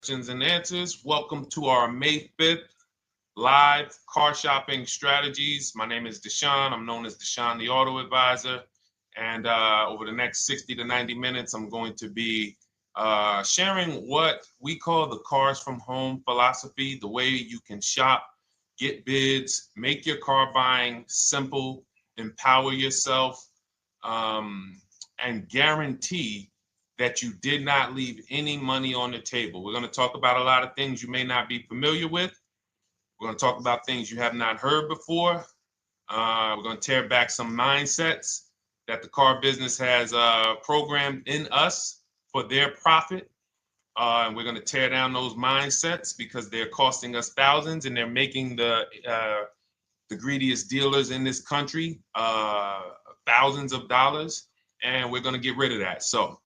questions and answers. Welcome to our May 5th live car shopping strategies. My name is Deshone. I'm known as Deshone the Auto Advisor. And over the next 60 to 90 minutes, I'm going to be sharing what we call the cars from home philosophy, the way you can shop, get bids, make your car buying simple, empower yourself, and guarantee that you did not leave any money on the table. We're going to talk about a lot of things you may not be familiar with. We're going to talk about things you have not heard before. We're going to tear back some mindsets that the car business has programmed in us for their profit. And we're going to tear down those mindsets because they're costing us thousands and they're making the greediest dealers in this country thousands of dollars. And we're going to get rid of that. So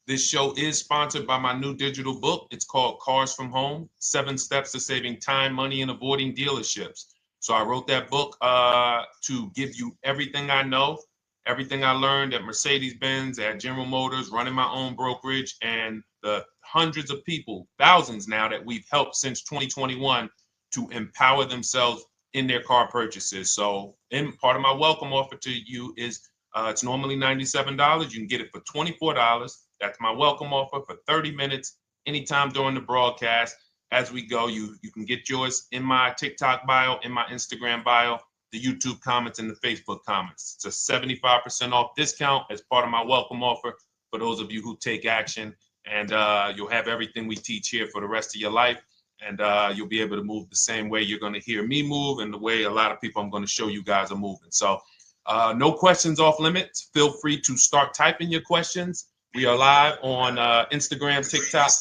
this show is sponsored by my new digital book. It's called Cars from Home, 7 Steps to Saving Time, Money, and Avoiding Dealerships. So I wrote that book to give you everything I know, everything I learned at Mercedes-Benz, at General Motors, running my own brokerage, and the hundreds of people, thousands now, that we've helped since 2021 to empower themselves in their car purchases. So part of my welcome offer to you is it's normally $97. You can get it for $24. That's my welcome offer for 30 minutes, anytime during the broadcast. As we go, you can get yours in my TikTok bio, in my Instagram bio, the YouTube comments, and the Facebook comments. It's a 75% off discount as part of my welcome offer for those of you who take action. And you'll have everything we teach here for the rest of your life. And you'll be able to move the same way you're going to hear me move and the way a lot of people I'm going to show you guys are moving. So no questions off limits. Feel free to start typing your questions. We are live on Instagram, TikTok.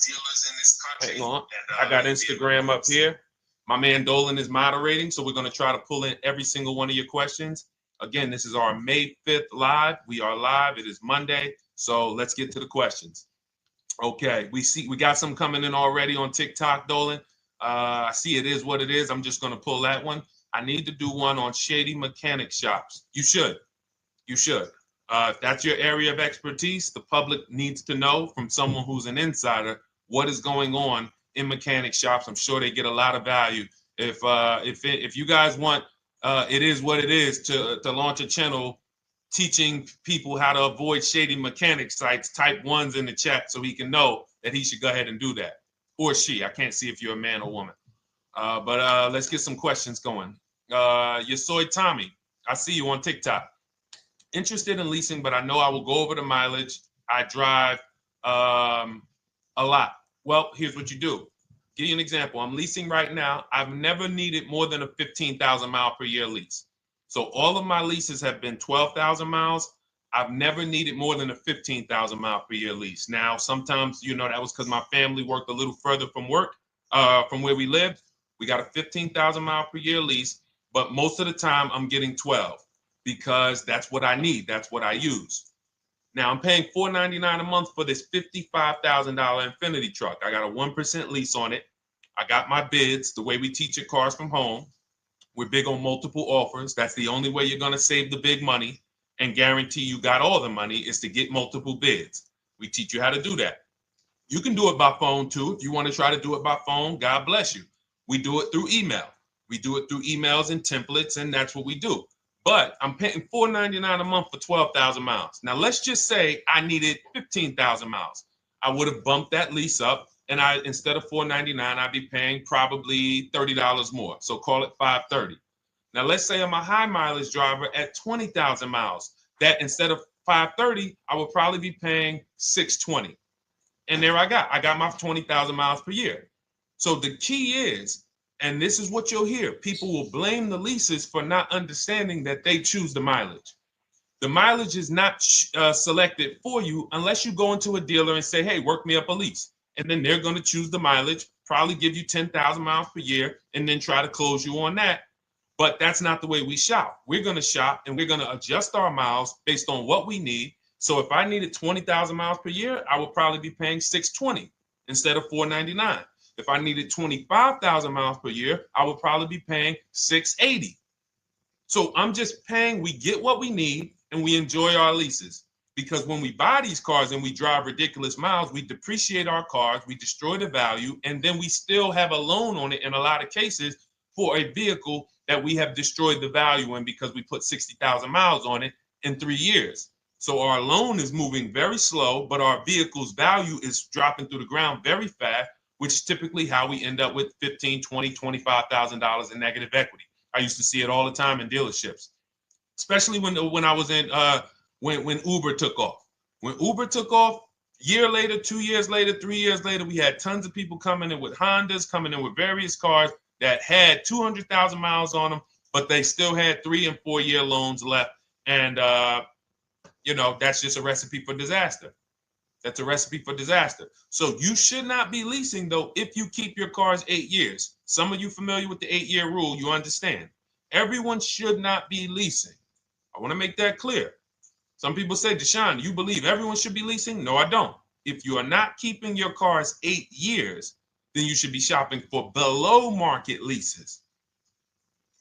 Hang on. I got Instagram up here. My man Dolan is moderating, so we're going to try to pull in every single one of your questions. Again, this is our May 5th live. We are live. It is Monday, so let's get to the questions. Okay, we got some coming in already on TikTok, Dolan. I see it is what it is. I'm just going to pull that one. I need to do one on shady mechanic shops. You should. If that's your area of expertise, the public needs to know from someone who's an insider what is going on in mechanic shops. I'm sure they get a lot of value. If you guys want, it is what it is to launch a channel teaching people how to avoid shady mechanic sites, type ones in the chat so he can know that he should go ahead and do that. Or she. I can't see if you're a man or woman. But let's get some questions going. Yasoy Tommy, I see you on TikTok. Interested in leasing, but I know I will go over the mileage. I drive a lot. Well, here's what you do. Give you an example. I'm leasing right now. I've never needed more than a 15,000 mile per year lease. So all of my leases have been 12,000 miles. I've never needed more than a 15,000 mile per year lease. Now, sometimes, that was because my family worked a little further from where we lived. We got a 15,000 mile per year lease, but most of the time I'm getting 12 because that's what I need. That's what I use. Now I'm paying $499 a month for this $55,000 Infinity truck. I got a 1% lease on it. I got my bids, the way we teach at Cars from Home. We're big on multiple offers. That's the only way you're going to save the big money and guarantee you got all the money is to get multiple bids. We teach you how to do that. You can do it by phone too. If you want to try to do it by phone, God bless you. We do it through email. We do it through emails and templates, and that's what we do. But I'm paying $499 a month for 12,000 miles. Now, let's just say I needed 15,000 miles. I would have bumped that lease up, and instead of $499, I'd be paying probably $30 more. So call it $530. Now, let's say I'm a high mileage driver at 20,000 miles. That instead of $530, I would probably be paying $620. And there I got my 20,000 miles per year. So the key is, and this is what you'll hear, people will blame the leases for not understanding that they choose the mileage. The mileage is not selected for you unless you go into a dealer and say, hey, work me up a lease. And then they're going to choose the mileage, probably give you 10,000 miles per year, and then try to close you on that. But that's not the way we shop. We're going to shop and we're going to adjust our miles based on what we need. So if I needed 20,000 miles per year, I would probably be paying $620 instead of $499. If I needed 25,000 miles per year, I would probably be paying $680. So I'm just paying, we get what we need and we enjoy our leases. because when we buy these cars and we drive ridiculous miles, we depreciate our cars, we destroy the value, and then we still have a loan on it in a lot of cases for a vehicle that we have destroyed the value in because we put 60,000 miles on it in 3 years. So our loan is moving very slow, but our vehicle's value is dropping through the ground very fast, which is typically how we end up with $15,000, $20,000, $25,000 in negative equity. I used to see it all the time in dealerships, especially when I was in when Uber took off. When Uber took off, year later, 2 years later, 3 years later, we had tons of people coming in with Hondas, coming in with various cars that had 200,000 miles on them, but they still had 3 and 4 year loans left. And, that's just a recipe for disaster. That's a recipe for disaster. So you should not be leasing, though, if you keep your cars 8 years. Some of you familiar with the 8-year rule, you understand. Everyone should not be leasing. I want to make that clear. Some people say, Deshone, you believe everyone should be leasing? No, I don't. If you are not keeping your cars 8 years, then you should be shopping for below market leases.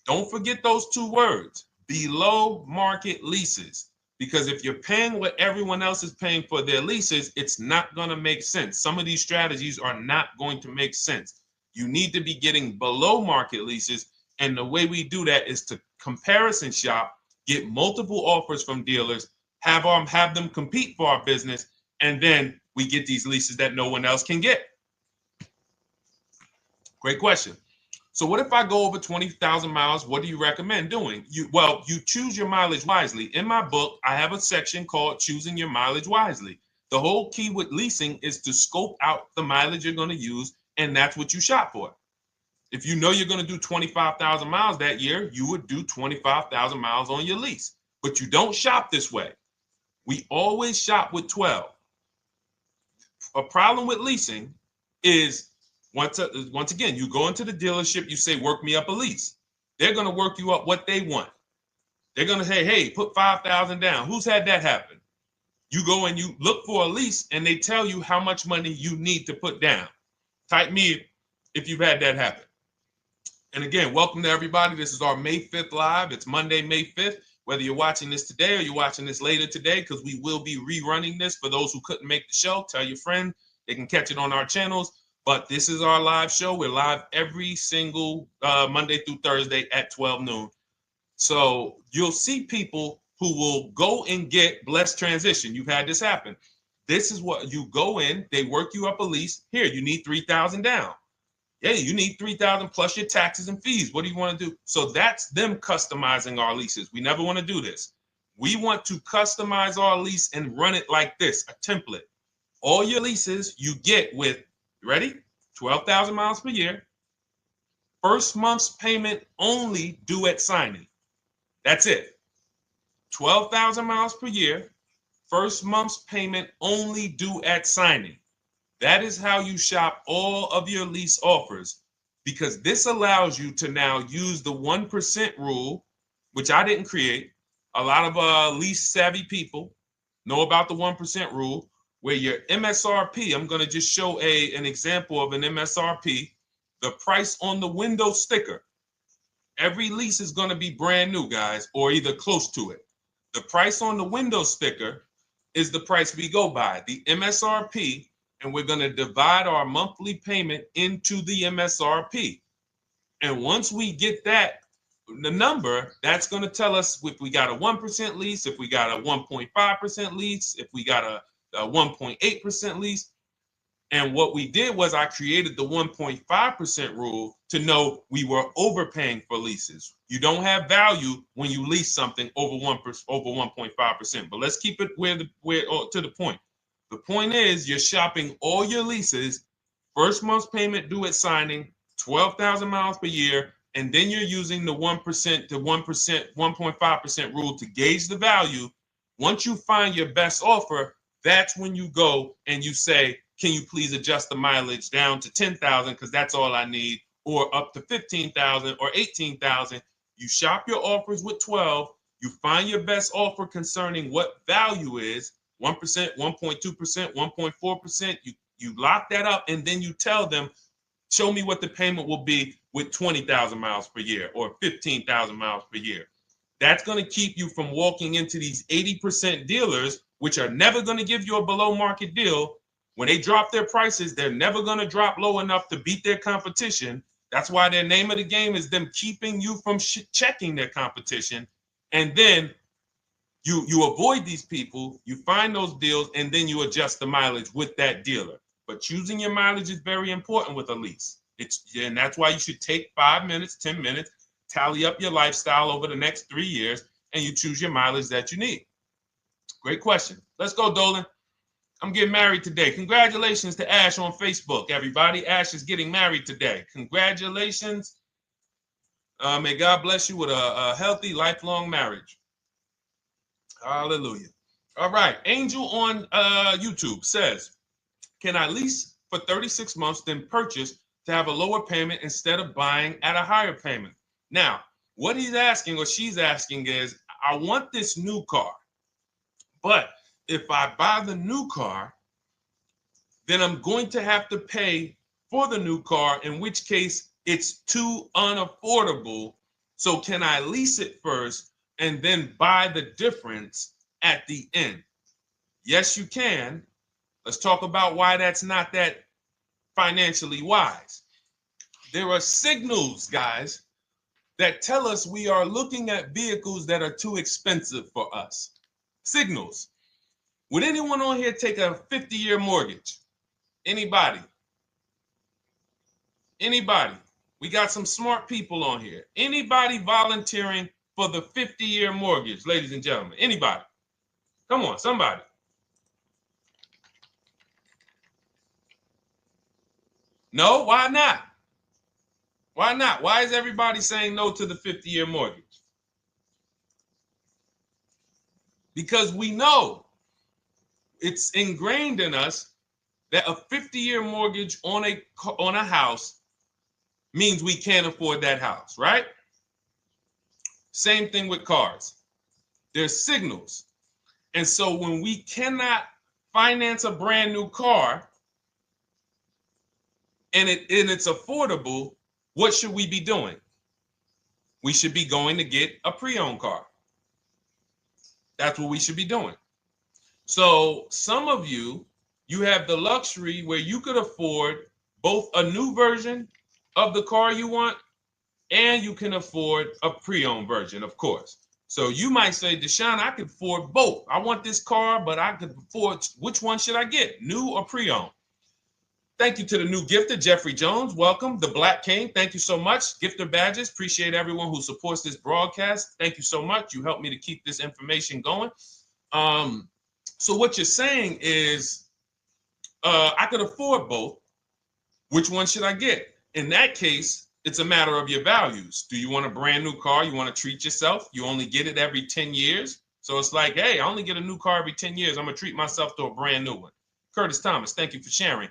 Don't forget those 2 words, below market leases. Because if you're paying what everyone else is paying for their leases, it's not going to make sense. Some of these strategies are not going to make sense. You need to be getting below market leases. And the way we do that is to comparison shop, get multiple offers from dealers, have them compete for our business, and then we get these leases that no one else can get. Great question. So what if I go over 20,000 miles? What do you recommend doing? You choose your mileage wisely. In my book, I have a section called Choosing Your Mileage Wisely. The whole key with leasing is to scope out the mileage you're going to use, and that's what you shop for. If you know you're going to do 25,000 miles that year, you would do 25,000 miles on your lease. But you don't shop this way. We always shop with 12. A problem with leasing is once again, you go into the dealership, you say, work me up a lease. They're going to work you up what they want. They're going to say, hey, put 5,000 down. Who's had that happen? You go and you look for a lease and they tell you how much money you need to put down. Type me if you've had that happen. And again, welcome to everybody. This is our May 5th live. It's Monday, May 5th. Whether you're watching this today or you're watching this later today, because we will be rerunning this for those who couldn't make the show. Tell your friend they can catch it on our channels. But this is our live show. We're live every single Monday through Thursday at 12 noon. So you'll see people who will go and get blessed transition. You've had this happen. This is what you go in. They work you up a lease. Here, you need 3,000 down. Yeah, you need 3,000 plus your taxes and fees. What do you want to do? So that's them customizing our leases. We never want to do this. We want to customize our lease and run it like this, a template. All your leases you get with, ready? 12,000 miles per year. First month's payment only due at signing. That's it. 12,000 miles per year. First month's payment only due at signing. That is how you shop all of your lease offers, because this allows you to now use the 1% rule, which I didn't create. A lot of lease savvy people know about the 1% rule, where your MSRP, I'm going to just show an example of an MSRP, the price on the window sticker. Every lease is going to be brand new, guys, or either close to it. The price on the window sticker is the price we go by, the MSRP, and we're going to divide our monthly payment into the MSRP. And once we get that, the number, that's going to tell us if we got a 1% lease, if we got a 1.5% lease, if we got a 1.8% lease. And what we did was I created the 1.5% rule to know we were overpaying for leases. You don't have value when you lease something over 1.5%. But let's keep it to the point. The point is you're shopping all your leases, first month's payment due at signing, 12,000 miles per year, and then you're using the 1% to 1.5% rule to gauge the value. Once you find your best offer, that's when you go and you say, can you please adjust the mileage down to 10,000 because that's all I need, or up to 15,000 or 18,000. You shop your offers with 12. You find your best offer concerning what value is, 1%, 1.2%, 1.4%. You lock that up, and then you tell them, show me what the payment will be with 20,000 miles per year or 15,000 miles per year. That's going to keep you from walking into these 80% dealers which are never going to give you a below market deal, when they drop their prices, they're never going to drop low enough to beat their competition. That's why their name of the game is them keeping you from checking their competition. And then you avoid these people, you find those deals, and then you adjust the mileage with that dealer. But choosing your mileage is very important with a lease. And that's why you should take 5 minutes, 10 minutes, tally up your lifestyle over the next 3 years, and you choose your mileage that you need. Great question. Let's go, Dolan. I'm getting married today. Congratulations to Ash on Facebook, everybody. Ash is getting married today. Congratulations. May God bless you with a healthy, lifelong marriage. Hallelujah. All right. Angel on YouTube says, can I lease for 36 months, then purchase to have a lower payment instead of buying at a higher payment? Now, what he's asking or she's asking is, I want this new car, but if I buy the new car, then I'm going to have to pay for the new car, in which case it's too unaffordable. So can I lease it first and then buy the difference at the end? Yes, you can. Let's talk about why that's not that financially wise. There are signals, guys, that tell us we are looking at vehicles that are too expensive for us. Signals. Would anyone on here take a 50-year mortgage? Anybody? Anybody? We got some smart people on here. Anybody volunteering for the 50-year mortgage, ladies and gentlemen? Anybody? Come on, somebody. No, why not? Why not? Why is everybody saying no to the 50-year mortgage? Because we know it's ingrained in us that a 50-year mortgage on a house means we can't afford that house, right? Same thing with cars. There's signals. And so when we cannot finance a brand new car and it's affordable, what should we be doing? We should be going to get a pre-owned car. That's what we should be doing. So some of you have the luxury where you could afford both a new version of the car you want, and you can afford a pre-owned version, of course. So you might say, Deshone, I could afford both. I want this car, but I could afford, which one should I get, new or pre-owned? Thank you to the new gifter, Jeffrey Jones. Welcome. The Black King. Thank you so much. Gifter badges. Appreciate everyone who supports this broadcast. Thank you so much. You helped me to keep this information going. So what you're saying is, I could afford both. Which one should I get? In that case, it's a matter of your values. Do you want a brand new car? You want to treat yourself? You only get it every 10 years. So it's like, hey, I only get a new car every 10 years. I'm going to treat myself to a brand new one. Curtis Thomas, thank you for sharing.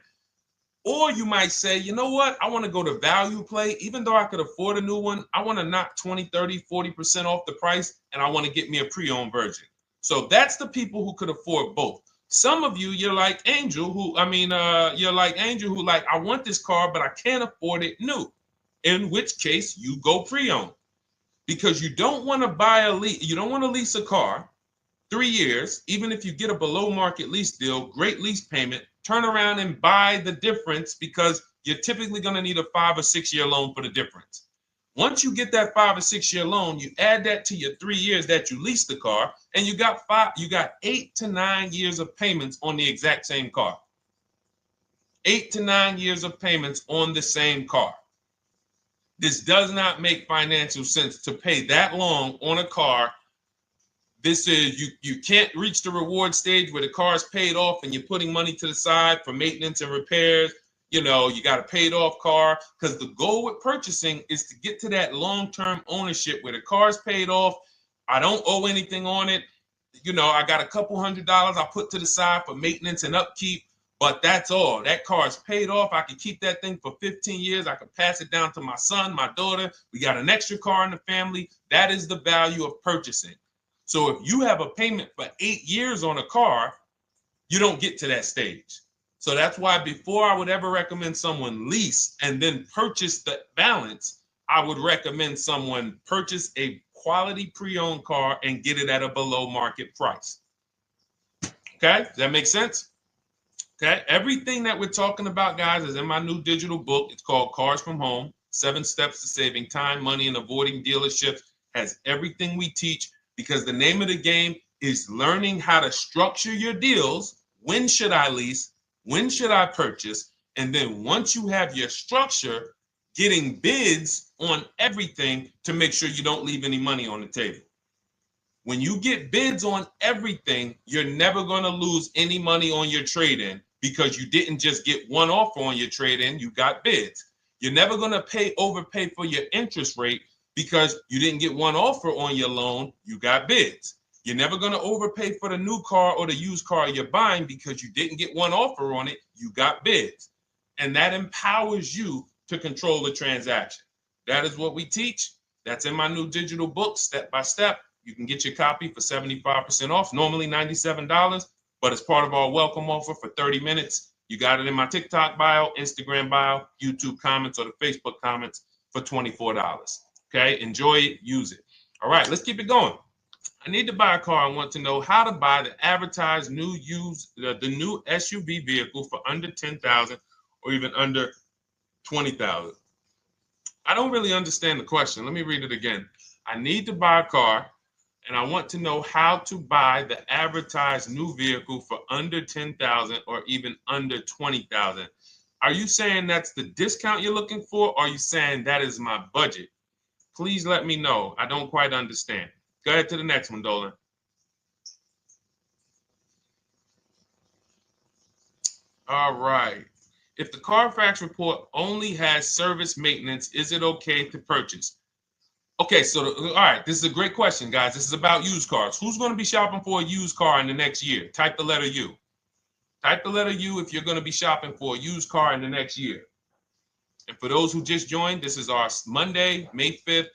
Or you might say, you know what? I want to go to value play. Even though I could afford a new one, I want to knock 20, 30, 40% off the price, and I want to get me a pre-owned version. So that's the people who could afford both. Some of you, you're like Angel, who like, I want this car, but I can't afford it new. In which case you go pre-owned, because you don't want to lease a car 3 years, even if you get a below market lease deal, great lease payment, turn around and buy the difference, because you're typically going to need a 5 or 6 year loan for the difference. Once you get that 5 or 6 year loan, you add that to your 3 years that you leased the car, and you got 8 to 9 years of payments on the exact same car. 8 to 9 years of payments on the same car. This does not make financial sense to pay that long on a car. This is, you can't reach the reward stage where the car is paid off and you're putting money to the side for maintenance and repairs. You know, you got a paid off car, because the goal with purchasing is to get to that long-term ownership where the car is paid off. I don't owe anything on it. You know, I got a couple $100 I put to the side for maintenance and upkeep, but that's all. That car is paid off. I can keep that thing for 15 years. I can pass it down to my son, my daughter. We got an extra car in the family. That is the value of purchasing. So if you have a payment for 8 years on a car, you don't get to that stage. So that's why before I would ever recommend someone lease and then purchase the balance, I would recommend someone purchase a quality pre-owned car and get it at a below market price. Okay, does that make sense? Okay, everything that we're talking about, guys, is in my new digital book. It's called Cars from Home, 7 Steps to Saving Time, Money, and Avoiding Dealerships. Has everything we teach, because the name of the game is learning how to structure your deals. When should I lease? When should I purchase? And then once you have your structure, getting bids on everything to make sure you don't leave any money on the table. When you get bids on everything, you're never going to lose any money on your trade-in, because you didn't just get one offer on your trade-in, you got bids. You're never going to overpay for your interest rate, because you didn't get one offer on your loan, you got bids. You're never going to overpay for the new car or the used car you're buying, because you didn't get one offer on it, you got bids. And that empowers you to control the transaction. That is what we teach. That's in my new digital book, step by step. You can get your copy for 75% off, normally $97, but it's part of our welcome offer for 30 minutes. You got it in my TikTok bio, Instagram bio, YouTube comments, or the Facebook comments for $24. Okay, enjoy it, use it. All right, let's keep it going. I need to buy a car. I want to know how to buy the advertised new the new SUV vehicle for under $10,000 or even under $20,000. I don't really understand the question. Let me read it again. I need to buy a car, and I want to know how to buy the advertised new vehicle for under $10,000 or even under $20,000. Are you saying that's the discount you're looking for, or are you saying that is my budget? Please let me know. I don't quite understand. Go ahead to the next one, Dolan. All right. If the Carfax report only has service maintenance, is it okay to purchase? Okay, so all right, this is a great question, guys. This is about used cars. Who's going to be shopping for a used car in the next year? Type the letter U. Type the letter U if you're going to be shopping for a used car in the next year. And for those who just joined, this is our Monday, May 5th,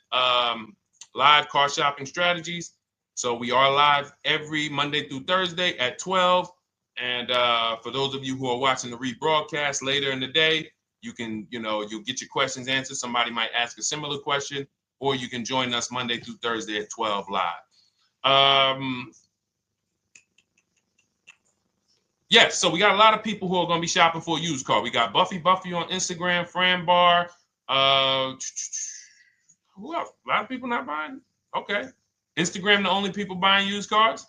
live car shopping strategies. So we are live every Monday through Thursday at 12. And for those of you who are watching the rebroadcast later in the day, you can, you'll get your questions answered. Somebody might ask a similar question, or you can join us Monday through Thursday at 12 live. Yes, so we got a lot of people who are going to be shopping for a used car. We got Buffy on Instagram, Fran Bar. Who else? A lot of people not buying? Okay. Instagram, the only people buying used cars?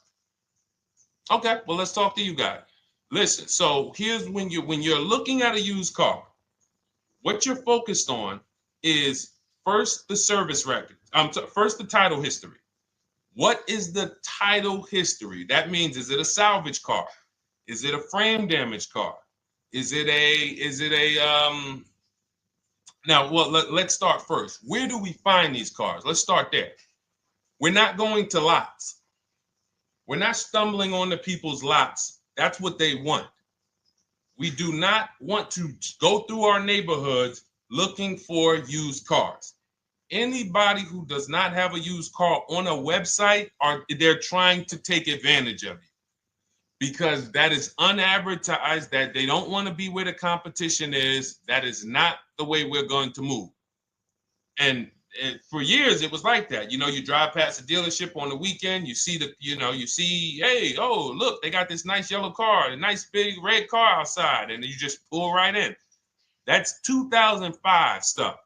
Okay, well, let's talk to you guys. Listen, so here's when you're looking at a used car, what you're focused on is first the service record. First the title history. What is the title history? That means, is it a salvage car? Is it a frame damage car? Is it a now, well, let's start first. Where do we find these cars? Let's start there. We're not going to lots. We're not stumbling onto people's lots. That's what they want. We do not want to go through our neighborhoods looking for used cars. Anybody who does not have a used car on a website, they're trying to take advantage of you, because that is unadvertised, that they don't want to be where the competition is. That is not the way we're going to move. And for years, it was like that. You drive past a dealership on the weekend, you see hey, oh, look, they got this nice yellow car, a nice big red car outside, and you just pull right in. That's 2005 stuff.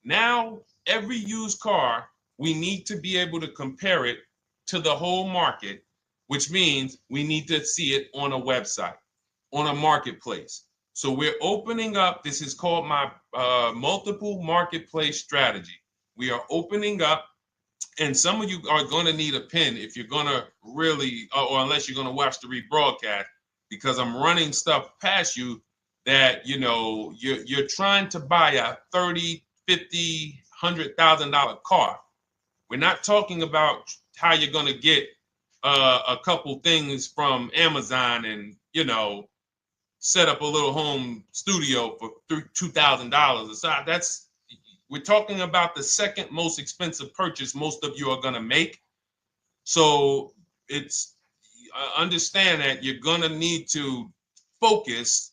Now, every used car, we need to be able to compare it to the whole market, which means we need to see it on a website, on a marketplace. So we're opening up, this is called my multiple marketplace strategy. We are opening up, and some of you are going to need a pen if you're going to really, or unless you're going to watch the rebroadcast, because I'm running stuff past you that, you're trying to buy a $30,000, $50,000, $100,000 car. We're not talking about how you're going to get a couple things from Amazon and, set up a little home studio for $2,000. We're talking about the second most expensive purchase most of you are going to make. So it's understand that you're going to need to focus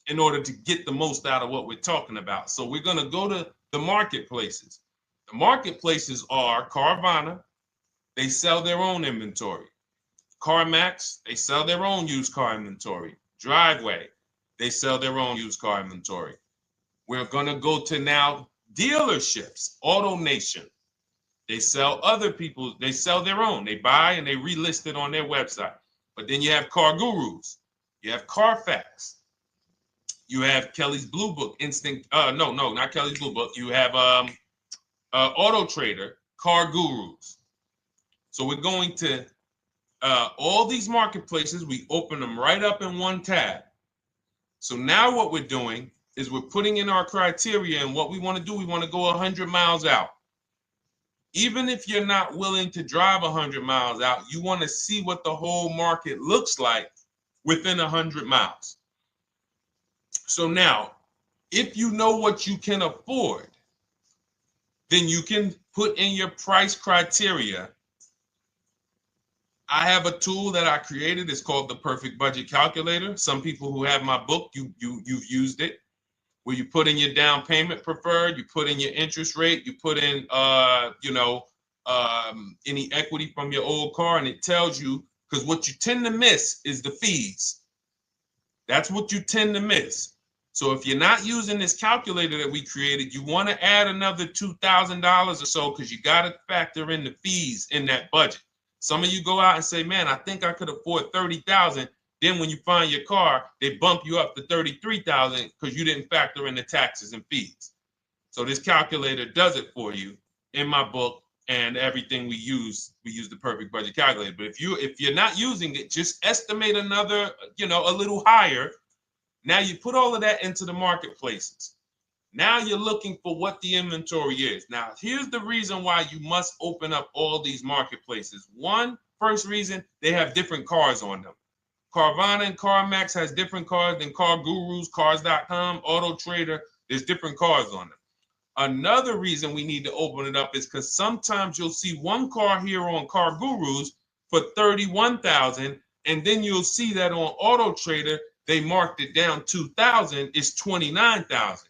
in order to get the most out of what we're talking about. So we're going to go to the marketplaces. The marketplaces are Carvana. They sell their own inventory. CarMax, they sell their own used car inventory. Driveway, they sell their own used car inventory. We're going to go to now dealerships. AutoNation, they sell other people's, they sell their own. They buy and they relist it on their website. But then you have Car Gurus, you have Carfax, you have Kelly's Blue Book, no, not Kelly's Blue Book. You have Auto Trader, Car Gurus. So we're going to all these marketplaces, we open them right up in one tab. So now what we're doing is we're putting in our criteria, and what we want to do, we want to go 100 miles out. Even if you're not willing to drive 100 miles out, you want to see what the whole market looks like within 100 miles. So now, if you know what you can afford, then you can put in your price criteria. I have a tool that I created. It's called the Perfect Budget Calculator. Some people who have my book, you've used it, where you put in your down payment preferred, you put in your interest rate, you put in any equity from your old car, and it tells you, because what you tend to miss is the fees. That's what you tend to miss. So if you're not using this calculator that we created, you want to add another $2,000 or so, because you got to factor in the fees in that budget. Some of you go out and say, man, I think I could afford $30,000. Then when you find your car, they bump you up to $33,000 because you didn't factor in the taxes and fees. So this calculator does it for you in my book, and everything we use the Perfect Budget Calculator. But if you're not using it, just estimate another, a little higher. Now you put all of that into the marketplaces. Now you're looking for what the inventory is. Now, here's the reason why you must open up all these marketplaces. First reason, they have different cars on them. Carvana and CarMax has different cars than Car Gurus, Cars.com, Auto Trader. There's different cars on them. Another reason we need to open it up is because sometimes you'll see one car here on Car Gurus for $31,000, and then you'll see that on Auto Trader they marked it down $2,000. It's $29,000.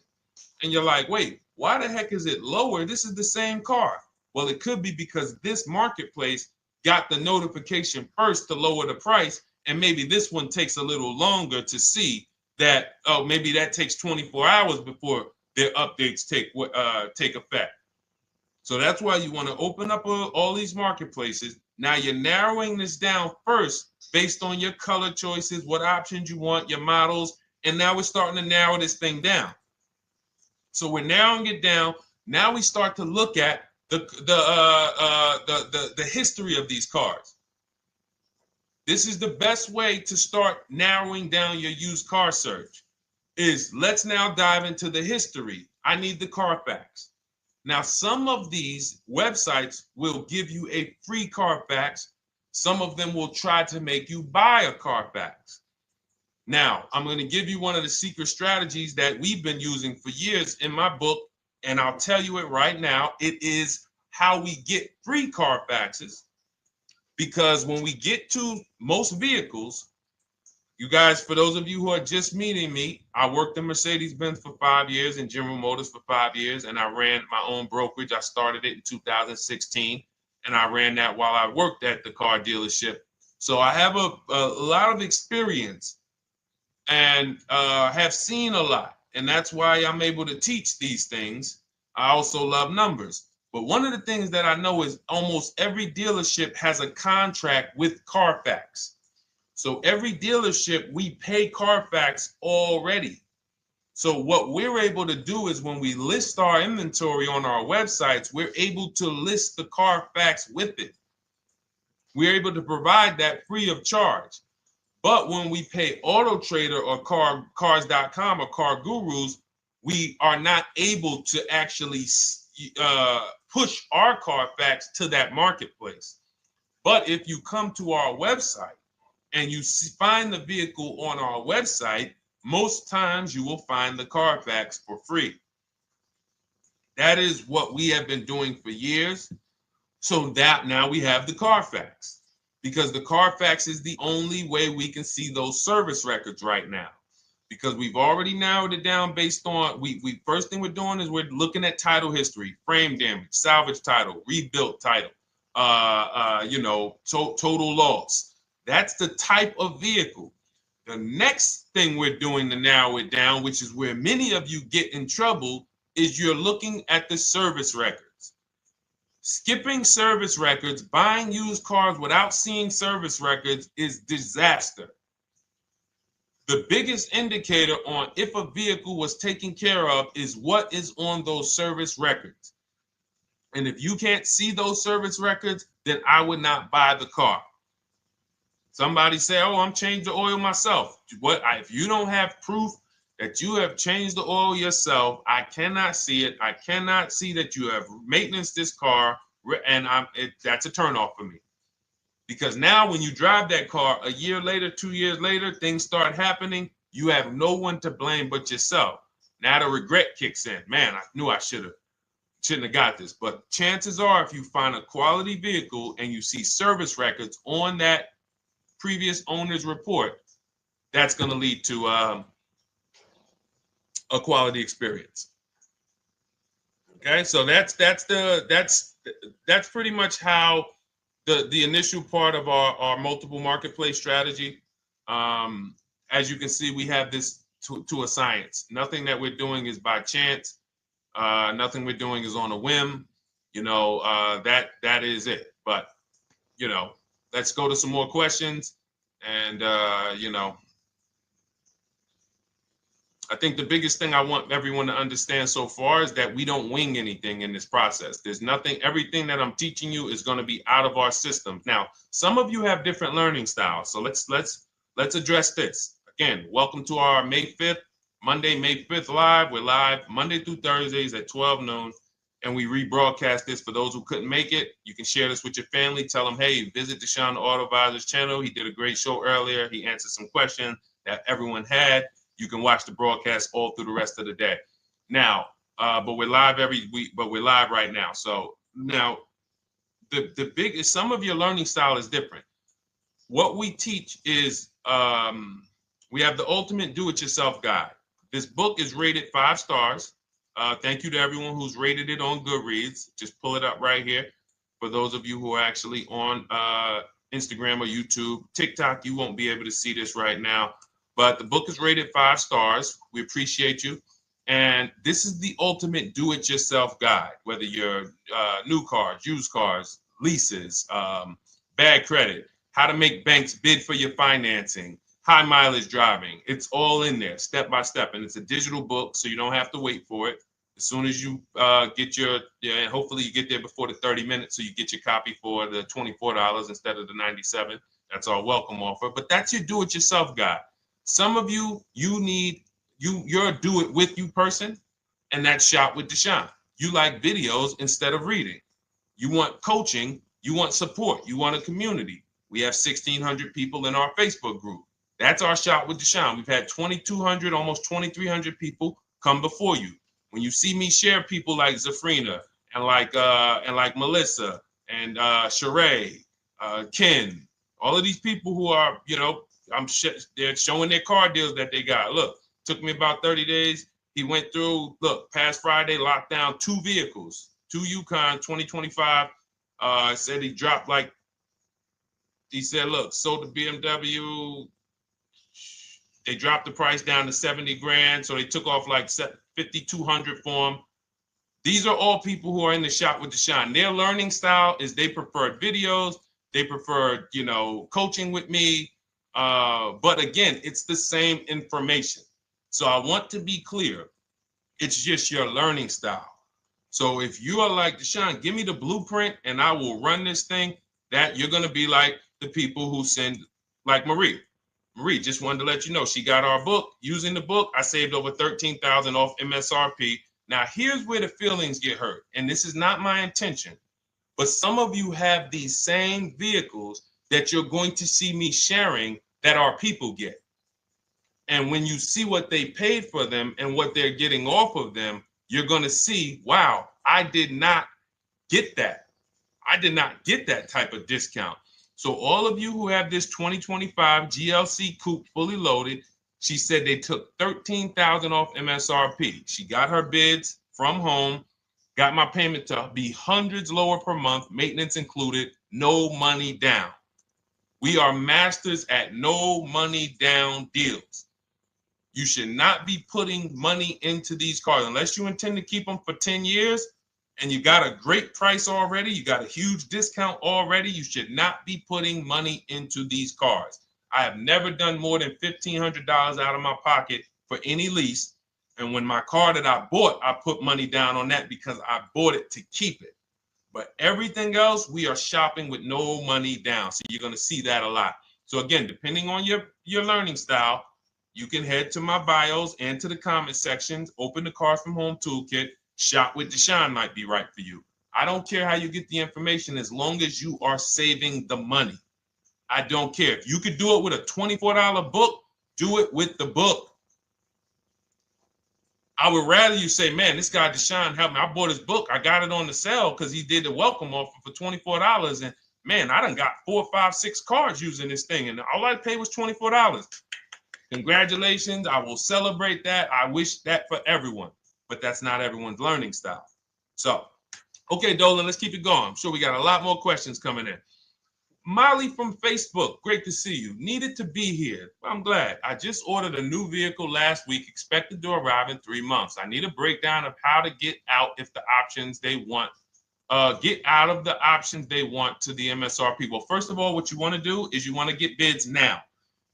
And you're like, wait, why the heck is it lower? This is the same car. Well, it could be because this marketplace got the notification first to lower the price, and maybe this one takes a little longer to see that, oh, maybe that takes 24 hours before their updates take effect. So that's why you want to open up all these marketplaces. Now you're narrowing this down first based on your color choices, what options you want, your models, and now we're starting to narrow this thing down. So we're narrowing it down. Now we start to look at the history of these cars. This is the best way to start narrowing down your used car search. Let's now dive into the history. I need the Carfax. Now, some of these websites will give you a free Carfax. Some of them will try to make you buy a Carfax. Now, I'm going to give you one of the secret strategies that we've been using for years in my book, and I'll tell you it right now. It is how we get free Carfaxes, because when we get to most vehicles, you guys, for those of you who are just meeting me, I worked in Mercedes-Benz for 5 years and General Motors for 5 years, and I ran my own brokerage. I started it in 2016, and I ran that while I worked at the car dealership. So I have a lot of experience and have seen a lot, and that's why I'm able to teach these things. I also love numbers. But one of the things that I know is almost every dealership has a contract with Carfax. So every dealership, we pay Carfax already. So what we're able to do is when we list our inventory on our websites, we're able to list the Carfax with it. We're able to provide that free of charge. But when we pay Auto Trader or Cars.com or Car Gurus, we are not able to actually push our Carfax to that marketplace. But if you come to our website and you find the vehicle on our website, most times you will find the Carfax for free. That is what we have been doing for years. So that now we have the Carfax, because the Carfax is the only way we can see those service records right now, because we've already narrowed it down based on, first thing we're doing is we're looking at title history, frame damage, salvage title, rebuilt title, total loss. That's the type of vehicle. The next thing we're doing to narrow it down, which is where many of you get in trouble, is you're looking at the service records. Skipping service records, buying used cars without seeing service records is disaster. The biggest indicator on if a vehicle was taken care of is what is on those service records. And if you can't see those service records, then I would not buy the car. Somebody say, oh, I'm changing the oil myself. If you don't have proof that you have changed the oil yourself, I cannot see it. I cannot see that you have maintenance this car, and that's a turnoff for me. Because now when you drive that car a year later, 2 years later, things start happening. You have no one to blame but yourself. Now the regret kicks in. Man, I knew I shouldn't have got this. But chances are, if you find a quality vehicle and you see service records on that previous owner's report, that's going to lead to a quality experience. Okay, so that's pretty much how the initial part of our multiple marketplace strategy. As you can see, we have this to a science. Nothing that we're doing is by chance. Nothing we're doing is on a whim. That is it. But let's go to some more questions. And I think the biggest thing I want everyone to understand so far is that we don't wing anything in this process. There's nothing, everything that I'm teaching you is going to be out of our systems. Now, some of you have different learning styles. So let's address this. Again, welcome to our May 5th, Monday, May 5th live. We're live Monday through Thursdays at 12 noon. And we rebroadcast this for those who couldn't make it. You can share this with your family. Tell them, hey, visit Deshone the Auto Advisor's channel. He did a great show earlier. He answered some questions that everyone had. You can watch the broadcast all through the rest of the day. Now, but we're live every week, but we're live right now. So now the biggest, some of your learning style is different. What we teach is we have the ultimate do-it-yourself guide. This book is rated 5 stars. Thank you to everyone who's rated it on Goodreads. Just pull it up right here. For those of you who are actually on Instagram or YouTube, TikTok, you won't be able to see this right now. But the book is rated 5 stars. We appreciate you. And this is the ultimate do-it-yourself guide, whether you're new cars, used cars, leases, bad credit, how to make banks bid for your financing, high mileage driving. It's all in there, step by step. And it's a digital book, so you don't have to wait for it. As soon as you get and hopefully you get there before the 30 minutes, so you get your copy for the $24 instead of the $97. That's our welcome offer. But that's your do-it-yourself guide. Some of you, you're a do-it-with-you person, and that's Shop with Deshone. You like videos instead of reading. You want coaching. You want support. You want a community. We have 1,600 people in our Facebook group. That's our Shop with Deshone. We've had 2,200, almost 2,300 people come before you. When you see me share people like Zafrina and like Melissa and Sheree, Ken, all of these people who are, they're showing their car deals that they got. Look, took me about 30 days. He went through, past Friday, locked down 2 vehicles, 2 Yukon 2025. Said he dropped sold the BMW. They dropped the price down to 70 grand. So they took off like 5,200 for him. These are all people who are in the Shop with Deshone. Their learning style is they prefer videos. They prefer, coaching with me. But again, it's the same information. So I want to be clear. It's just your learning style. So if you are like Deshone, give me the blueprint and I will run this thing. That you're going to be like the people who send, like Marie. Marie just wanted to let you know she got our book. Using the book, I saved over $13,000 off MSRP. Now, here's where the feelings get hurt. And this is not my intention. But some of you have these same vehicles that you're going to see me sharing that our people get. And when you see what they paid for them and what they're getting off of them, you're going to see, wow, I did not get that. I did not get that type of discount. So all of you who have this 2025 GLC coupe fully loaded, she said they took $13,000 off MSRP. She got her bids from home, got my payment to be hundreds lower per month, maintenance included, no money down. We are masters at no money down deals. You should not be putting money into these cars unless you intend to keep them for 10 years and you got a great price already. You got a huge discount already. You should not be putting money into these cars. I have never done more than $1,500 out of my pocket for any lease. And when my car that I bought, I put money down on that because I bought it to keep it. But everything else, we are shopping with no money down. So you're going to see that a lot. So again, depending on your learning style, you can head to my bios and to the comment sections, open the Cars from Home Toolkit, Shop with Deshone might be right for you. I don't care how you get the information as long as you are saving the money. I don't care. If you could do it with a $24 book, do it with the book. I would rather you say, man, this guy Deshone helped me. I bought his book. I got it on the sale because he did the welcome offer for $24. And man, I done got 4, 5, 6 cars using this thing. And all I paid was $24. Congratulations. I will celebrate that. I wish that for everyone, but that's not everyone's learning style. So, okay, Dolan, let's keep it going. I'm sure we got a lot more questions coming in. Molly from Facebook, great to see you. Needed to be here. Well, I'm glad. I just ordered a new vehicle last week, expected to arrive in 3 months. I need a breakdown of how to get out if the options they want, get out of the options they want to the MSRP. Well, first of all, what you want to do is you want to get bids now.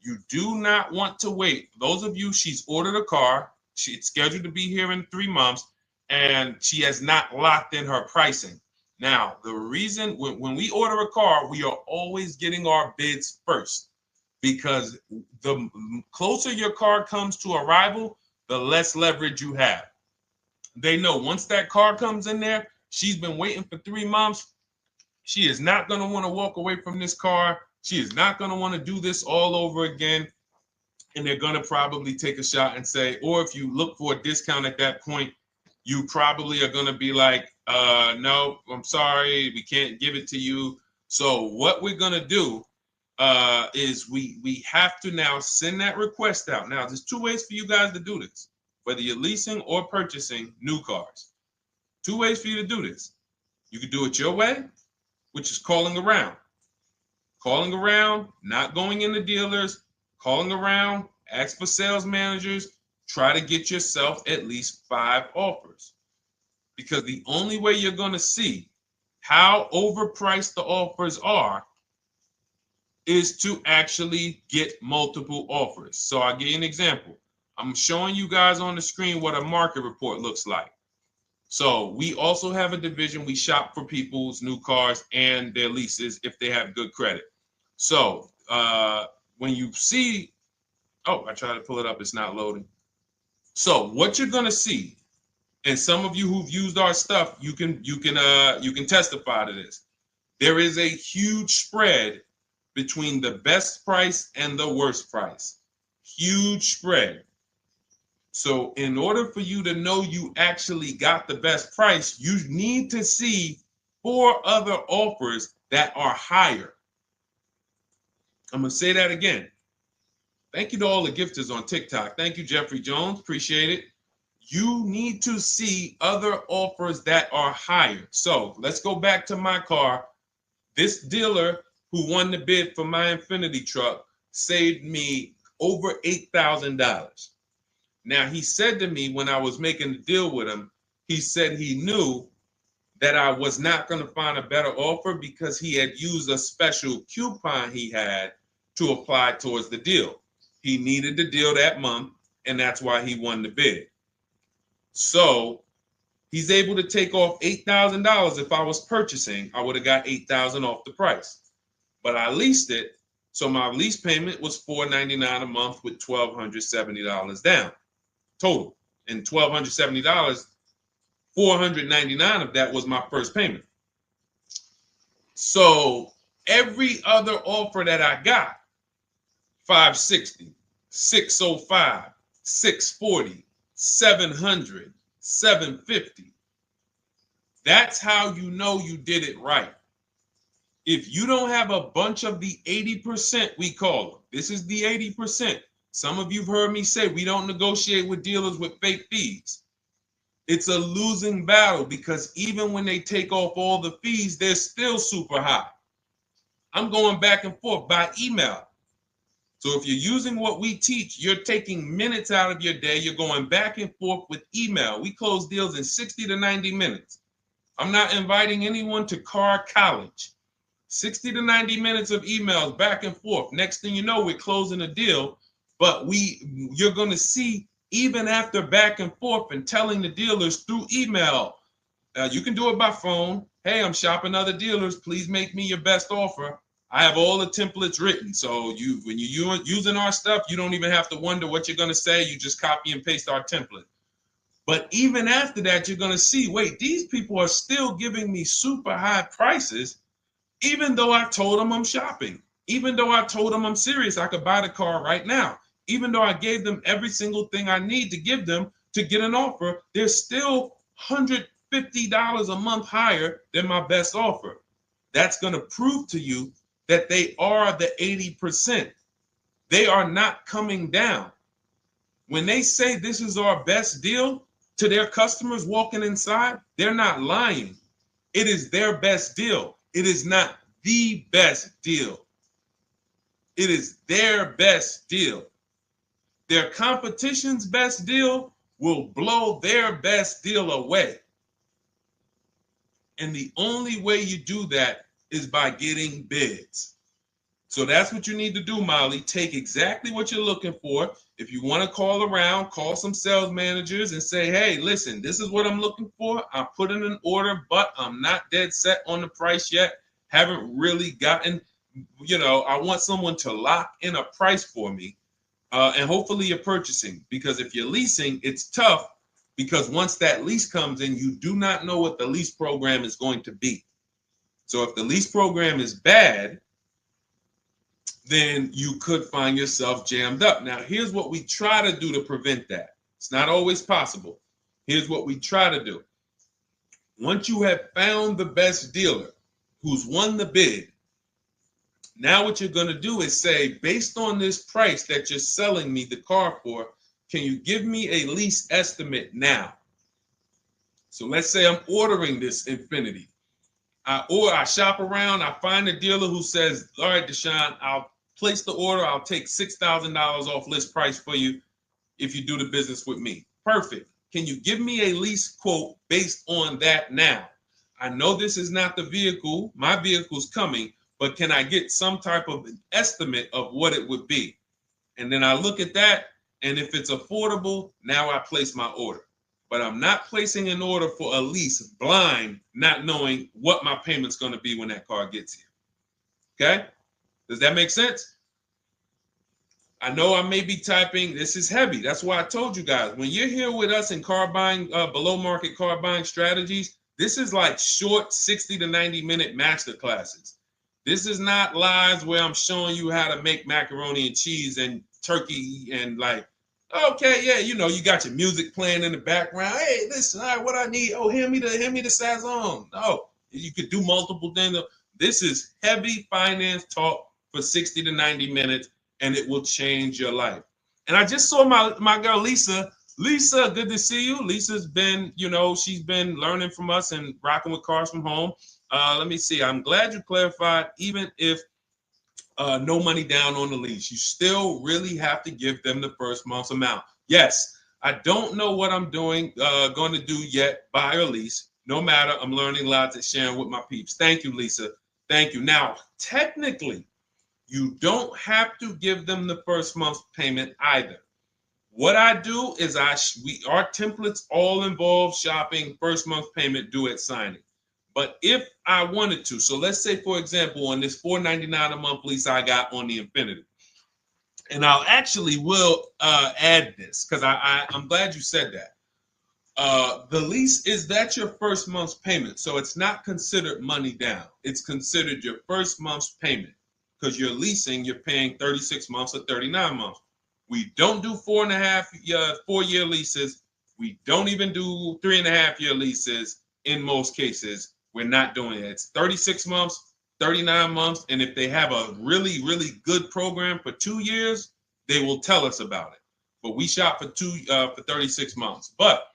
You do not want to wait. Those of you, she's ordered a car. She's scheduled to be here in 3 months, and she has not locked in her pricing. Now, the reason when we order a car, we are always getting our bids first because the closer your car comes to arrival, the less leverage you have. They know once that car comes in there, she's been waiting for 3 months. She is not going to want to walk away from this car. She is not going to want to do this all over again. And they're going to probably take a shot and say, or if you look for a discount at that point, you probably are going to be like, no, I'm sorry, we can't give it to you. So what we're going to do is we have to now send that request out. Now, there's 2 ways for you guys to do this, whether you're leasing or purchasing new cars. 2 ways for you to do this. You can do it your way, which is calling around. Calling around, not going into dealers, calling around, ask for sales managers, try to get yourself at least 5 offers. Because the only way you're going to see how overpriced the offers are is to actually get multiple offers. So I'll give you an example. I'm showing you guys on the screen what a market report looks like. So we also have a division. We shop for people's new cars and their leases if they have good credit. So when you see, oh, I tried to pull it up. It's not loading. So what you're going to see, and some of you who've used our stuff, you can testify to this. There is a huge spread between the best price and the worst price. Huge spread. So in order for you to know you actually got the best price, you need to see 4 other offers that are higher. I'm going to say that again. Thank you to all the gifters on TikTok. Thank you, Jeffrey Jones. Appreciate it. You need to see other offers that are higher. So let's go back to my car. This dealer who won the bid for my Infinity truck saved me over $8,000. Now, he said to me when I was making the deal with him, he said he knew that I was not going to find a better offer because he had used a special coupon he had to apply towards the deal. He needed the deal that month, and that's why he won the bid. So he's able to take off $8,000. If I was purchasing, I would have got $8,000 off the price. But I leased it, so my lease payment was $499 a month with $1,270 down total. And $1,270, $499 of that was my first payment. So every other offer that I got, $560, $605, $640, $700, $750. That's how you know you did it right. If you don't have a bunch of the 80%, we call them. This is the 80%. Some of you have heard me say we don't negotiate with dealers with fake fees. It's a losing battle because even when they take off all the fees, they're still super high. I'm going back and forth by email. So if you're using what we teach, you're taking minutes out of your day. You're going back and forth with email. We close deals in 60 to 90 minutes. I'm not inviting anyone to car college. 60 to 90 minutes of emails back and forth. Next thing you know, we're closing a deal. But you're going to see, even after back and forth and telling the dealers through email, you can do it by phone. Hey, I'm shopping other dealers. Please make me your best offer. I have all the templates written. So when you're using our stuff, you don't even have to wonder what you're going to say. You just copy and paste our template. But even after that, you're going to see, wait, these people are still giving me super high prices, even though I told them I'm shopping, even though I told them I'm serious, I could buy the car right now, even though I gave them every single thing I need to give them to get an offer, they're still $150 a month higher than my best offer. That's going to prove to you that they are the 80%. They are not coming down. When they say this is our best deal to their customers walking inside, they're not lying. It is their best deal. It is not the best deal. It is their best deal. Their competition's best deal will blow their best deal away. And the only way you do that is by getting bids. So that's what you need to do, Molly. Take exactly what you're looking for. If you want to call around, call some sales managers and say, hey, listen, this is what I'm looking for. I put in an order, but I'm not dead set on the price yet. Haven't really gotten, I want someone to lock in a price for me. And hopefully you're purchasing, because if you're leasing, it's tough, because once that lease comes in, you do not know what the lease program is going to be. So if the lease program is bad, then you could find yourself jammed up. Now, here's what we try to do to prevent that. It's not always possible. Here's what we try to do. Once you have found the best dealer who's won the bid, now what you're going to do is say, based on this price that you're selling me the car for, can you give me a lease estimate now? So let's say I'm ordering this Infiniti. I shop around, I find a dealer who says, all right, Deshone, I'll place the order. I'll take $6,000 off list price for you if you do the business with me. Perfect. Can you give me a lease quote based on that now? I know this is not the vehicle. My vehicle's coming, but can I get some type of an estimate of what it would be? And then I look at that, and if it's affordable, now I place my order. But I'm not placing an order for a lease blind, not knowing what my payment's going to be when that car gets here. Okay? Does that make sense? I know I may be typing, this is heavy. That's why I told you guys, when you're here with us in car buying, below market car buying strategies, this is like short 60 to 90 minute master classes. This is not lives where I'm showing you how to make macaroni and cheese and turkey and like, okay, yeah, you got your music playing in the background. Hey, listen, all right, what I need? Oh, hand me the Sazon. No, you could do multiple things. This is heavy finance talk for 60 to 90 minutes, and it will change your life. And I just saw my girl, Lisa. Lisa, good to see you. Lisa's been, she's been learning from us and rocking with Cars from Home. Let me see. I'm glad you clarified, even if no money down on the lease, you still really have to give them the first month's amount. Yes, I don't know what I'm going to do yet, buy or lease. No matter, I'm learning lots and sharing with my peeps. Thank you, Lisa. Thank you. Now, technically, you don't have to give them the first month's payment either. What I do is our templates all involve shopping, first month payment due at signing. But if I wanted to, so let's say, for example, on this $499 a month lease I got on the Infiniti, and I'll actually will add this because I'm glad you said that. The lease that's your first month's payment, so it's not considered money down. It's considered your first month's payment because you're leasing, you're paying 36 months or 39 months. We don't do 4-year leases. We don't even do 3.5-year leases in most cases. We're not doing it. It's 36 months, 39 months. And if they have a really, really good program for 2 years, they will tell us about it. But we shop for 36 months. But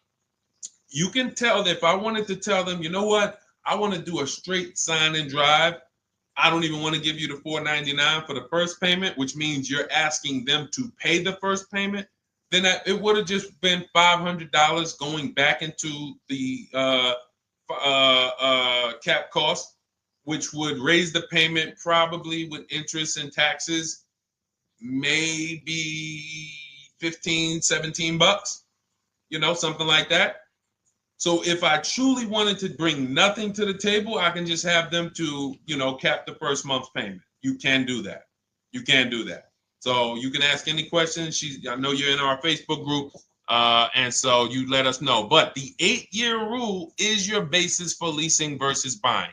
you can tell that if I wanted to tell them, you know what, I want to do a straight sign and drive. I don't even want to give you the $499 for the first payment, which means you're asking them to pay the first payment, then it would have just been $500 going back into the cap cost, which would raise the payment probably with interest and taxes, maybe 15, 17 bucks, something like that. So if I truly wanted to bring nothing to the table, I can just have them to, cap the first month's payment. You can do that. You can do that. So you can ask any questions. I know you're in our Facebook group, and so you let us know. But the 8-year rule is your basis for leasing versus buying.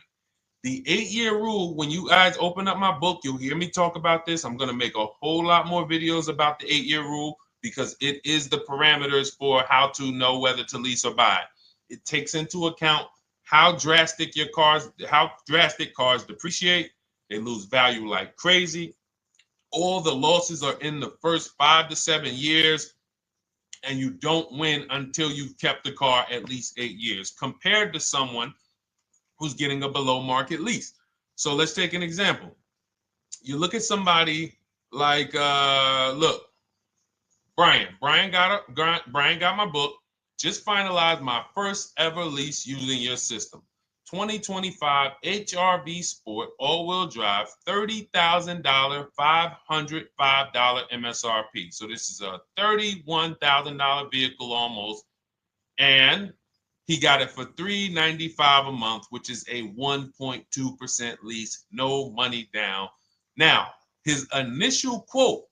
The 8-year rule, when you guys open up my book, you'll hear me talk about this. I'm going to make a whole lot more videos about the 8-year rule because it is the parameters for how to know whether to lease or buy. It takes into account how drastic cars depreciate. They lose value like crazy. All the losses are in the first 5 to 7 years, and you don't win until you've kept the car at least 8 years, compared to someone who's getting a below market lease. So let's take an example. You look at somebody like, Brian. Brian got my book. Just finalized my first ever lease using your system. 2025 HRV Sport all-wheel drive, $30,000, $505 MSRP. So this is a $31,000 vehicle almost, and he got it for $395 a month, which is a 1.2% lease, no money down. Now, his initial quote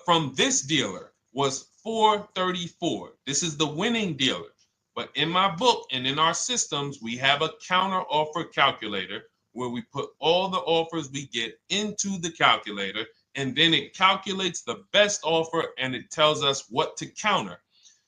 from this dealer was $434. This is the winning dealer. But in my book and in our systems, we have a counter offer calculator where we put all the offers we get into the calculator, and then it calculates the best offer and it tells us what to counter.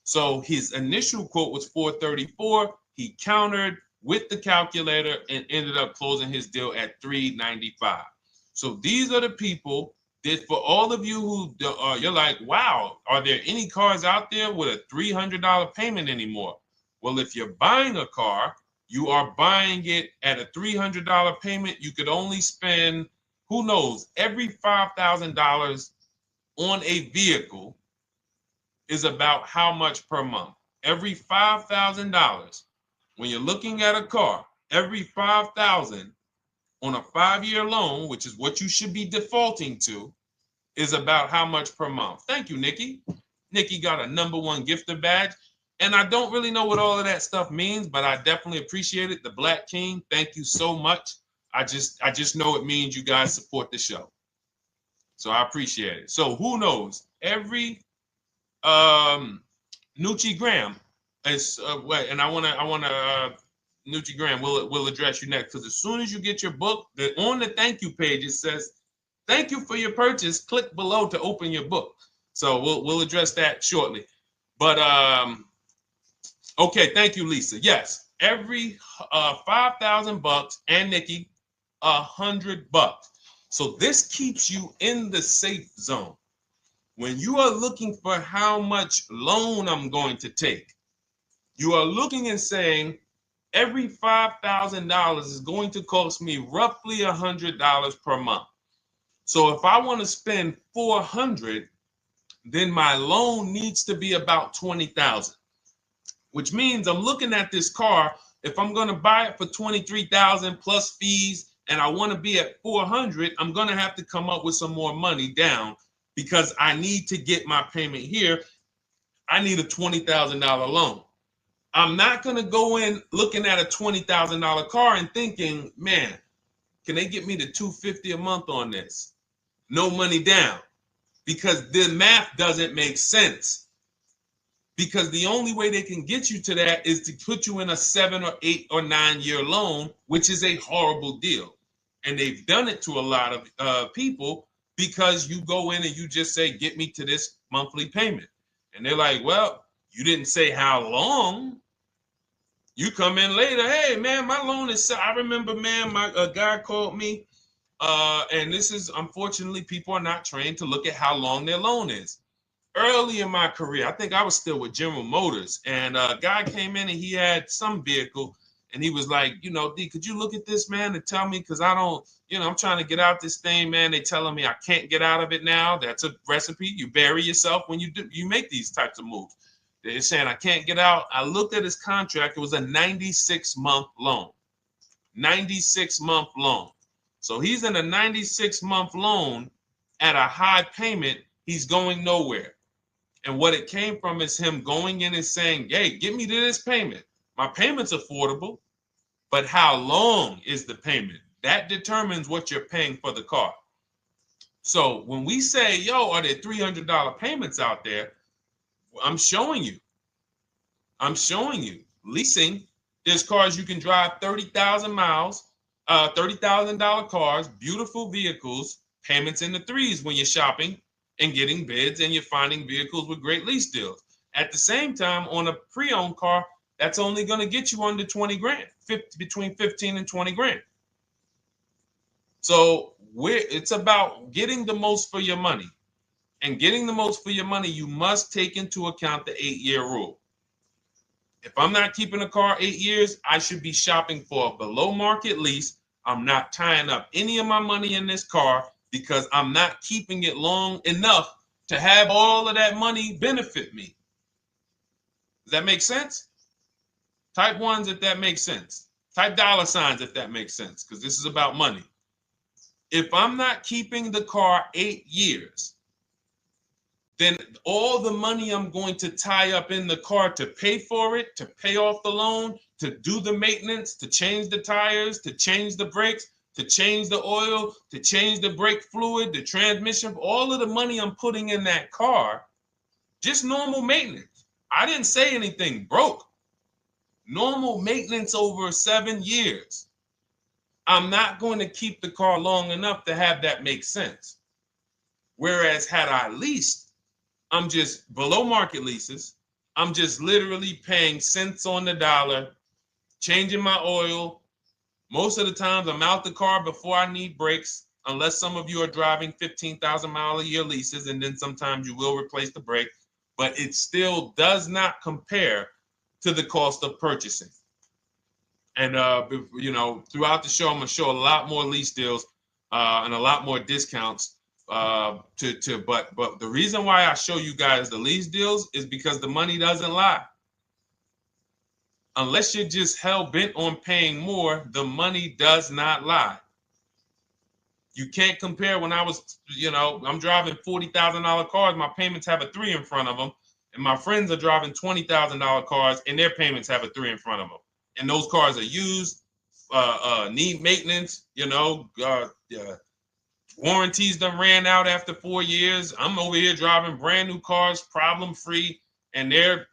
So his initial quote was $434. He countered with the calculator and ended up closing his deal at $395. So these are the people that, for all of you who you're like, wow, are there any cars out there with a $300 payment anymore? Well, if you're buying a car, you are buying it at a $300 payment. You could only spend, who knows, every $5,000 on a vehicle is about how much per month. Every $5,000, when you're looking at a car, every $5,000 on a 5-year loan, which is what you should be defaulting to, is about how much per month. Thank you, Nikki. Nikki got a #1 gifter badge. And I don't really know what all of that stuff means, but I definitely appreciate it. The Black King, thank you so much. I just know it means you guys support the show. So I appreciate it. So who knows? Every Nucci Graham is and I wanna Nucci Graham will address you next, because as soon as you get your book, on the thank you page it says, "Thank you for your purchase. Click below to open your book." So we'll address that shortly. But okay, thank you, Lisa. Yes, every $5,000, and Nikki, $100. So this keeps you in the safe zone. When you are looking for how much loan I'm going to take, you are looking and saying, every $5,000 is going to cost me roughly $100 per month. So if I want to spend $400, then my loan needs to be about $20,000, which means I'm looking at this car. If I'm going to buy it for $23,000 plus fees, and I want to be at $400, I'm going to have to come up with some more money down, because I need to get my payment here. I need a $20,000 loan. I'm not going to go in looking at a $20,000 car and thinking, man, can they get me to $250 a month on this? No money down, because the math doesn't make sense. Because the only way they can get you to that is to put you in a 7 or 8 or 9 year loan, which is a horrible deal. And they've done it to a lot of people, because you go in and you just say, get me to this monthly payment. And they're like, well, you didn't say how long. You come in later, hey, man, my loan is, I remember, man, a guy called me, and this is, unfortunately, people are not trained to look at how long their loan is. Early in my career, I think I was still with General Motors, and a guy came in and he had some vehicle, And he was like, you know, D, could you look at this, man, and tell me, because I don't, you know, I'm trying to get out this thing, man. They telling me I can't get out of it now. That's a recipe. You bury yourself when you make these types of moves. They're saying I can't get out. I looked at his contract. It was a 96-month loan. 96-month loan. So he's in a 96-month loan at a high payment. He's going nowhere. And what it came from is him going in and saying, hey, get me to this payment. My payment's affordable, but how long is the payment? That determines what you're paying for the car. So when we say, yo, are there $300 payments out there? I'm showing you. Leasing, there's cars you can drive 30,000 miles, $30,000 cars, beautiful vehicles, payments in the threes when you're shopping and getting bids, and you're finding vehicles with great lease deals. At the same time, on a pre-owned car, that's only going to get you under 20 grand, between 15 and 20 grand. So it's about getting the most for your money. And getting the most for your money, you must take into account the 8-year rule. If I'm not keeping a car 8 years, I should be shopping for a below market lease. I'm not tying up any of my money in this car because I'm not keeping it long enough to have all of that money benefit me. Does that make sense? Type ones if that makes sense. Type dollar signs if that makes sense, because this is about money. If I'm not keeping the car 8 years, then all the money I'm going to tie up in the car to pay for it, to pay off the loan, to do the maintenance, to change the tires, to change the brakes, to change the oil, to change the brake fluid, the transmission, all of the money I'm putting in that car, just normal maintenance. I didn't say anything broke. Normal maintenance over 7 years. I'm not going to keep the car long enough to have that make sense. Whereas had I leased, I'm just below market leases. I'm just literally paying cents on the dollar, changing my oil. Most of the times I'm out the car before I need brakes, unless some of you are driving 15,000 mile a year leases, and then sometimes you will replace the brake, but it still does not compare to the cost of purchasing. And you know, throughout the show, I'm gonna show a lot more lease deals and a lot more discounts. But the reason why I show you guys the lease deals is because the money doesn't lie. Unless you're just hell bent on paying more, the money does not lie. You can't compare when I was, you know, I'm driving $40,000 cars, my payments have a 3 in front of them, and my friends are driving $20,000 cars and their payments have a 3 in front of them. And those cars are used, need maintenance, you know, warranties done ran out after 4 years. I'm over here driving brand new cars, problem free, and they're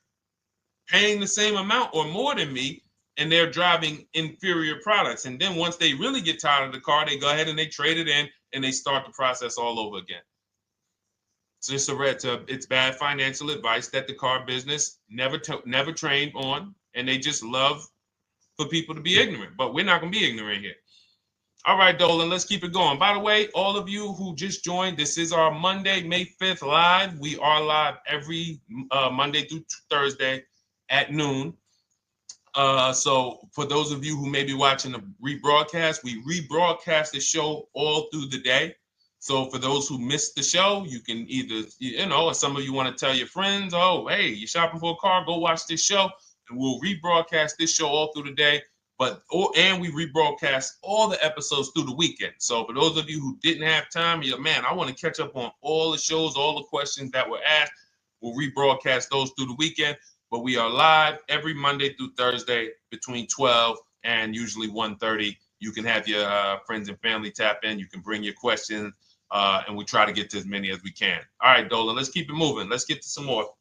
paying the same amount or more than me, and they're driving inferior products. And then once they really get tired of the car, they go ahead and they trade it in and they start the process all over again. So it's bad financial advice that the car business never trained on, and they just love for people to be ignorant. But we're not going to be ignorant here. All right, Dolan, let's keep it going. By the way, all of you who just joined, this is our Monday, May 5th live. We are live every Monday through Thursday at noon. So for those of you who may be watching the rebroadcast, we rebroadcast the show all through the day. So for those who missed the show, you can either, you know, or some of you want to tell your friends, oh, hey, you're shopping for a car, go watch this show. And we'll rebroadcast this show all through the day. And we rebroadcast all the episodes through the weekend. So for those of you who didn't have time, you're like, man, I want to catch up on all the shows, all the questions that were asked. We'll rebroadcast those through the weekend. But we are live every Monday through Thursday between 12 and usually 1:30. You can have your friends and family tap in. You can bring your questions, and we try to get to as many as we can. All right, Dolan, let's keep it moving. Let's get to some more.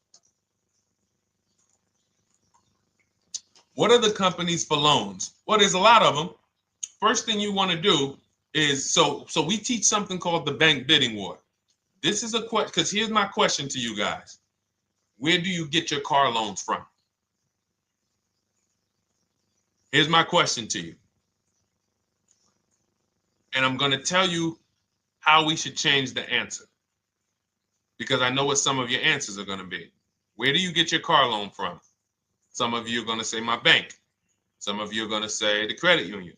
What are the companies for loans? Well, there's a lot of them. First thing you want to do is, so we teach something called the bank bidding war. This is a question, because here's my question to you guys. Where do you get your car loans from? Here's my question to you. And I'm going to tell you how we should change the answer, because I know what some of your answers are going to be. Where do you get your car loan from? Some of you are going to say my bank. Some of you are going to say the credit union.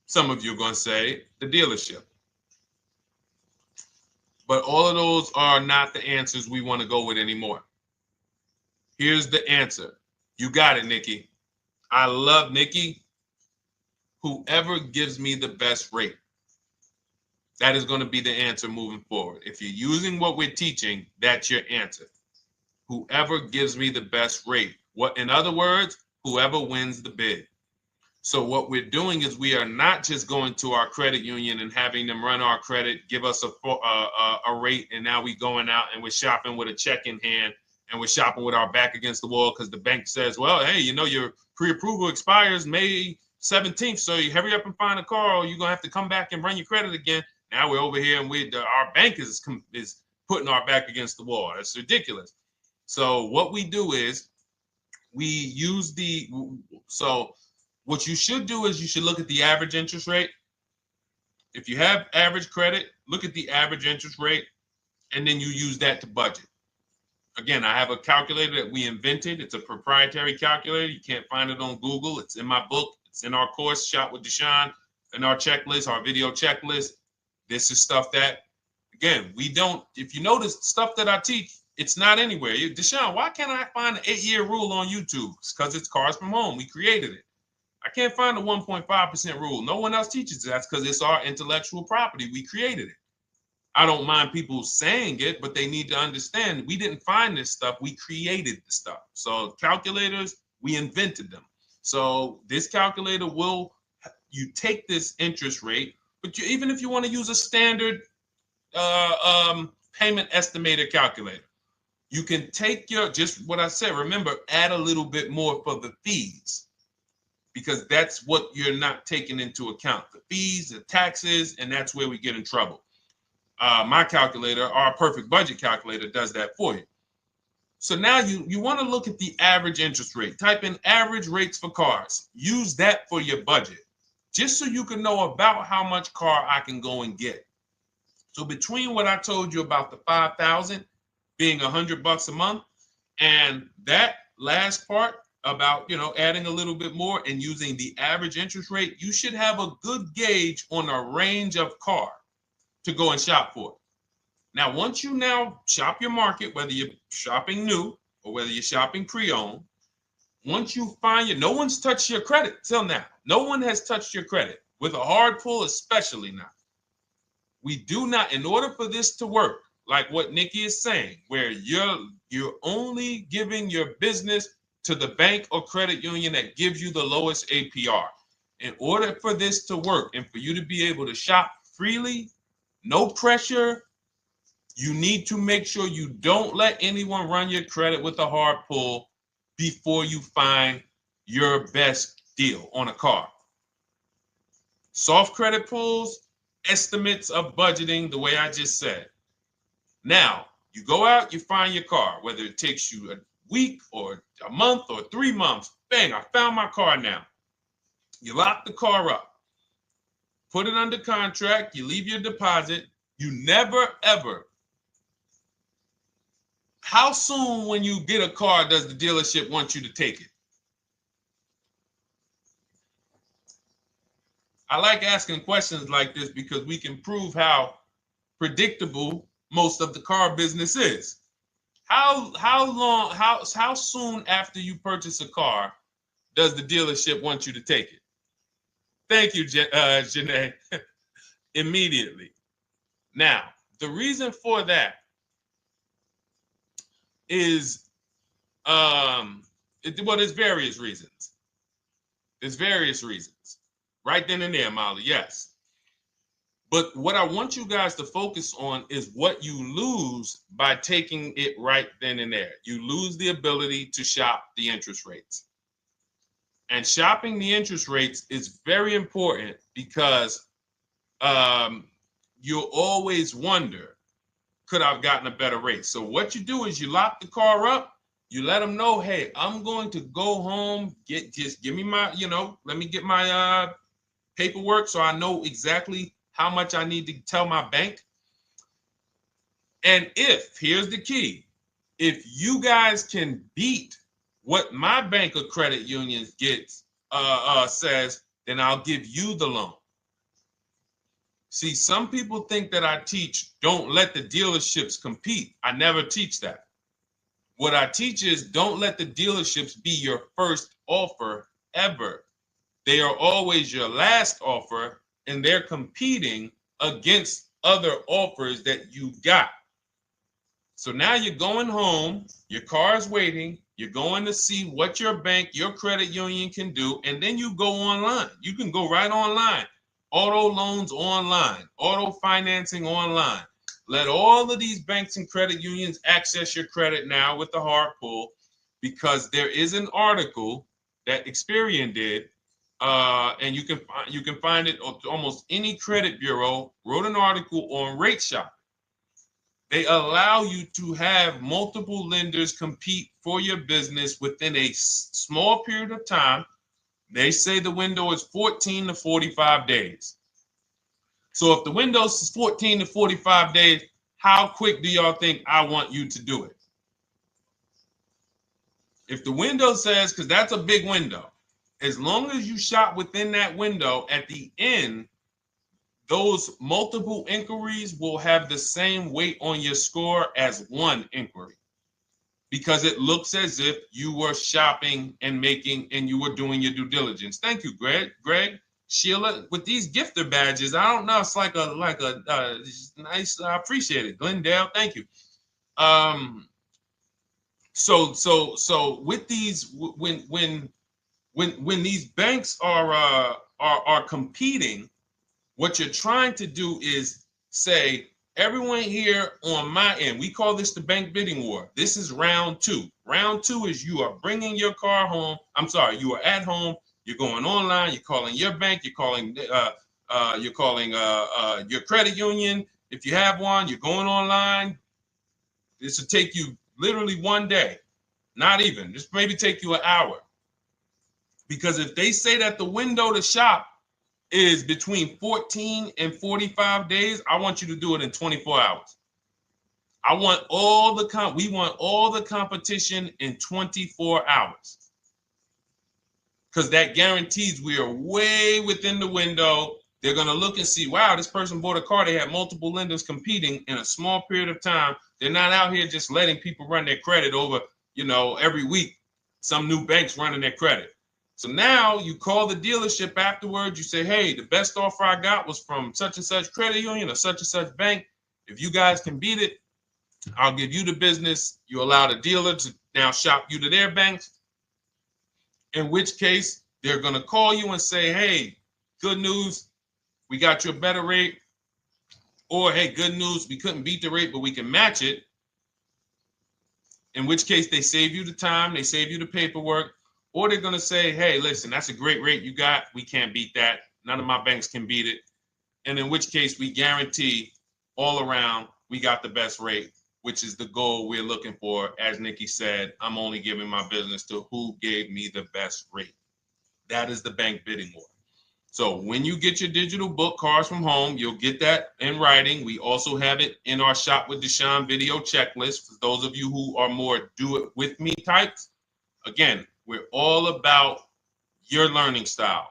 Some of you are going to say the dealership. But all of those are not the answers we want to go with anymore. Here's the answer. You got it, Nikki. I love Nikki. Whoever gives me the best rate. That is going to be the answer moving forward. If you're using what we're teaching, that's your answer. Whoever gives me the best rate. What, in other words, whoever wins the bid. So what we're doing is we are not just going to our credit union and having them run our credit, give us a rate, and now we going out and we're shopping with a check in hand and we're shopping with our back against the wall because the bank says, well, hey, you know, your pre-approval expires May 17th, so you hurry up and find a car or you're going to have to come back and run your credit again. Now we're over here and our bank is putting our back against the wall. That's ridiculous. So what we do is we use what you should do is you should look at the average interest rate. If you have average credit, look at the average interest rate, and then you use that to budget. Again, I have a calculator that we invented. It's a proprietary calculator. You can't find it on Google. It's in my book. It's in our course, Shop with Deshone, in our checklist, our video checklist. This is stuff that, again, we don't, if you notice stuff that I teach, it's not anywhere. Deshone, why can't I find an 8-year rule on YouTube? It's because it's Cars from Home. We created it. I can't find the 1.5% rule. No one else teaches that because it's our intellectual property. We created it. I don't mind people saying it, but they need to understand we didn't find this stuff. We created the stuff. So calculators, we invented them. So this calculator you take this interest rate, but even if you want to use a standard payment estimator calculator, you can take just what I said. Remember, add a little bit more for the fees, because that's what you're not taking into account. The fees, the taxes, and that's where we get in trouble. My calculator, our perfect budget calculator, does that for you. So now you want to look at the average interest rate. Type in average rates for cars. Use that for your budget, just so you can know about how much car I can go and get. So between what I told you about the 5,000 being $100 a month, and that last part about, adding a little bit more and using the average interest rate, you should have a good gauge on a range of car to go and shop for. Now, once you now shop your market, whether you're shopping new or whether you're shopping pre-owned, once you find no one's touched your credit till now. No one has touched your credit with a hard pull, especially not. We do not, in order for this to work, like what Nikki is saying, where you're only giving your business to the bank or credit union that gives you the lowest APR. In order for this to work and for you to be able to shop freely, no pressure, you need to make sure you don't let anyone run your credit with a hard pull before you find your best deal on a car. Soft credit pulls, estimates of budgeting, the way I just said. Now, you go out, you find your car, whether it takes you a week or a month or 3 months. Bang, I found my car now. You lock the car up, put it under contract, you leave your deposit. You never, ever. How soon when you get a car does the dealership want you to take it? I like asking questions like this because we can prove how predictable most of the car business is. How soon after you purchase a car does the dealership want you to take it? Thank you, Janae. Immediately. Now, the reason for that is, there's various reasons. There's various reasons. Right then and there, Molly, yes. But what I want you guys to focus on is what you lose by taking it right then and there. You lose the ability to shop the interest rates. And shopping the interest rates is very important because you'll always wonder, could I have gotten a better rate? So what you do is you lock the car up, you let them know, hey, I'm going to go home, just give me my, let me get my paperwork so I know exactly how much I need to tell my bank. And here's the key, if you guys can beat what my bank or credit union gets says, then I'll give you the loan. See, some people think that I teach don't let the dealerships compete. I never teach that. What I teach is don't let the dealerships be your first offer ever. They are always your last offer, and they're competing against other offers that you got. So now you're going home, your car's waiting, you're going to see what your bank, your credit union can do, and then you go online. You can go right online. Auto loans online, auto financing online. Let all of these banks and credit unions access your credit now with the hard pull, because there is an article that Experian did, and you can find it on almost any credit bureau, wrote an article on rate shopping. They allow you to have multiple lenders compete for your business within a small period of time. They say the window is 14 to 45 days. So if the window is 14 to 45 days, how quick do y'all think I want you to do it? If the window says, because that's a big window, as long as you shop within that window, at the end, those multiple inquiries will have the same weight on your score as one inquiry, because it looks as if you were shopping and you were doing your due diligence. Thank you, Greg, Sheila, with these gifter badges. I don't know. It's like a nice. I appreciate it, Glendale. Thank you. So with these, when these banks are competing, what you're trying to do is say, everyone here on my end, we call this the bank bidding war. This is round two. Round two is you are bringing your car home. I'm sorry, you are at home. You're going online. You're calling your bank. You're calling your credit union. If you have one, you're going online. This will take you literally one day, not even. This maybe take you an hour. Because if they say that the window to shop is between 14 and 45 days, I want you to do it in 24 hours. We want all the competition in 24 hours. Because that guarantees we are way within the window. They're going to look and see, wow, this person bought a car. They had multiple lenders competing in a small period of time. They're not out here just letting people run their credit over, every week. Some new banks running their credit. So now you call the dealership afterwards. You say, hey, the best offer I got was from such and such credit union or such and such bank. If you guys can beat it, I'll give you the business. You allow the dealer to now shop you to their banks. In which case, they're going to call you and say, hey, good news, we got you a better rate. Or, hey, good news, we couldn't beat the rate, but we can match it. In which case, they save you the time, they save you the paperwork. Or they're going to say, hey, listen, that's a great rate you got. We can't beat that. None of my banks can beat it. And in which case, we guarantee all around we got the best rate, which is the goal we're looking for. As Nikki said, I'm only giving my business to who gave me the best rate. That is the bank bidding war. So when you get your digital book, Cars from Home, you'll get that in writing. We also have it in our Shop with Deshone video checklist for those of you who are more do-it-with-me types. Again, we're all about your learning style.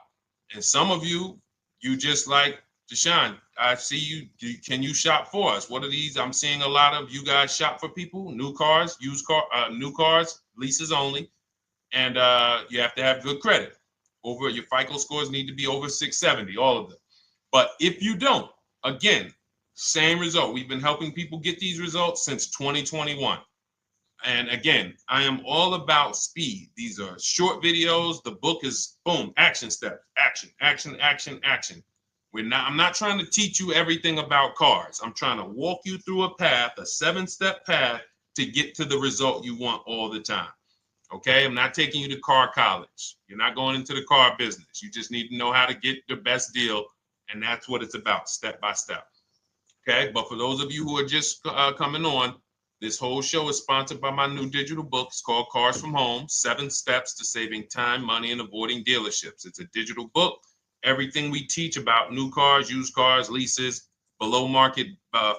And some of you just like, Deshone, I see you. Can you shop for us? What are these? I'm seeing a lot of you guys shop for people, new cars, new cars, leases only. And you have to have good credit. Your FICO scores need to be over 670, all of them. But if you don't, again, same result. We've been helping people get these results since 2021. And again, I am all about speed. These are short videos. The book is boom, action steps, action, action, action, action. I'm not trying to teach you everything about cars. I'm trying to walk you through a path, a 7-step path to get to the result you want all the time. Okay, I'm not taking you to car college. You're not going into the car business. You just need to know how to get the best deal. And that's what it's about, step by step. Okay, but for those of you who are just coming on, this whole show is sponsored by my new digital book. It's called Cars from Home, 7 Steps to Saving Time, Money, and Avoiding Dealerships. It's a digital book. Everything we teach about new cars, used cars, leases, below market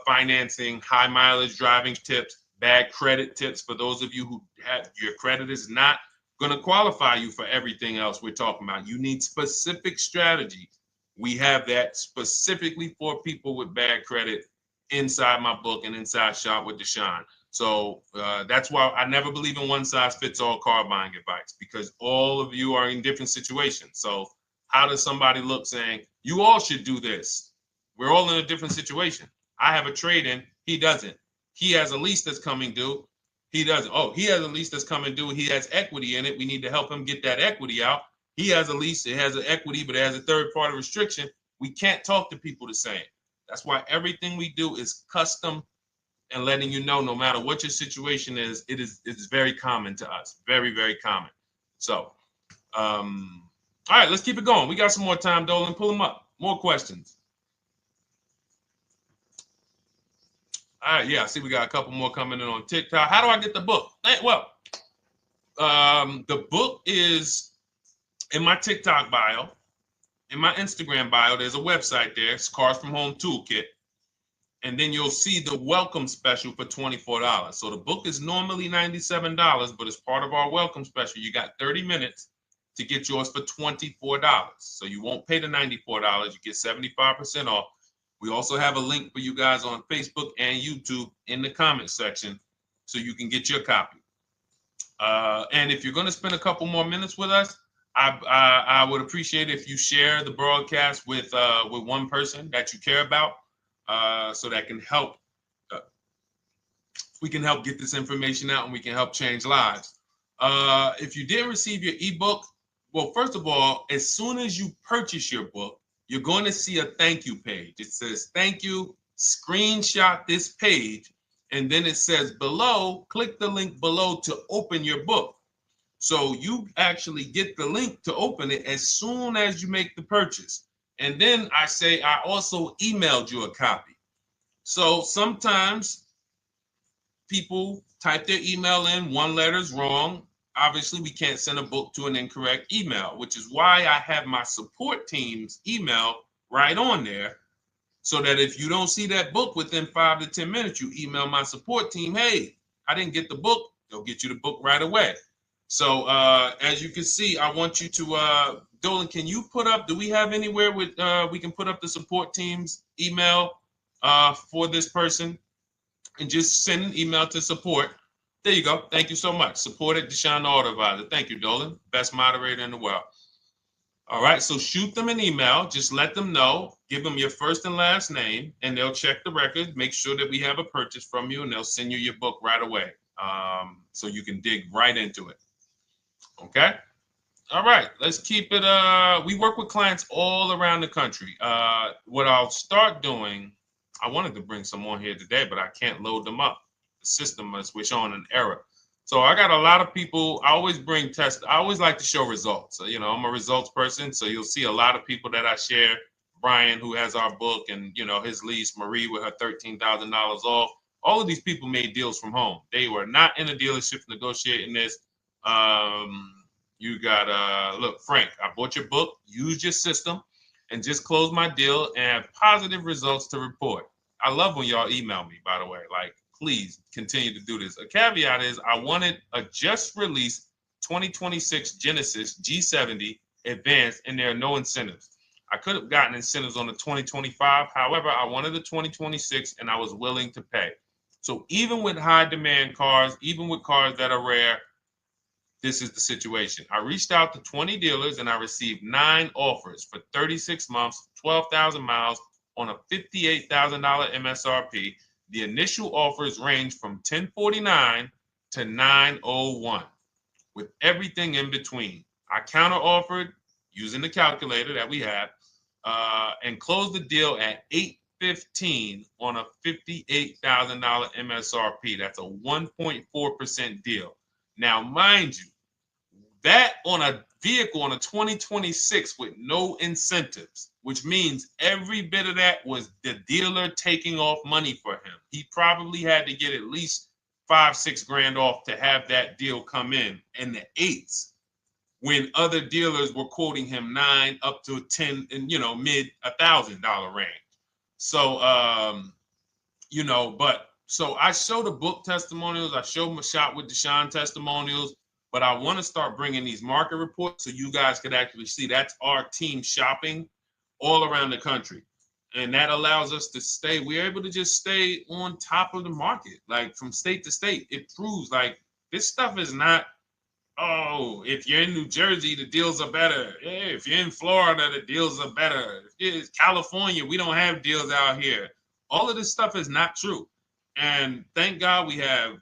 financing, high mileage driving tips, bad credit tips for those of you who have your credit is not going to qualify you for everything else we're talking about. You need specific strategy. We have that specifically for people with bad credit inside my book and inside Shop with Deshone. So that's why I never believe in one size fits all car buying advice, because all of you are in different situations. So how does somebody look saying, you all should do this? We're all in a different situation. I have a trade-in, he doesn't. He has a lease that's coming due, he doesn't. Oh, he has a lease that's coming due, he has equity in it, we need to help him get that equity out. He has a lease, it has an equity, but it has a third-party restriction. We can't talk to people the same. That's why everything we do is custom and letting you know, no matter what your situation is, it's very common to us. Very, very common. So, all right, let's keep it going. We got some more time, Dolan. Pull them up. More questions. All right, yeah, I see we got a couple more coming in on TikTok. How do I get the book? Well, the book is in my TikTok bio. In my Instagram bio, there's a website there. It's Cars from Home Toolkit. And then you'll see the welcome special for $24. So the book is normally $97, but as part of our welcome special, you got 30 minutes to get yours for $24. So you won't pay the $94. You get 75% off. We also have a link for you guys on Facebook and YouTube in the comment section so you can get your copy. And if you're going to spend a couple more minutes with us, I would appreciate if you share the broadcast with one person that you care about. So that can help, we can help get this information out and we can help change lives. If you didn't receive your ebook, well, first of all, as soon as you purchase your book, you're going to see a thank you page. It says, thank you, screenshot this page. And then it says below, click the link below to open your book. So you actually get the link to open it as soon as you make the purchase. And then I say, I also emailed you a copy. So sometimes people type their email in, one letter's wrong. Obviously, we can't send a book to an incorrect email, which is why I have my support team's email right on there. So that if you don't see that book within 5 to 10 minutes, you email my support team, hey, I didn't get the book. They'll get you the book right away. So as you can see, I want you to, Dolan, can you put up, do we have anywhere with, we can put up the support team's email for this person? And just send an email to support. There you go. Thank you so much. Support at Deshone the Auto Advisor. Thank you, Dolan. Best moderator in the world. All right, so shoot them an email. Just let them know. Give them your first and last name, and they'll check the record, make sure that we have a purchase from you, and they'll send you your book right away so you can dig right into it. Okay? All right, let's keep it. We work with clients all around the country. What I'll start doing, I wanted to bring some on here today, but I can't load them up. The system is showing an error. So I got a lot of people. I always bring tests. I always like to show results. So, you know, I'm a results person. So you'll see a lot of people that I share. Brian, who has our book, and, you know, his lease, Marie with her $13,000 off. All of these people made deals from home. They were not in a dealership negotiating this. You got, look, Frank, I bought your book, used your system, and just closed my deal and have positive results to report. I love when y'all email me, by the way. Like, please continue to do this. A caveat is I wanted a just released 2026 Genesis G70 Advanced, and there are no incentives. I could have gotten incentives on the 2025. However, I wanted the 2026, and I was willing to pay. So even with high demand cars, even with cars that are rare, this is the situation. I reached out to 20 dealers and I received 9 offers for 36 months, 12,000 miles on a $58,000 MSRP. The initial offers range from $1049 to $901 with everything in between. I counter offered using the calculator that we have and closed the deal at $815 on a $58,000 MSRP. That's a 1.4% deal. Now, mind you, that on a vehicle on a 2026 with no incentives, which means every bit of that was the dealer taking off money for him. He probably had to get at least $5-6 grand off to have that deal come in the 8s, when other dealers were quoting him 9 up to 10 and, you know, mid $1,000 range. So, you know, but so I show the book testimonials. I show my Shop with Deshone testimonials. But I want to start bringing these market reports so you guys could actually see that's our team shopping all around the country. And that allows us to stay, we're able to just stay on top of the market, like from state to state. It proves like this stuff is not, oh, if you're in New Jersey, the deals are better. Hey, if you're in Florida, the deals are better. If it's California, we don't have deals out here. All of this stuff is not true. And thank God we have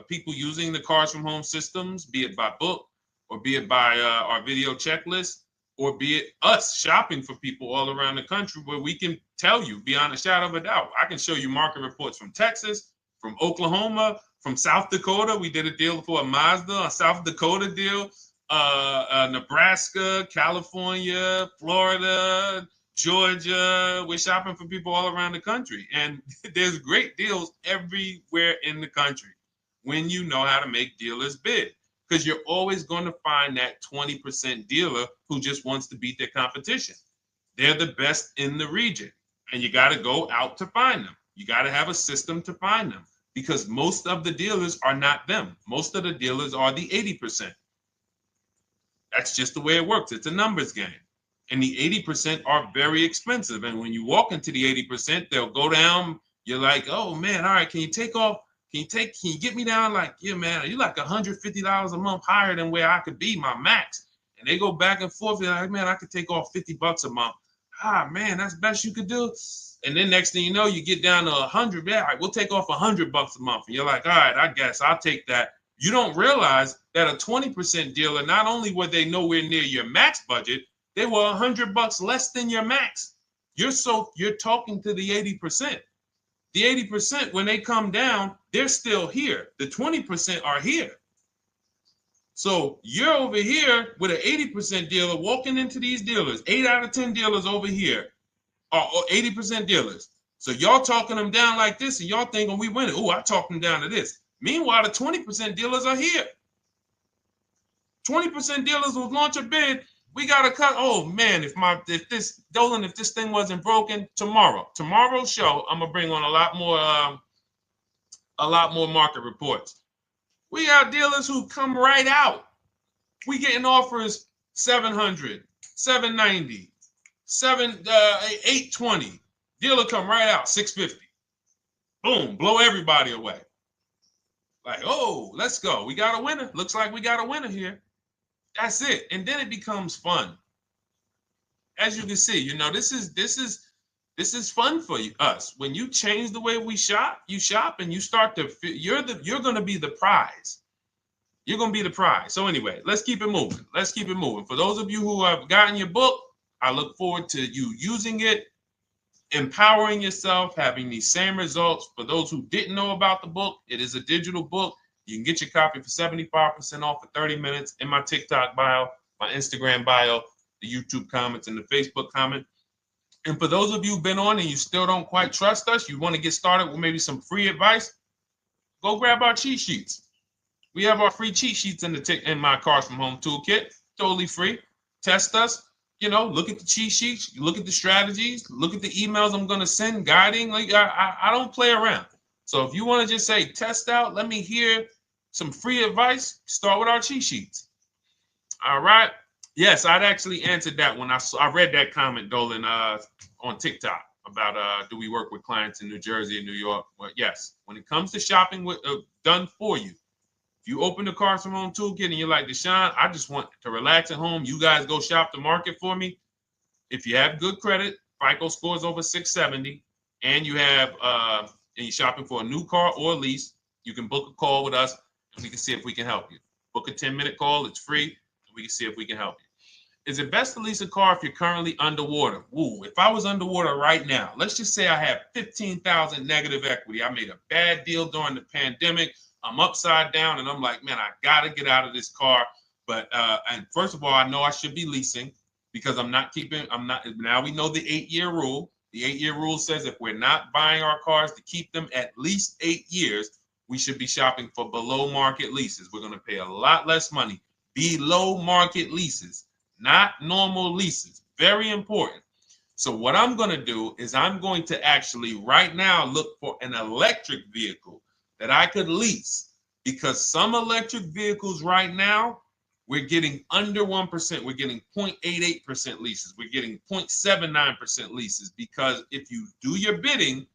people using the Cars from Home systems, be it by book or be it by our video checklist, or be it us shopping for people all around the country where we can tell you beyond a shadow of a doubt. I can show you market reports from Texas, from Oklahoma, from South Dakota. We did a deal for a Mazda, a South Dakota deal, Nebraska, California, Florida, Georgia. We're shopping for people all around the country. And there's great deals everywhere in the country when you know how to make dealers bid. Because you're always going to find that 20% dealer who just wants to beat their competition. They're the best in the region. And you got to go out to find them. You got to have a system to find them. Because most of the dealers are not them. Most of the dealers are the 80%. That's just the way it works. It's a numbers game. And the 80% are very expensive. And when you walk into the 80%, they'll go down. You're like, oh man, all right, can you take off? Can you get me down? Like, yeah, man, you're like $150 a month higher than where I could be, my max. And they go back and forth. They're like, man, I could take off $50 a month. Ah, man, that's the best you could do. And then next thing you know, you get down to 100. Yeah, all right, we'll take off $100 a month. And you're like, all right, I guess I'll take that. You don't realize that a 20% dealer, not only were they nowhere near your max budget, they were $100 less than your max. You're talking to the 80%. The 80%, when they come down, they're still here. The 20% are here. So you're over here with an 80% dealer walking into these dealers. 8 out of 10 dealers over here are 80% dealers. So y'all talking them down like this, and y'all thinking we winning. Oh, I talked them down to this. Meanwhile, the 20% dealers are here. 20% dealers will launch a bid. We gotta cut. Oh man, if this thing wasn't broken, tomorrow's show, I'm gonna bring on a lot more market reports. We got dealers who come right out. We getting offers 700, 790, 820. Dealer come right out 650. Boom, blow everybody away. Like, oh, let's go. We got a winner. Looks like we got a winner here. That's it. And then it becomes fun. As you can see, this is fun for us. When you change the way we shop, you shop and you start to you're going to be the prize. You're going to be the prize. So anyway, let's keep it moving. For those of you who have gotten your book, I look forward to you using it, empowering yourself, having these same results. For those who didn't know about the book, it is a digital book. You can get your copy for 75% off for 30 minutes in my TikTok bio, my Instagram bio, the YouTube comments, and the Facebook comment. And for those of you who've been on and you still don't quite trust us, you want to get started with maybe some free advice, go grab our cheat sheets. We have our free cheat sheets in my Cars from Home toolkit, totally free. Test us. Look at the cheat sheets, look at the strategies, look at the emails I'm going to send, guiding. Like I don't play around. So if you want to just say, test out, let me hear some free advice, start with our cheat sheets. All right. Yes, I'd actually answered that when I read that comment, Dolan, on TikTok about do we work with clients in New Jersey and New York? Well, yes. When it comes to shopping done for you, if you open the Cars from Home toolkit and you're like, Deshone, I just want to relax at home. You guys go shop the market for me. If you have good credit, FICO scores over 670, and you have and you're shopping for a new car or a lease, you can book a call with us and we can see if we can help you. Book a 10-minute call. It's free. And we can see if we can help you. Is it best to lease a car if you're currently underwater? Ooh, if I was underwater right now, let's just say I have 15,000 negative equity. I made a bad deal during the pandemic. I'm upside down and I'm like, man, I got to get out of this car. But and first of all, I know I should be leasing because now we know the 8-year rule. The 8-year rule says if we're not buying our cars to keep them at least 8 years, we should be shopping for below market leases. We're going to pay a lot less money. Below market leases, not normal leases. Very important. So what I'm going to do is I'm going to actually right now look for an electric vehicle that I could lease because some electric vehicles right now, we're getting under 1%. We're getting 0.88% leases. We're getting 0.79% leases, because if you do your bidding,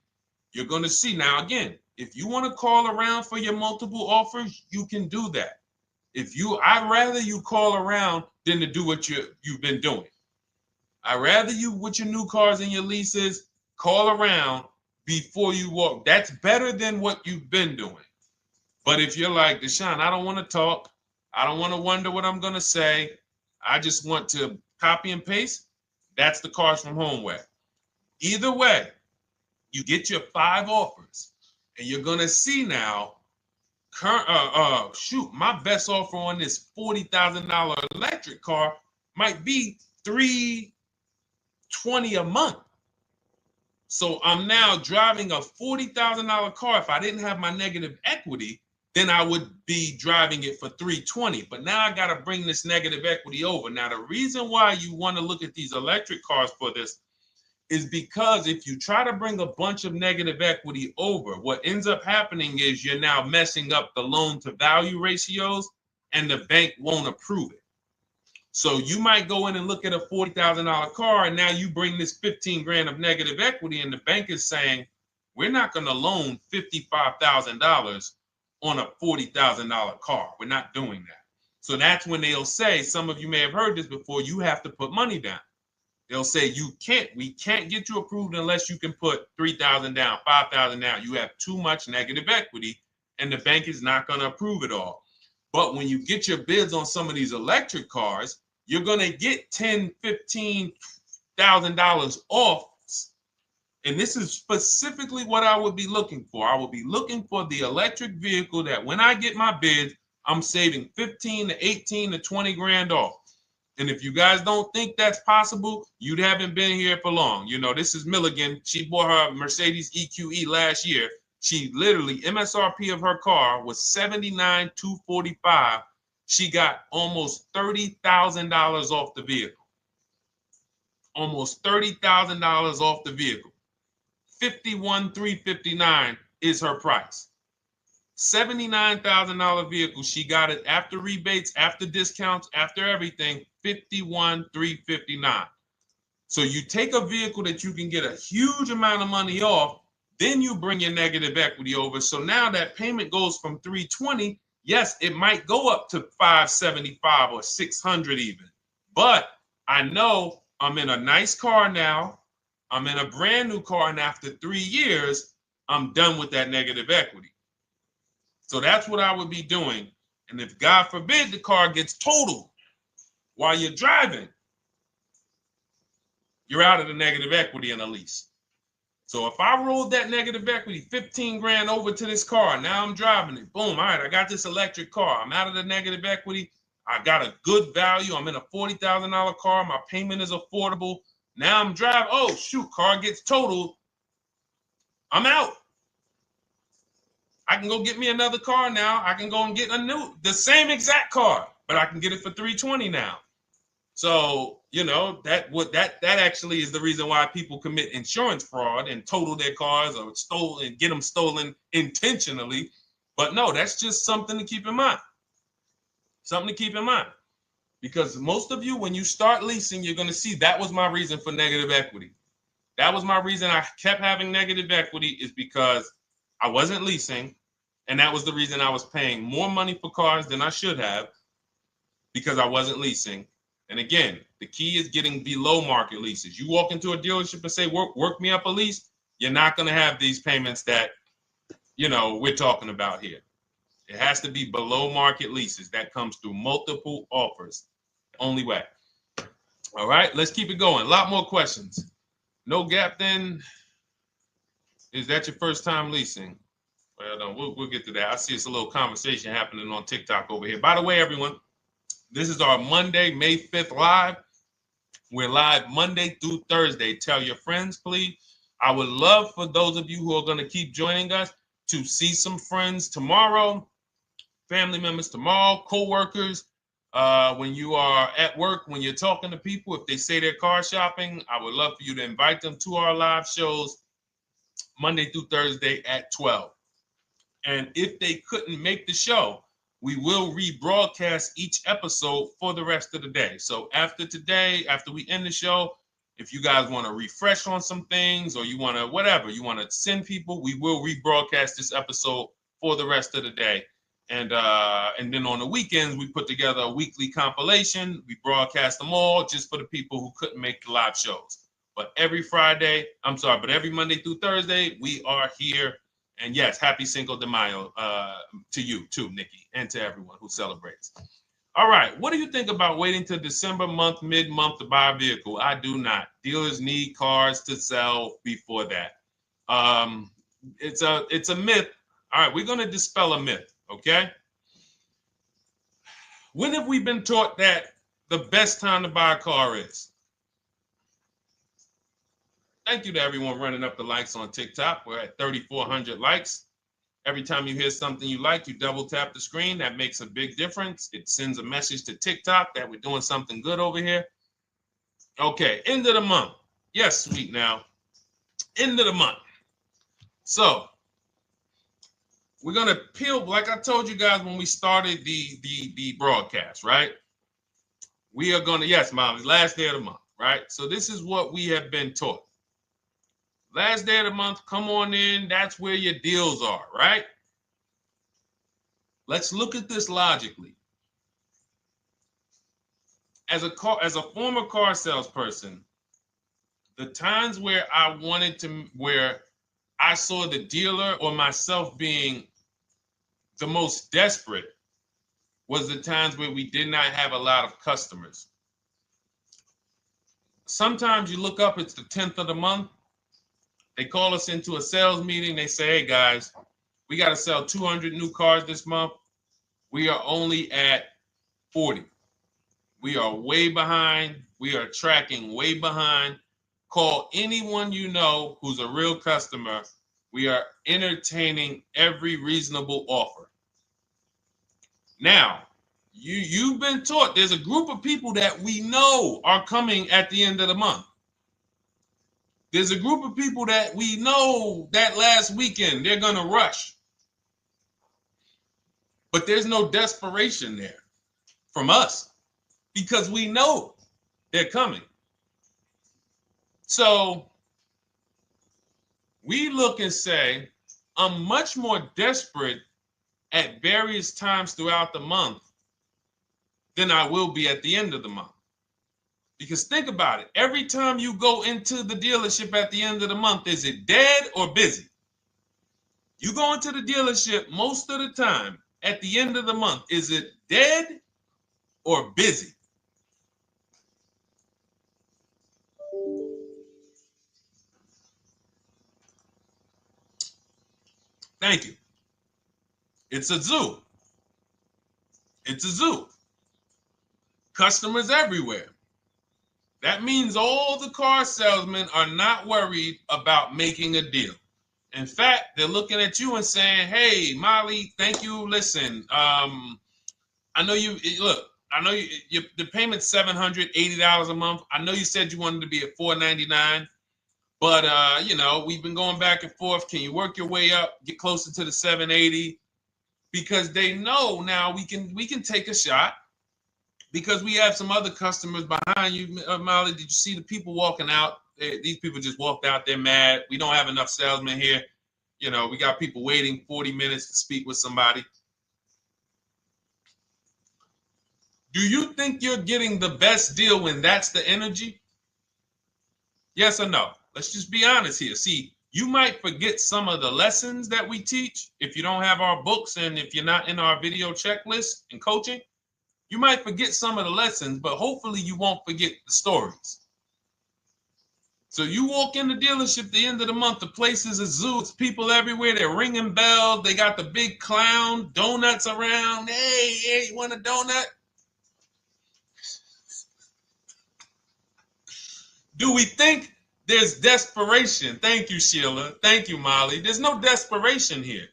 you're going to see. Now, again, if you want to call around for your multiple offers, you can do that. I'd rather you call around than to do what you've been doing. I'd rather you, with your new cars and your leases, call around before you walk. That's better than what you've been doing. But if you're like, Deshone, I don't want to talk. I don't want to wonder what I'm going to say. I just want to copy and paste. That's the Cars from Home way. Either way, you get your 5 offers, and you're going to see now, my best offer on this $40,000 electric car might be $320 a month. So I'm now driving a $40,000 car. If I didn't have my negative equity, then I would be driving it for $320. But now I got to bring this negative equity over. Now, the reason why you want to look at these electric cars for this is because if you try to bring a bunch of negative equity over, what ends up happening is you're now messing up the loan to value ratios, and the bank won't approve it. So you might go in and look at a $40,000 car, and now you bring this 15 grand of negative equity, and the bank is saying, we're not going to loan $55,000 on a $40,000 car. We're not doing that. So that's when they'll say, some of you may have heard this before, you have to put money down. They'll say, we can't get you approved unless you can put $3,000 down, $5,000 down. You have too much negative equity, and the bank is not going to approve it all. But when you get your bids on some of these electric cars, you're going to get $10,000, $15,000 off. And this is specifically what I would be looking for. I would be looking for the electric vehicle that when I get my bids, I'm saving 15 to 18 to 20 grand off. And if you guys don't think that's possible, you haven't been here for long. You know, this is Milligan. She bought her Mercedes EQE last year. She literally, MSRP of her car was $79,245. She got almost $30,000 off the vehicle. Almost $30,000 off the vehicle. $51,359 is her price. $79,000 vehicle. She got it after rebates, after discounts, after everything. $51,359. So you take a vehicle that you can get a huge amount of money off, then you bring your negative equity over. So now that payment goes from $320. Yes, it might go up to $575 or $600 even. But I know I'm in a nice car now. I'm in a brand new car, and after 3 years, I'm done with that negative equity. So that's what I would be doing. And if God forbid the car gets totaled while you're driving, you're out of the negative equity in a lease. So if I rolled that negative equity, 15 grand over to this car, now I'm driving it. Boom. All right, I got this electric car. I'm out of the negative equity. I got a good value. I'm in a $40,000 car. My payment is affordable. Now I'm driving. Oh, shoot, car gets totaled. I'm out. I can go get me another car now. I can go and get the same exact car, but I can get it for $320 now. So, you know, that actually is the reason why people commit insurance fraud and total their cars or get them stolen intentionally. But no, that's just something to keep in mind. Something to keep in mind. Because most of you, when you start leasing, you're going to see that was my reason for negative equity. That was my reason I kept having negative equity, is because I wasn't leasing. And that was the reason I was paying more money for cars than I should have, because I wasn't leasing. And again, the key is getting below market leases. You walk into a dealership and say, work me up a lease, you're not going to have these payments that, you know, we're talking about here. It has to be below market leases. That comes through multiple offers. Only way. All right, let's keep it going. A lot more questions. No gap then. Is that your first time leasing? Well, no, we'll get to that. I see it's a little conversation happening on TikTok over here. By the way, everyone, this is our Monday, May 5th live. We're live Monday through Thursday. Tell your friends, please. I would love for those of you who are going to keep joining us to see some friends tomorrow, family members tomorrow, co-workers. When you are at work, when you're talking to people, if they say they're car shopping, I would love for you to invite them to our live shows Monday through Thursday at 12. And if they couldn't make the show, we will rebroadcast each episode for the rest of the day. So after today, after we end the show, if you guys want to refresh on some things or you want to whatever, you want to send people, we will rebroadcast this episode for the rest of the day. And then on the weekends, we put together a weekly compilation. We broadcast them all just for the people who couldn't make the live shows. But every Monday through Thursday, we are here. And yes, happy Cinco de Mayo to you too, Nikki, and to everyone who celebrates. All right, what do you think about waiting till December month, mid-month to buy a vehicle? I do not. Dealers need cars to sell before that. It's a myth. All right, we're going to dispel a myth, okay? When have we been taught that the best time to buy a car is? Thank you to everyone running up the likes on TikTok. We're at 3,400 likes. Every time you hear something you like, you double tap the screen. That makes a big difference. It sends a message to TikTok that we're doing something good over here. Okay, end of the month. Yes, sweet now. End of the month. So we're gonna peel, like I told you guys when we started the broadcast, right? We are gonna, yes, Molly, last day of the month, right? So this is what we have been taught. Last day of the month, come on in. That's where your deals are, right? Let's look at this logically. As a former car salesperson, the times where where I saw the dealer or myself being the most desperate was the times where we did not have a lot of customers. Sometimes you look up, it's the 10th of the month. They call us into a sales meeting. They say, hey, guys, we got to sell 200 new cars this month. We are only at 40. We are way behind. We are tracking way behind. Call anyone you know who's a real customer. We are entertaining every reasonable offer. Now, you've been taught there's a group of people that we know are coming at the end of the month. There's a group of people that we know that last weekend they're going to rush. But there's no desperation there from us because we know they're coming. So we look and say, I'm much more desperate at various times throughout the month than I will be at the end of the month. Because think about it. Every time you go into the dealership at the end of the month, is it dead or busy? You go into the dealership most of the time at the end of the month, is it dead or busy? Thank you. It's a zoo. It's a zoo. Customers everywhere. That means all the car salesmen are not worried about making a deal. In fact, they're looking at you and saying, hey, Molly, thank you. Listen, I know you, look, I know the payment's $780 a month. I know you said you wanted to be at $499, but, we've been going back and forth. Can you work your way up, get closer to the $780? Because they know now we can take a shot. Because we have some other customers behind you, Molly. Did you see the people walking out? These people just walked out. They're mad. We don't have enough salesmen here. We got people waiting 40 minutes to speak with somebody. Do you think you're getting the best deal when that's the energy? Yes or no? Let's just be honest here. See, you might forget some of the lessons that we teach if you don't have our books and if you're not in our video checklist and coaching. You might forget some of the lessons, but hopefully you won't forget the stories. So you walk in the dealership at the end of the month, the place is a zoo. It's people everywhere. They're ringing bells. They got the big clown, donuts around. Hey, you want a donut? Do we think there's desperation? Thank you, Sheila. Thank you, Molly. There's no desperation here.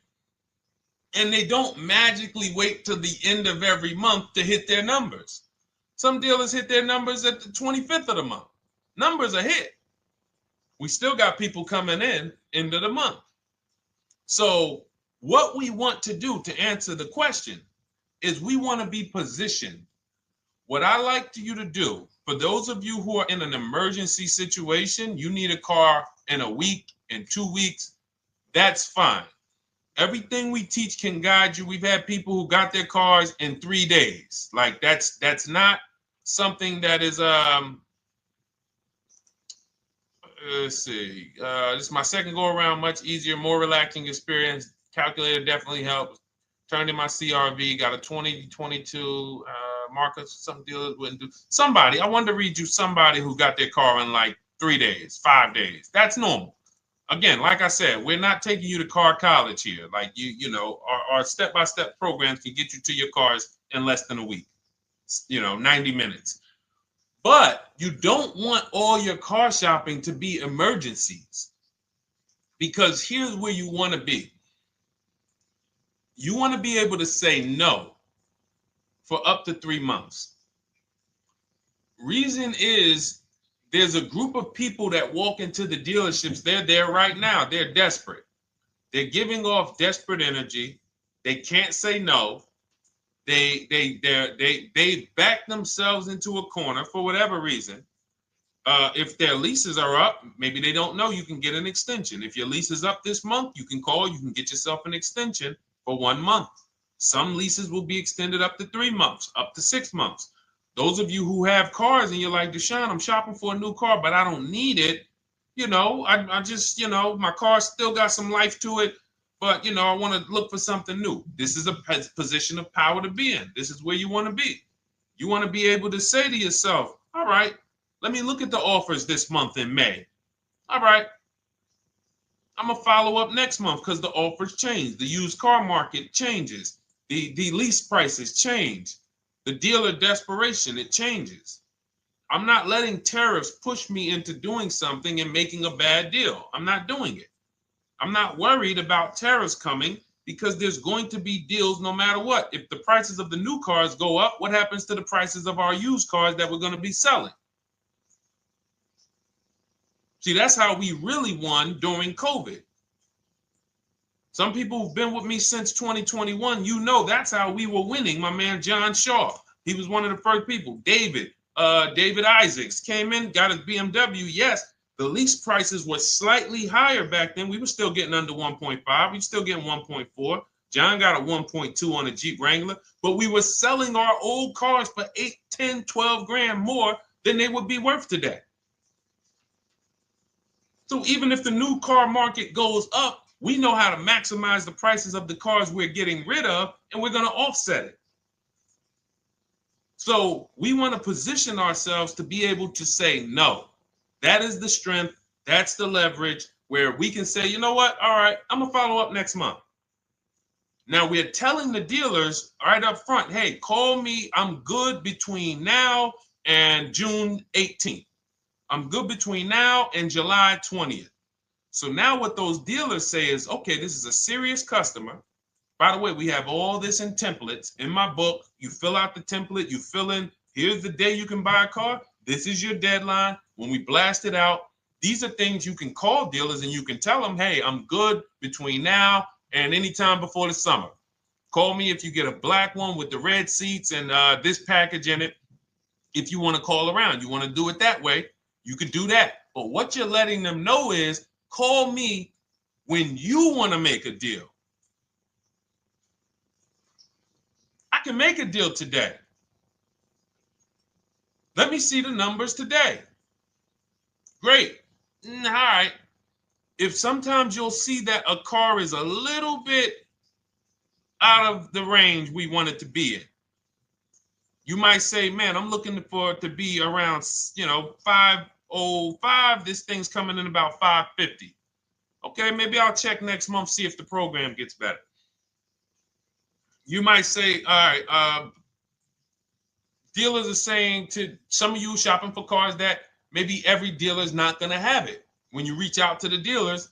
And they don't magically wait till the end of every month to hit their numbers. Some dealers hit their numbers at the 25th of the month. Numbers are hit. We still got people coming in end of the month. So What we want to do to answer the question is we want to be positioned. What I like you to do, for those of you who are in an emergency situation, you need a car in a week, in 2 weeks, that's fine. Everything we teach can guide you. We've had people who got their cars in 3 days. Like that's not something that is let's see. This is my second go around, much easier, more relaxing experience. Calculator definitely helps. Turned in my CRV, got a 2022 Marcus, some dealers wouldn't do. Somebody, I wanted to read you somebody who got their car in like 3 days, 5 days. That's normal. Again, like I said, we're not taking you to car college here. Like you know, our step-by-step programs can get you to your cars in less than a week, 90 minutes. But you don't want all your car shopping to be emergencies, because here's where you want to be. You want to be able to say no for up to 3 months. Reason is, there's a group of people that walk into the dealerships. They're there right now. They're desperate. They're giving off desperate energy. They can't say no. They back themselves into a corner for whatever reason. If their leases are up, maybe they don't know you can get an extension. If your lease is up this month, you can call. You can get yourself an extension for 1 month. Some leases will be extended up to 3 months, up to 6 months. Those of you who have cars and you're like, Deshone, I'm shopping for a new car, but I don't need it. I just, my car still got some life to it, but, I want to look for something new. This is a position of power to be in. This is where you want to be. You want to be able to say to yourself, all right, let me look at the offers this month in May. All right, I'm going to follow up next month because the offers change. The used car market changes. The lease prices change. The dealer desperation, it changes. I'm not letting tariffs push me into doing something and making a bad deal. I'm not doing it. I'm not worried about tariffs coming, because there's going to be deals no matter what. If the prices of the new cars go up, what happens to the prices of our used cars that we're going to be selling? See, that's how we really won during COVID. Some people who've been with me since 2021, that's how we were winning. My man John Shaw, he was one of the first people. David Isaacs came in, got his BMW. Yes, the lease prices were slightly higher back then. We were still getting under 1.5. We were still getting 1.4. John got a 1.2 on a Jeep Wrangler, but we were selling our old cars for 8, 10, 12 grand more than they would be worth today. So even if the new car market goes up, we know how to maximize the prices of the cars we're getting rid of, and we're going to offset it. So we want to position ourselves to be able to say no. That is the strength. That's the leverage where we can say, you know what? All right, I'm going to follow up next month. Now we're telling the dealers right up front, hey, call me. I'm good between now and June 18th. I'm good between now and July 20th. So now what those dealers say is, okay, this is a serious customer. By the way, we have all this in templates in my book. You fill out the template, you fill in, here's the day you can buy a car. This is your deadline. When we blast it out, these are things you can call dealers and you can tell them, hey, I'm good between now and anytime before the summer. Call me if you get a black one with the red seats and this package in it. If you want to call around, you want to do it that way, you could do that. But what you're letting them know is, call me when you want to make a deal. I can make a deal today. Let me see the numbers today. Great. All right. If sometimes you'll see that a car is a little bit out of the range we want it to be in, you might say, man, I'm looking for it to be around, 505. This thing's coming in about 550. Okay, maybe I'll check next month, see if the program gets better. You might say, all right, dealers are saying to some of you shopping for cars that maybe every dealer is not going to have it. When you reach out to the dealers,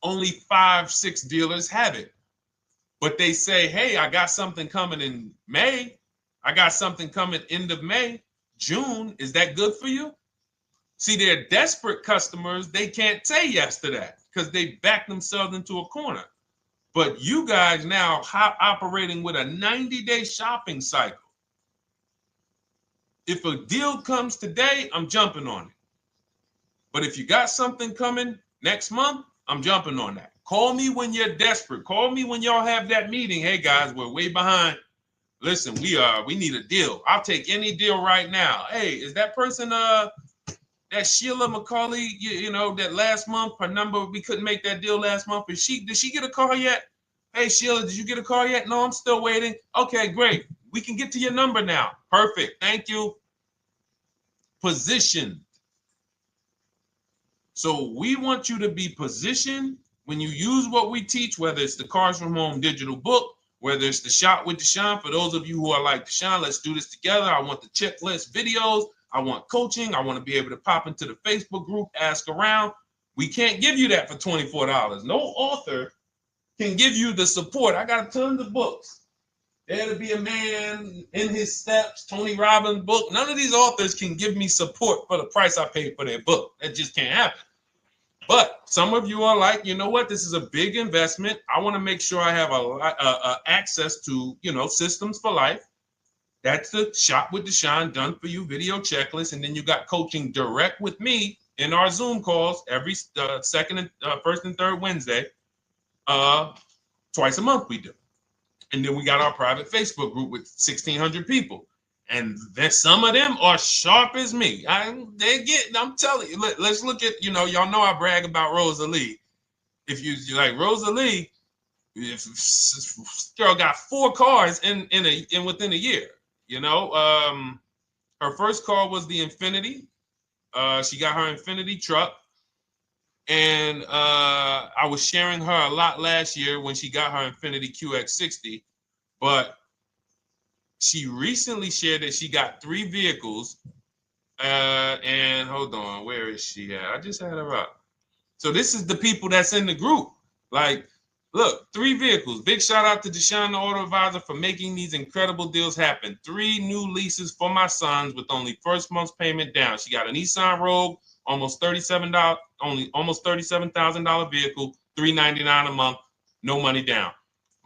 only 5, 6 dealers have it. But they say, hey, I got something coming in May. I got something coming end of May, June. Is that good for you? See, they're desperate customers. They can't say yes to that because they back themselves into a corner. But you guys now operating with a 90-day shopping cycle. If a deal comes today, I'm jumping on it. But if you got something coming next month, I'm jumping on that. Call me when you're desperate. Call me when y'all have that meeting. Hey guys, we're way behind. Listen, we need a deal. I'll take any deal right now. Hey, is that person that Sheila McCauley, you know, that last month, her number, we couldn't make that deal last month. Did she get a call yet? Hey Sheila, did you get a call yet? No, I'm still waiting. Okay, great. We can get to your number now. Perfect. Thank you. Positioned. So we want you to be positioned when you use what we teach, whether it's the Cars from Home digital book, whether it's the Shop with Deshone. For those of you who are like, Deshone, let's do this together. I want the checklist videos. I want coaching. I want to be able to pop into the Facebook group, ask around. We can't give you that for $24. No author can give you the support. I got tons of books. There to Be a Man, In His Steps, Tony Robbins' book. None of these authors can give me support for the price I paid for their book. That just can't happen. But some of you are like, you know what? This is a big investment. I want to make sure I have access to, you know, systems for life. That's the Shop with Deshone done for you video checklist. And then you got coaching direct with me in our Zoom calls every first and third Wednesday. Twice a month we do. And then we got our private Facebook group with 1,600 people. And then some of them are sharp as me. I'm telling you, let's look at, you know, y'all know I brag about Rosalie. If you like Rosalie, if girl got 4 cars in within a year, you know. Her first car was the Infinity. She got her Infinity truck. And I was sharing her a lot last year when she got her Infinity QX60, but she recently shared that she got 3 vehicles. And hold on, where is she at? I just had her up. So this is the people that's in the group. Like, look, 3 vehicles. Big shout out to Deshone the Auto Advisor for making these incredible deals happen. 3 new leases for my sons with only first month's payment down. She got a Nissan Rogue, almost $37,000 vehicle, $399 a month, no money down.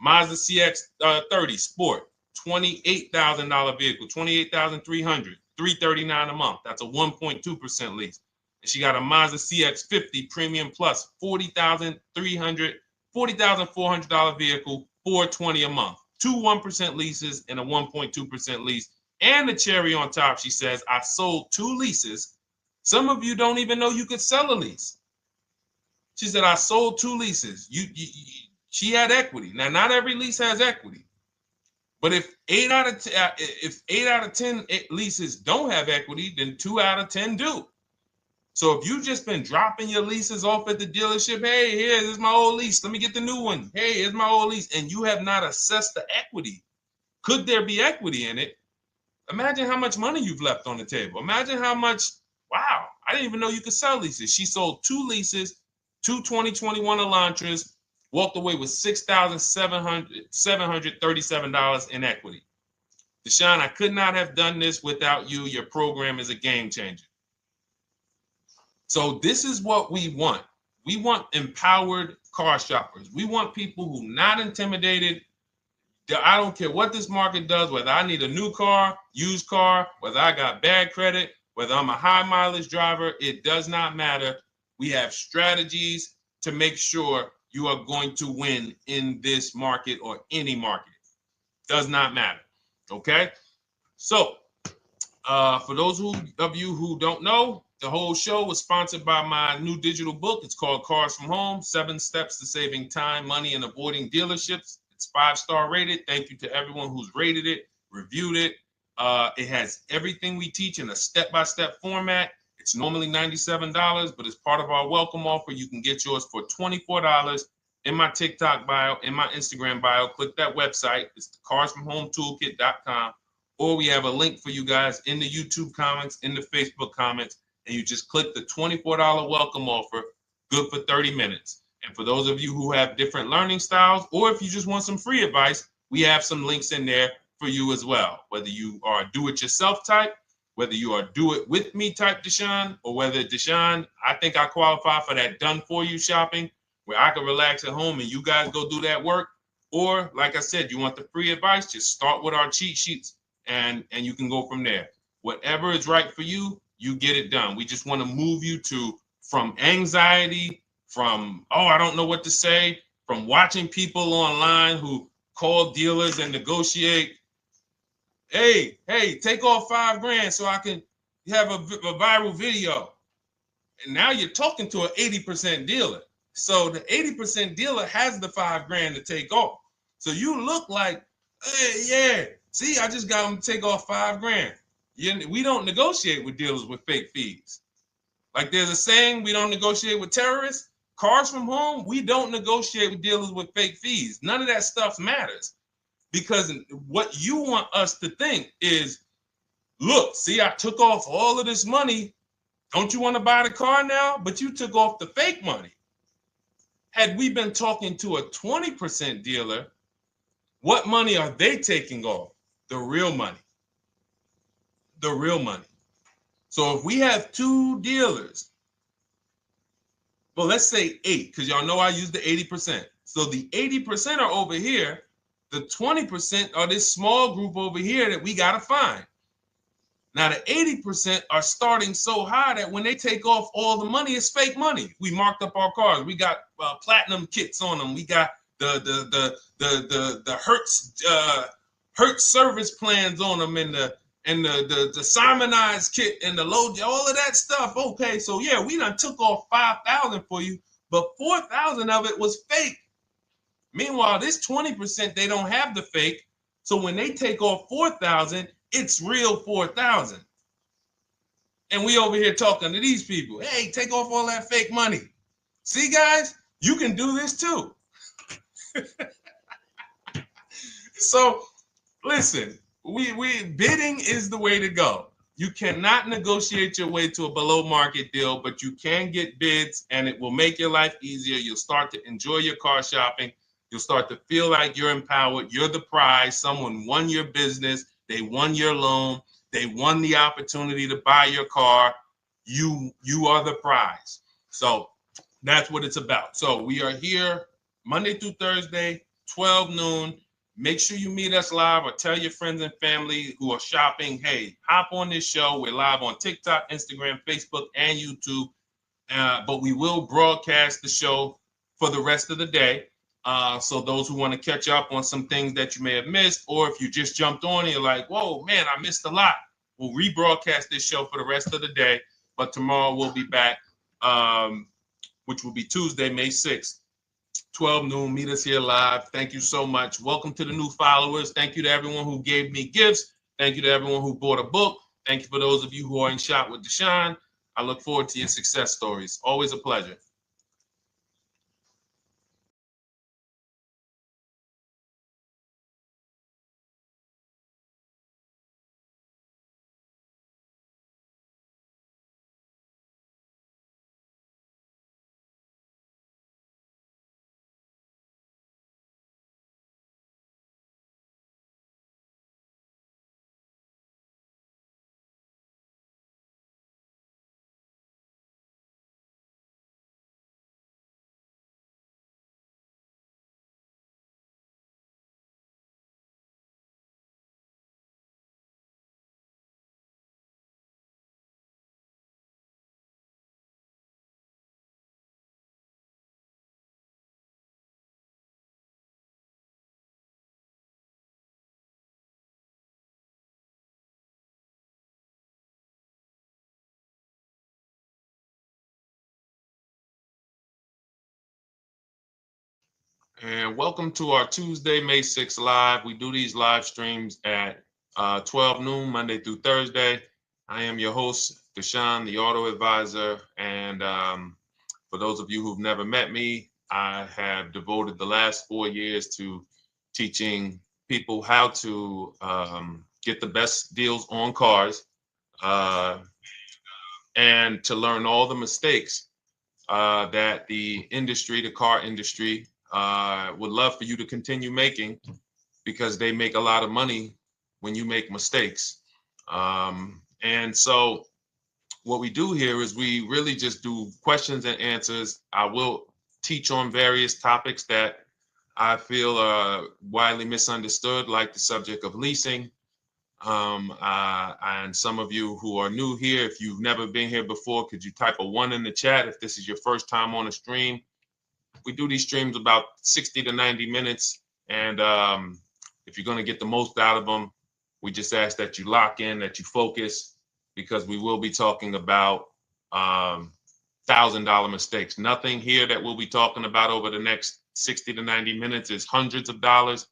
Mazda CX-30 Sport, $28,000 vehicle, $28,300, $339 a month. That's a 1.2% lease. And she got a Mazda CX-50 Premium Plus, $40,400 vehicle, $420 a month. 2 1% leases and a 1.2% lease. And the cherry on top, she says, I sold 2 leases. Some of you don't even know you could sell a lease. She said, I sold 2 leases. She had equity. Now, not every lease has equity. But if 8 out of 10 leases don't have equity, then 2 out of 10 do. So if you've just been dropping your leases off at the dealership, hey, here's my old lease. Let me get the new one. Hey, here's my old lease. And you have not assessed the equity. Could there be equity in it? Imagine how much money you've left on the table. Imagine how much, wow, I didn't even know you could sell leases. She sold 2 leases, 2 2021 Elantras, walked away with $6,737 in equity. Deshone, I could not have done this without you. Your program is a game changer. So this is what we want. We want empowered car shoppers. We want people who are not intimidated. I don't care what this market does, whether I need a new car, used car, whether I got bad credit, whether I'm a high mileage driver, it does not matter. We have strategies to make sure you are going to win in this market or any market. Does not matter. Okay? So, for those of you who don't know, the whole show was sponsored by my new digital book. It's called Cars from Home, 7 Steps to Saving Time, Money, and Avoiding Dealerships. It's 5-star rated. Thank you to everyone who's rated it, reviewed it. It has everything we teach in a step-by-step format. It's normally $97, but as part of our welcome offer, you can get yours for $24 in my TikTok bio, in my Instagram bio. Click that website. It's the carsfromhometoolkit.com. Or we have a link for you guys in the YouTube comments, in the Facebook comments, and you just click the $24 welcome offer, good for 30 minutes. And for those of you who have different learning styles, or if you just want some free advice, we have some links in there for you as well. Whether you are a do-it-yourself type, whether you are do-it-with-me type Deshone, or whether Deshone, I think I qualify for that done-for-you shopping, where I can relax at home and you guys go do that work. Or like I said, you want the free advice, just start with our cheat sheets and you can go from there. Whatever is right for you, you get it done. We just want to move you from anxiety, from, oh, I don't know what to say, from watching people online who call dealers and negotiate. Hey, take off $5,000 so I can have a viral video. And now you're talking to an 80% dealer. So the 80% dealer has the $5,000 to take off. So you look like, hey, yeah, see, I just got them to take off $5,000. We don't negotiate with dealers with fake fees. Like there's a saying, we don't negotiate with terrorists. Cars from home, we don't negotiate with dealers with fake fees. None of that stuff matters. Because what you want us to think is, look, see, I took off all of this money. Don't you want to buy the car now? But you took off the fake money. Had we been talking to a 20% dealer, what money are they taking off? The real money. The real money. So if we have two dealers, well, let's say 8, because y'all know I use the 80%. So the 80% are over here. The 20% are this small group over here that we got to find. Now, the 80% are starting so high that when they take off all the money, it's fake money. We marked up our cars. We got platinum kits on them. We got the Hertz service plans on them, and the Simonized kit and the low, all of that stuff. Okay, so yeah, we done took off 5,000 for you, but 4,000 of it was fake. Meanwhile, this 20%, they don't have the fake. So when they take off 4,000, it's real 4,000. And we over here talking to these people. Hey, take off all that fake money. See, guys, you can do this too. So listen, we bidding is the way to go. You cannot negotiate your way to a below market deal, but you can get bids and it will make your life easier. You'll start to enjoy your car shopping. You'll start to feel like you're empowered. You're the prize. Someone won your business. They won your loan. They won the opportunity to buy your car. You are the prize. So that's what it's about. So we are here Monday through Thursday, 12 noon. Make sure you meet us live or tell your friends and family who are shopping, hey, hop on this show. We're live on TikTok, Instagram, Facebook, and YouTube. But we will broadcast the show for the rest of the day. So those who want to catch up on some things that you may have missed, or if you just jumped on and you're like, whoa, man, I missed a lot. We'll rebroadcast this show for the rest of the day. But tomorrow we'll be back, which will be Tuesday, May 6th, 12 noon. Meet us here live. Thank you so much. Welcome to the new followers. Thank you to everyone who gave me gifts. Thank you to everyone who bought a book. Thank you for those of you who are in Shop with Deshone. I look forward to your success stories. Always a pleasure. And welcome to our Tuesday, May 6th live. We do these live streams at 12 noon, Monday through Thursday. I am your host, Deshone the Auto Advisor. And for those of you who've never met me, I have devoted the last 4 years to teaching people how to get the best deals on cars and to learn all the mistakes that the industry, the car industry, would love for you to continue making, because they make a lot of money when you make mistakes. And so what we do here is we really just do questions and answers. I will teach on various topics that I feel are widely misunderstood, like the subject of leasing. And some of you who are new here, if you've never been here before, could you type a 1 in the chat if this is your first time on a stream? We do these streams about 60 to 90 minutes. And if you're going to get the most out of them, we just ask that you lock in, that you focus, because we will be talking about $1,000 mistakes. Nothing here that we'll be talking about over the next 60 to 90 minutes is hundreds of dollars.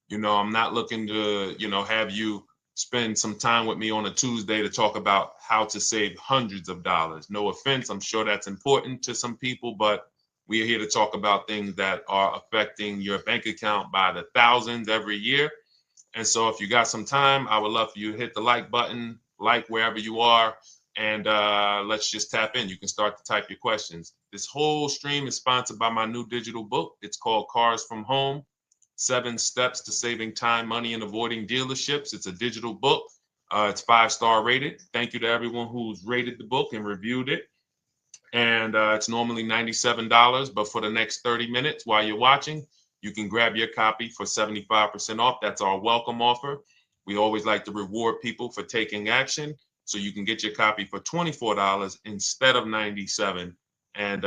You know, I'm not looking to, have you spend some time with me on a Tuesday to talk about how to save hundreds of dollars. No offense, I'm sure that's important to some people, but we are here to talk about things that are affecting your bank account by the thousands every year. And so if you got some time, I would love for you to hit the like button, like wherever you are, and let's just tap in. You can start to type your questions. This whole stream is sponsored by my new digital book. It's called Cars from Home, 7 Steps to Saving Time, Money, and Avoiding Dealerships. It's a digital book. It's 5-star rated. Thank you to everyone who's rated the book and reviewed it. And it's normally $97, but for the next 30 minutes while you're watching, you can grab your copy for 75% off. That's our welcome offer. We always like to reward people for taking action. So you can get your copy for $24 instead of $97. And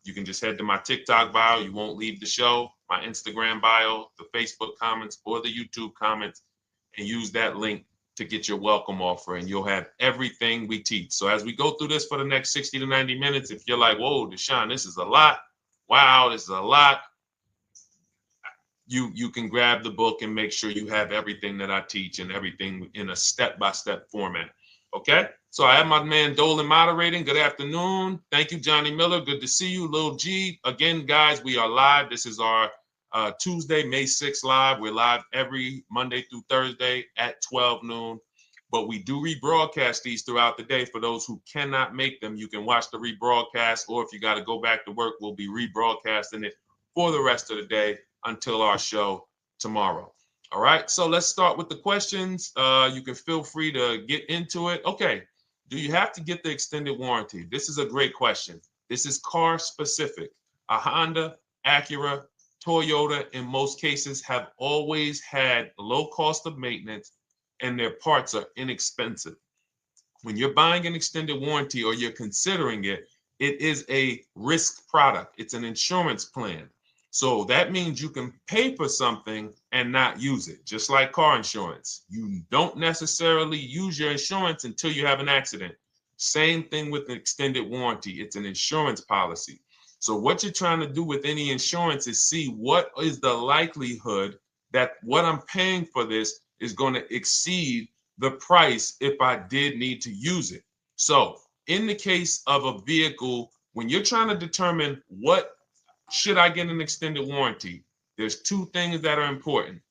you can just head to my TikTok bio. You won't leave the show, my Instagram bio, the Facebook comments, or the YouTube comments, and use that link to get your welcome offer, and you'll have everything we teach. So as we go through this for the next 60 to 90 minutes, if you're like, whoa, Deshone, this is a lot. Wow, this is a lot. You can grab the book and make sure you have everything that I teach and everything in a step-by-step format. Okay? So I have my man Dolan moderating. Good afternoon. Thank you, Johnny Miller. Good to see you, Lil G. Again, guys, we are live. This is our Tuesday, May 6th live. We're live every Monday through Thursday at 12 noon. But we do rebroadcast these throughout the day. For those who cannot make them, you can watch the rebroadcast, or if you got to go back to work, we'll be rebroadcasting it for the rest of the day until our show tomorrow. All right, so let's start with the questions. You can feel free to get into it. Okay, do you have to get the extended warranty? This is a great question. This is car specific. A Honda, Acura, Toyota, in most cases, have always had low cost of maintenance and their parts are inexpensive. When you're buying an extended warranty or you're considering it, it is a risk product. It's an insurance plan. So that means you can pay for something and not use it, just like car insurance. You don't necessarily use your insurance until you have an accident. Same thing with an extended warranty. It's an insurance policy. So what you're trying to do with any insurance is see what is the likelihood that what I'm paying for this is going to exceed the price if I did need to use it. So in the case of a vehicle, when you're trying to determine what should I get an extended warranty, there's 2 things that are important.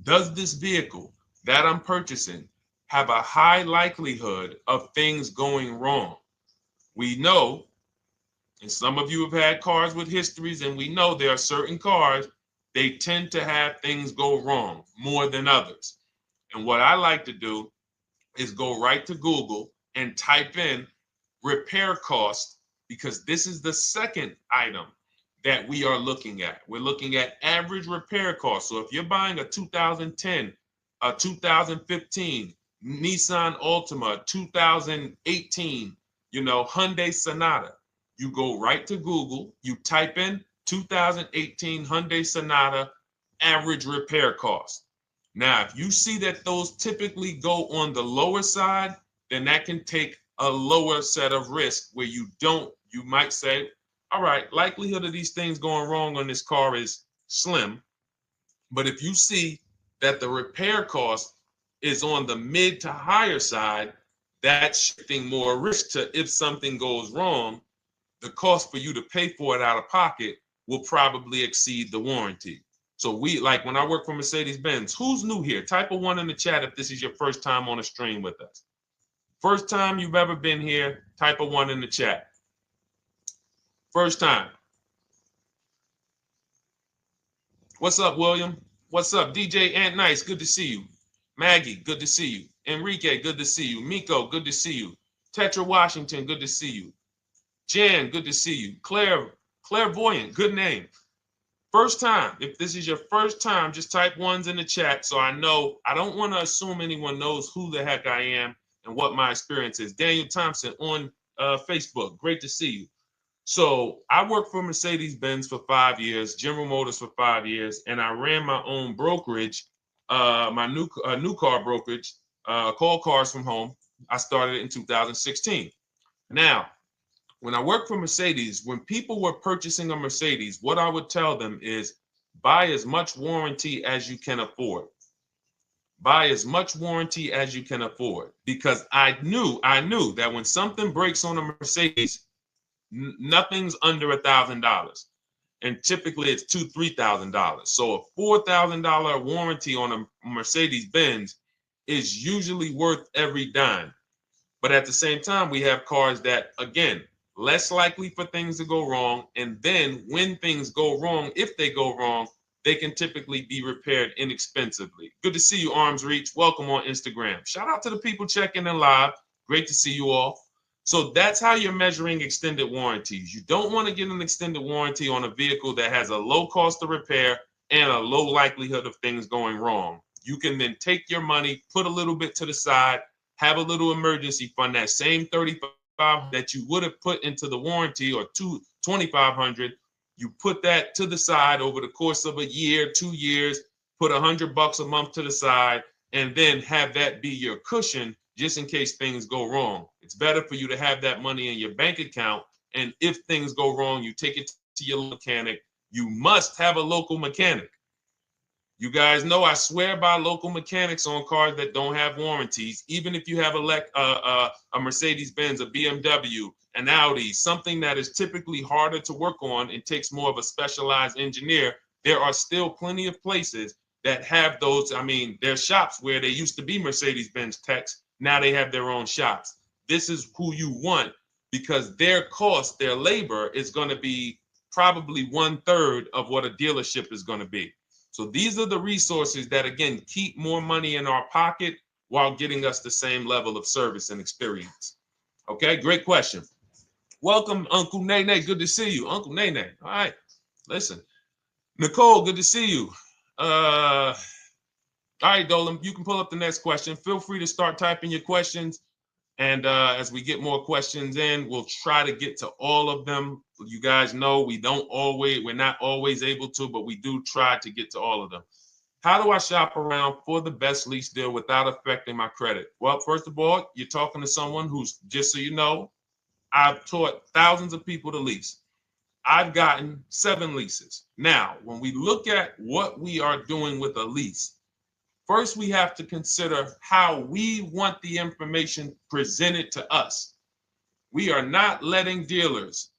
Does this vehicle that I'm purchasing have a high likelihood of things going wrong? We know, and some of you have had cars with histories, and we know there are certain cars, they tend to have things go wrong more than others. And what I like to do is go right to Google and type in repair cost, because this is the second item that we are looking at. We're looking at average repair cost. So if you're buying a 2010, a 2015 Nissan Altima, 2018, Hyundai Sonata, you go right to Google, you type in 2018 Hyundai Sonata average repair cost. Now, if you see that those typically go on the lower side, then that can take a lower set of risk where you might say, all right, likelihood of these things going wrong on this car is slim. But if you see that the repair cost is on the mid to higher side, that's shifting more risk to if something goes wrong, the cost for you to pay for it out of pocket will probably exceed the warranty. So when I work for Mercedes-Benz, who's new here? Type a 1 in the chat if this is your first time on a stream with us. First time you've ever been here, type a 1 in the chat. First time. What's up, William? What's up, DJ Ant Nice? Good to see you. Maggie, good to see you. Enrique, good to see you. Miko, good to see you. Tetra Washington, good to see you. Jan, good to see you. Claire Clairvoyant, good name. First time, if this is your first time, just type ones in the chat so I know. I don't want to assume anyone knows who the heck I am and what my experience is. Daniel Thompson on Facebook, great to see you. So I worked for Mercedes-Benz for 5 years, General Motors for 5 years, and I ran my own brokerage, my new car brokerage, called Cars from Home. I started it in 2016. Now, when I worked for Mercedes, when people were purchasing a Mercedes, what I would tell them is buy as much warranty as you can afford. Buy as much warranty as you can afford, because I knew that when something breaks on a Mercedes, nothing's under $1,000, and typically it's $2,000-$3,000. So a $4,000 warranty on a Mercedes Benz is usually worth every dime. But at the same time, we have cars that, again, less likely for things to go wrong. And then when things go wrong, if they go wrong, they can typically be repaired inexpensively. Good to see you, Arms Reach. Welcome on Instagram. Shout out to the people checking in live. Great to see you all. So that's how you're measuring extended warranties. You don't want to get an extended warranty on a vehicle that has a low cost of repair and a low likelihood of things going wrong. You can then take your money, put a little bit to the side, have a little emergency fund, that same $3,500 that you would have put into the warranty, or $2,500, you put that to the side over the course of a year, 2 years, put $100 a month to the side, and then have that be your cushion just in case things go wrong. It's better for you to have that money in your bank account, and if things go wrong, you take it to your mechanic. You must have a local mechanic. You guys know I swear by local mechanics on cars that don't have warranties. Even if you have a Mercedes-Benz, a BMW, an Audi, something that is typically harder to work on and takes more of a specialized engineer, there are still plenty of places that have those. I mean, there's shops where they used to be Mercedes-Benz techs. Now they have their own shops. This is who you want, because their cost, their labor is going to be probably 1/3 of what a dealership is going to be. So these are the resources that, again, keep more money in our pocket while getting us the same level of service and experience. Okay, great question. Welcome, Uncle Nene. Good to see you. Uncle Nene. All right, listen. Nicole, good to see you. All right, Dolan, you can pull up the next question. Feel free to start typing your questions. And as we get more questions in, we'll try to get to all of them. You guys know we're not always able to, but we do try to get to all of them. How do I shop around for the best lease deal without affecting my credit? Well, first of all, you're talking to someone who's, just so you know, I've taught thousands of people to lease. I've gotten 7 leases. Now, when we look at what we are doing with a lease, first, we have to consider how we want the information presented to us. We are not letting dealers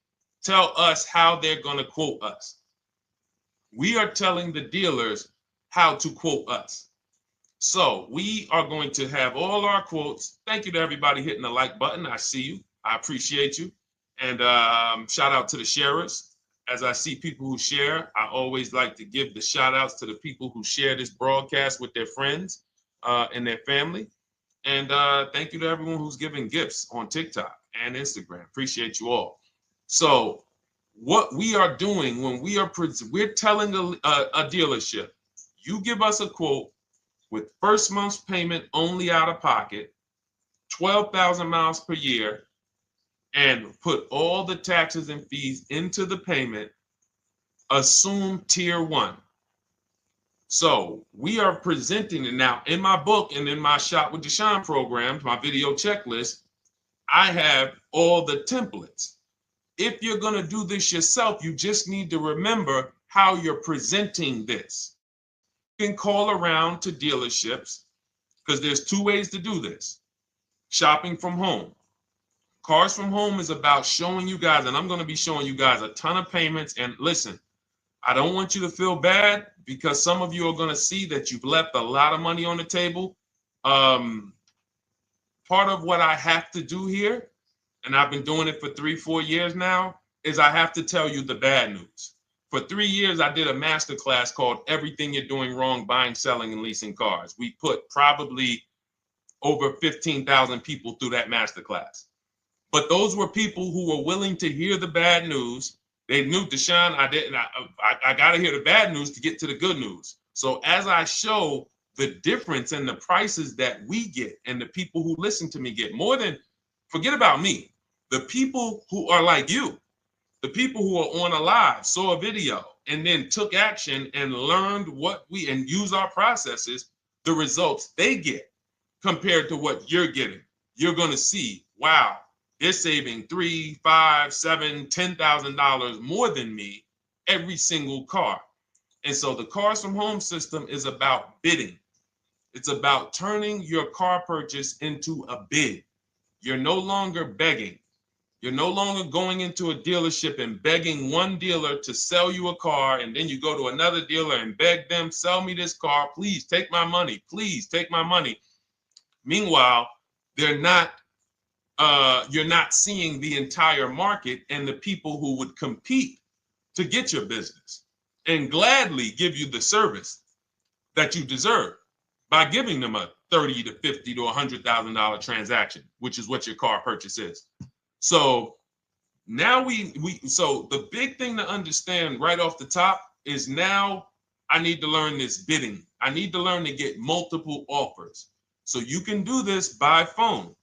tell us how they're going to quote us. We are telling the dealers how to quote us. So we are going to have all our quotes. Thank you to everybody hitting the like button. I see you. I appreciate you. And shout out to the sharers. As I see people who share, I always like to give the shout outs to the people who share this broadcast with their friends and their family. And thank you to everyone who's giving gifts on TikTok and Instagram. Appreciate you all. So what we are doing when we're telling a dealership, you give us a quote with first month's payment only out of pocket, 12,000 miles per year, and put all the taxes and fees into the payment, assume tier 1. So we are presenting it now in my book and in my Shop with Deshone programs, my video checklist. I have all the templates. If you're going to do this yourself, you just need to remember how you're presenting this. You can call around to dealerships, because there's 2 ways to do this. Shopping from home. Cars from Home is about showing you guys, and I'm going to be showing you guys a ton of payments. And listen, I don't want you to feel bad, because some of you are going to see that you've left a lot of money on the table. Part of what I have to do here, and I've been doing it for 3-4 years now, is I have to tell you the bad news. For 3 years, I did a masterclass called Everything You're Doing Wrong Buying, Selling, and Leasing Cars. We put probably over 15,000 people through that masterclass. But those were people who were willing to hear the bad news They knew, Deshone, I got to hear the bad news to get to the good news. So as I show the difference in the prices that we get and the people who listen to me get, more than, forget about me, the people who are like you, the people who are on a live, saw a video, and then took action and learned and use our processes, the results they get compared to what you're getting. You're going to see, wow, they're saving $3, $5, $7, $10,000 more than me every single car. And so the Cars from Home system is about bidding. It's about turning your car purchase into a bid. You're no longer begging. You're no longer going into a dealership and begging one dealer to sell you a car, and then you go to another dealer and beg them, sell me this car, please take my money, please take my money. Meanwhile, you're not seeing the entire market and the people who would compete to get your business and gladly give you the service that you deserve by giving them a $30 to $50 to $100,000 transaction, which is what your car purchase is. So now so the big thing to understand right off the top is, now I need to learn this bidding. I need to learn to get multiple offers. So you can do this by phone.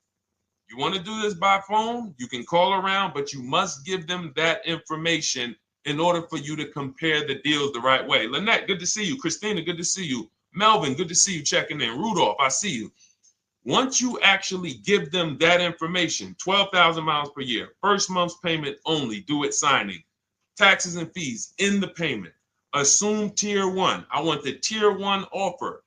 You want to do this by phone, you can call around, but you must give them that information in order for you to compare the deals the right way. Lynette, good to see you. Christina, good to see you. Melvin, good to see you checking in. Rudolph, I see you. Once you actually give them that information, 12,000 miles per year, first month's payment only, due at signing, taxes and fees in the payment, assume tier one. I want the tier one offer.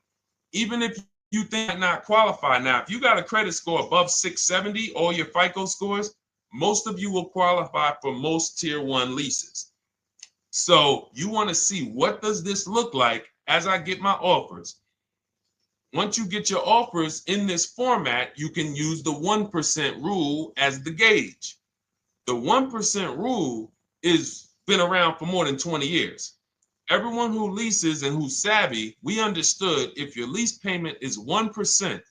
Even if you think I not qualify. Now, if you got a credit score above 670, all your FICO scores, most of you will qualify for most tier one leases. So you want to see, what does this look like as I get my offers? Once you get your offers in this format, you can use the 1% rule as the gauge. The 1% rule is been around for more than 20 years. Everyone who leases and who's savvy, we understood if your lease payment is 1%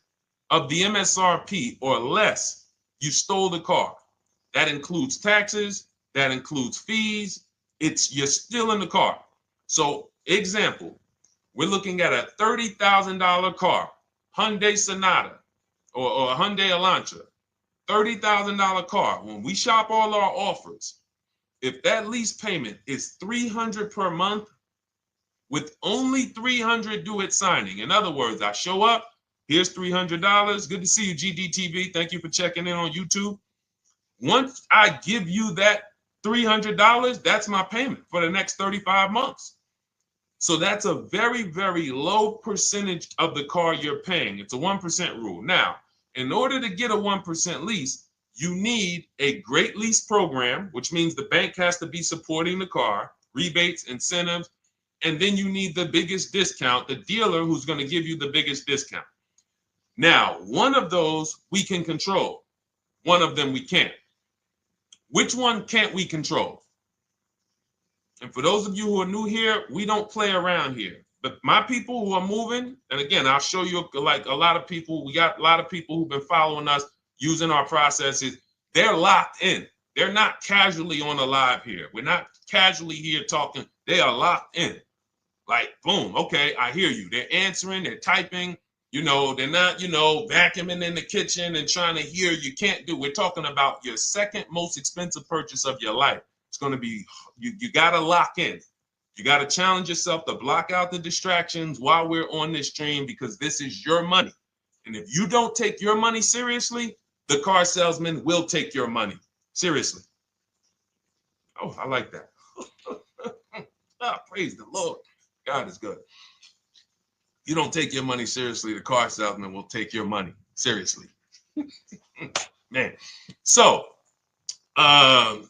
of the MSRP or less, you stole the car. That includes taxes, that includes fees. You're still in the car. So example, we're looking at a $30,000 car, Hyundai Sonata or a Hyundai Elantra, $30,000 car. When we shop all our offers, if that lease payment is $300 per month, with only $300 due at signing. In other words, I show up, here's $300. Good to see you, GDTV. Thank you for checking in on YouTube. Once I give you that $300, that's my payment for the next 35 months. So that's a very, very low percentage of the car you're paying. It's a 1% rule. Now, in order to get a 1% lease, you need a great lease program, which means the bank has to be supporting the car, rebates, incentives, and then you need the biggest discount, the dealer who's going to give you the biggest discount. Now, one of those we can control. One of them we can't. Which one can't we control? And for those of you who are new here, we don't play around here. But my people who are moving, and again, I'll show you, like a lot of people, we got a lot of people who've been following us, using our processes. They're locked in. They're not casually on a live here. We're not casually here talking. They are locked in. Like, boom, okay, I hear you. They're answering, they're typing, they're not, vacuuming in the kitchen and trying to hear. You can't do. We're talking about your second most expensive purchase of your life. It's going to be, you got to lock in. You got to challenge yourself to block out the distractions while we're on this stream, because this is your money. And if you don't take your money seriously, the car salesman will take your money seriously. Oh, I like that. Praise the Lord. God is good. You don't take your money seriously, the car salesman will take your money seriously. Man. So, all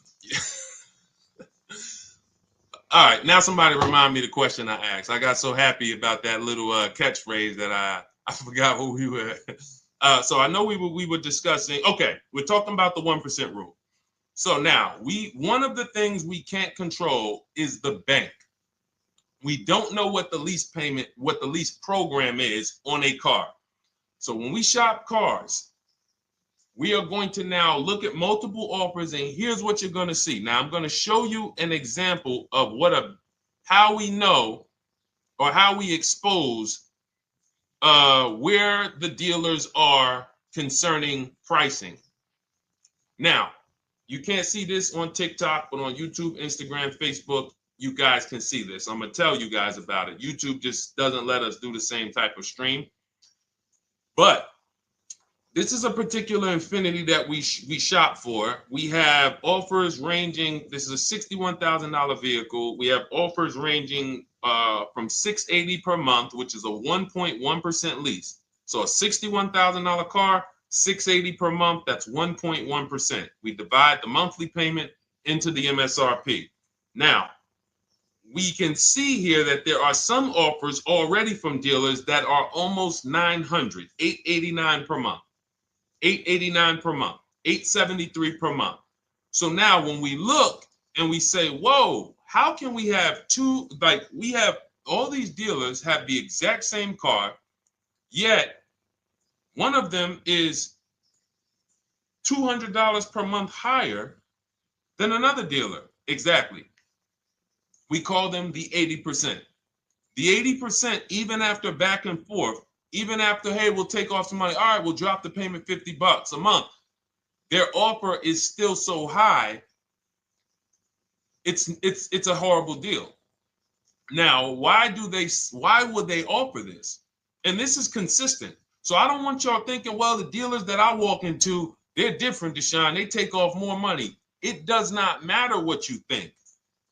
right, now somebody remind me the question I asked. I got so happy about that little catchphrase that I forgot who we were. So I know we were discussing, okay, we're talking about the 1% rule. So now, one of the things we can't control is the bank. We don't know what the lease payment, what the lease program is on a car. So when we shop cars, we are going to now look at multiple offers, and here's what you're going to see. Now, I'm going to show you an example of how we know or how we expose where the dealers are concerning pricing. Now, you can't see this on TikTok, but on YouTube, Instagram, Facebook, you guys can see this. I'm going to tell you guys about it. YouTube just doesn't let us do the same type of stream. But this is a particular Infiniti that we shop for. We have offers ranging, this is a $61,000 vehicle. We have offers ranging from $680 per month, which is a 1.1% lease. So a $61,000 car, $680 per month, that's 1.1%. We divide the monthly payment into the MSRP. Now, we can see here that there are some offers already from dealers that are almost $900, $889 per month. $889 per month, $873 per month. So now when we look and we say, whoa, how can we have two, like we have all these dealers have the exact same car, yet one of them is $200 per month higher than another dealer. Exactly. We call them the 80%. The 80%, even after back and forth, even after, hey, we'll take off some money. All right, we'll drop the payment $50 a month. Their offer is still so high. It's a horrible deal. Now, why would they offer this? And this is consistent. So I don't want y'all thinking, well, the dealers that I walk into, they're different, Deshone. They take off more money. It does not matter what you think.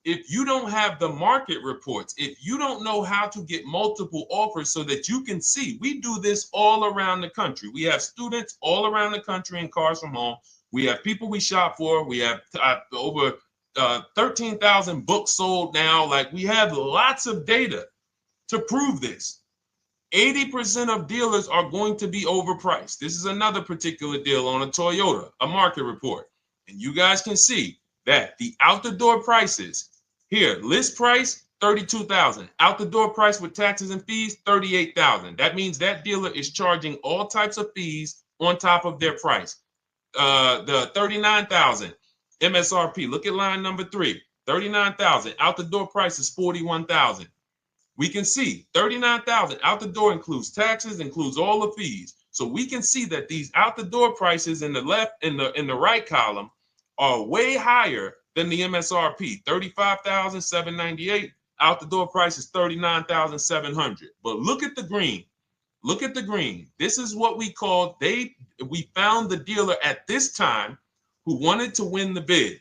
If you don't have the market reports, if you don't know how to get multiple offers so that you can see, we do this all around the country. We have students all around the country in Cars from Home. We have people we shop for. We have over 13,000 books sold now. Like, we have lots of data to prove this. 80% of dealers are going to be overpriced. This is another particular deal on a Toyota, a market report. And you guys can see that the out-the-door prices here, list price, $32,000. Out the door price with taxes and fees, $38,000. That means that dealer is charging all types of fees on top of their price. The $39,000 MSRP. Look at line number 3. $39,000. Out the door price is $41,000. We can see $39,000 out the door includes taxes, includes all the fees. So we can see that these out the door prices in the left, in the right column, are way higher than the MSRP, $35,798. Out the door price is $39,700. But look at the green. Look at the green. This is what we call, we found the dealer at this time who wanted to win the bid.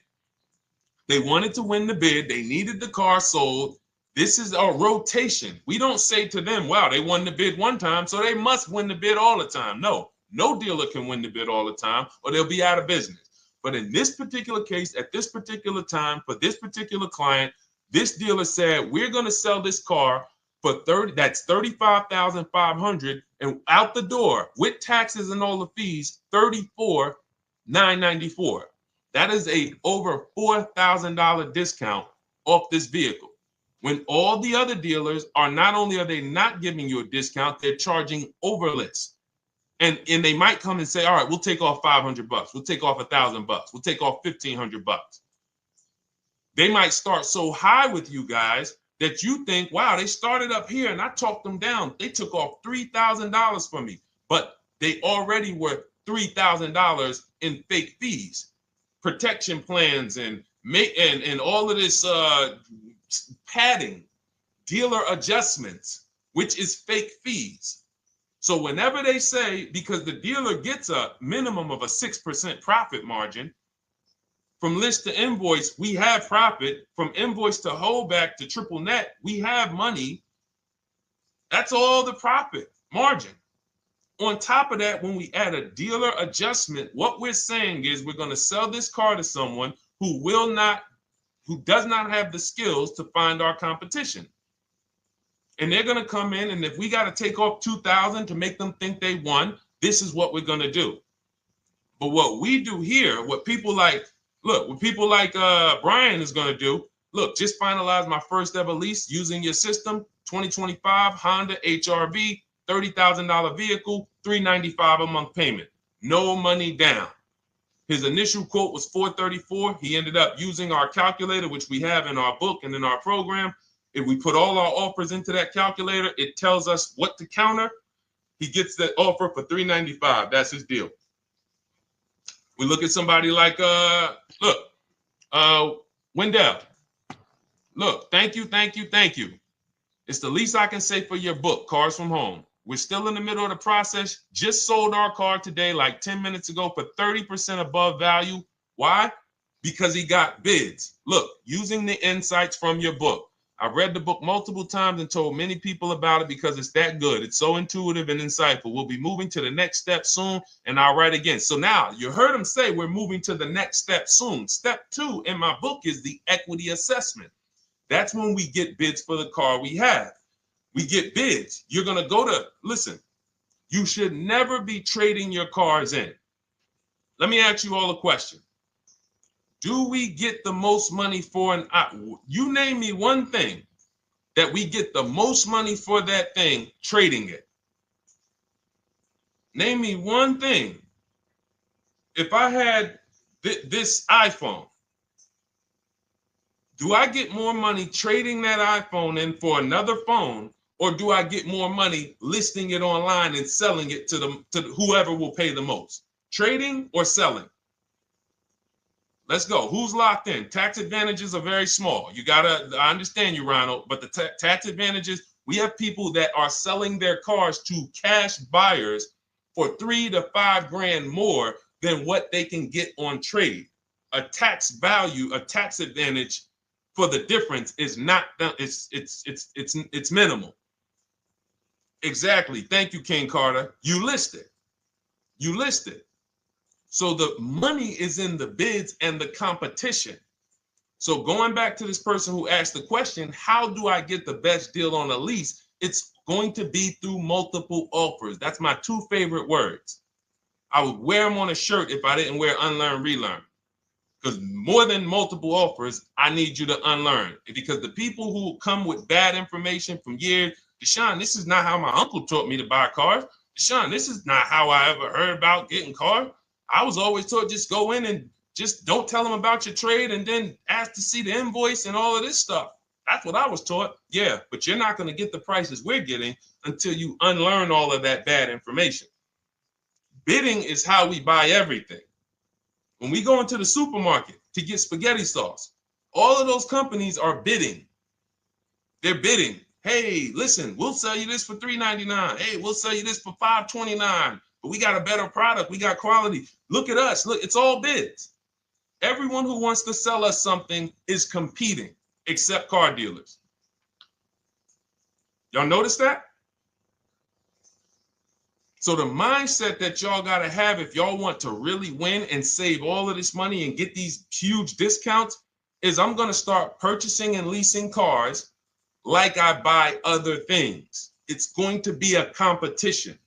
They wanted to win the bid. They needed the car sold. This is a rotation. We don't say to them, wow, they won the bid one time, so they must win the bid all the time. No dealer can win the bid all the time, or they'll be out of business. But in this particular case, at this particular time, for this particular client, this dealer said, we're going to sell this car for that's $35,500, and out the door with taxes and all the fees, $34,994. That is a over $4,000 discount off this vehicle. When all the other dealers are, not only are they not giving you a discount, they're charging over list. And they might come and say, all right, we'll take off $500. We'll take off $1,000. We'll take off $1,500. They might start so high with you guys that you think, wow, they started up here and I talked them down. They took off $3,000 from me, but they already were $3,000 in fake fees, protection plans, and all of this padding, dealer adjustments, which is fake fees. So whenever they say, because the dealer gets a minimum of a 6% profit margin, from list to invoice, we have profit. From invoice to holdback to triple net, we have money. That's all the profit margin. On top of that, when we add a dealer adjustment, what we're saying is we're going to sell this car to someone who does not have the skills to find our competition. And they're going to come in, and if we got to take off $2,000 to make them think they won, this is what we're going to do. But what we do here, what people like Brian is going to do, look, just finalize my first ever lease using your system, 2025 Honda HRV, $30,000 vehicle, $395 a month payment. no money down. His initial quote was $434. He ended up using our calculator, which we have in our book and in our program. If we put all our offers into that calculator, it tells us what to counter. He gets that offer for $395. That's his deal. We look at somebody like Wendell. Look, thank you. It's the least I can say for your book, Cars from Home. We're still in the middle of the process. Just sold our car today, like 10 minutes ago, for 30% above value. Why? Because he got bids. Look, using the insights from your book. I've read the book multiple times and told many people about it because it's that good. It's so intuitive and insightful. We'll be moving to the next step soon, and I'll write again. So now you heard him say we're moving to the next step soon. Step 2 in my book is the equity assessment. That's when we get bids for the car we have. We get bids. You're going to go to, listen, you should never be trading your cars in. Let me ask you all a question. Do we get the most money for you name me one thing that we get the most money for that thing trading it. Name me one thing. If I had this iPhone, do I get more money trading that iPhone in for another phone, or do I get more money listing it online and selling it to whoever will pay the most? Trading or selling? Let's go. Who's locked in? Tax advantages are very small. I understand you, Ronald, but the tax advantages, we have people that are selling their cars to cash buyers for $3 to $5 grand more than what they can get on trade. A tax value, a tax advantage for the difference is not, it's minimal. Exactly. Thank you, King Carter. You listed. So the money is in the bids and the competition. So going back to this person who asked the question, how do I get the best deal on a lease? It's going to be through multiple offers. That's my 2 favorite words. I would wear them on a shirt if I didn't wear unlearn, relearn. Because more than multiple offers, I need you to unlearn. Because the people who come with bad information from years, Deshone, this is not how my uncle taught me to buy cars. Deshone, this is not how I ever heard about getting cars. I was always taught just go in and just don't tell them about your trade and then ask to see the invoice and all of this stuff. That's what I was taught. Yeah, but you're not going to get the prices we're getting until you unlearn all of that bad information. Bidding is how we buy everything. When we go into the supermarket to get spaghetti sauce, all of those companies are bidding. They're bidding. Hey, listen, we'll sell you this for $3.99. Hey, we'll sell you this for $5.29. But we got a better product. We got quality. Look at us. Look, it's all bids. Everyone who wants to sell us something is competing, except car dealers. Y'all notice that? So the mindset that y'all got to have if y'all want to really win and save all of this money and get these huge discounts is I'm going to start purchasing and leasing cars like I buy other things. It's going to be a competition.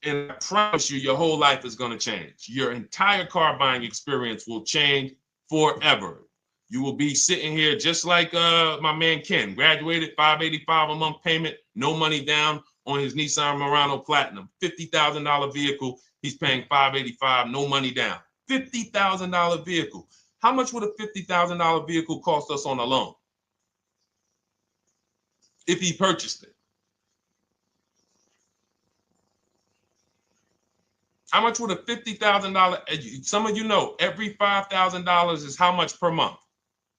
And I promise you, your whole life is going to change. Your entire car buying experience will change forever. You will be sitting here just like my man Ken, graduated, $585 a month payment, no money down on his Nissan Murano Platinum, $50,000 vehicle. He's paying $585, no money down. $50,000 vehicle. How much would a $50,000 vehicle cost us on a loan if he purchased it? How much would a $50,000? Some of you know every $5,000 is how much per month.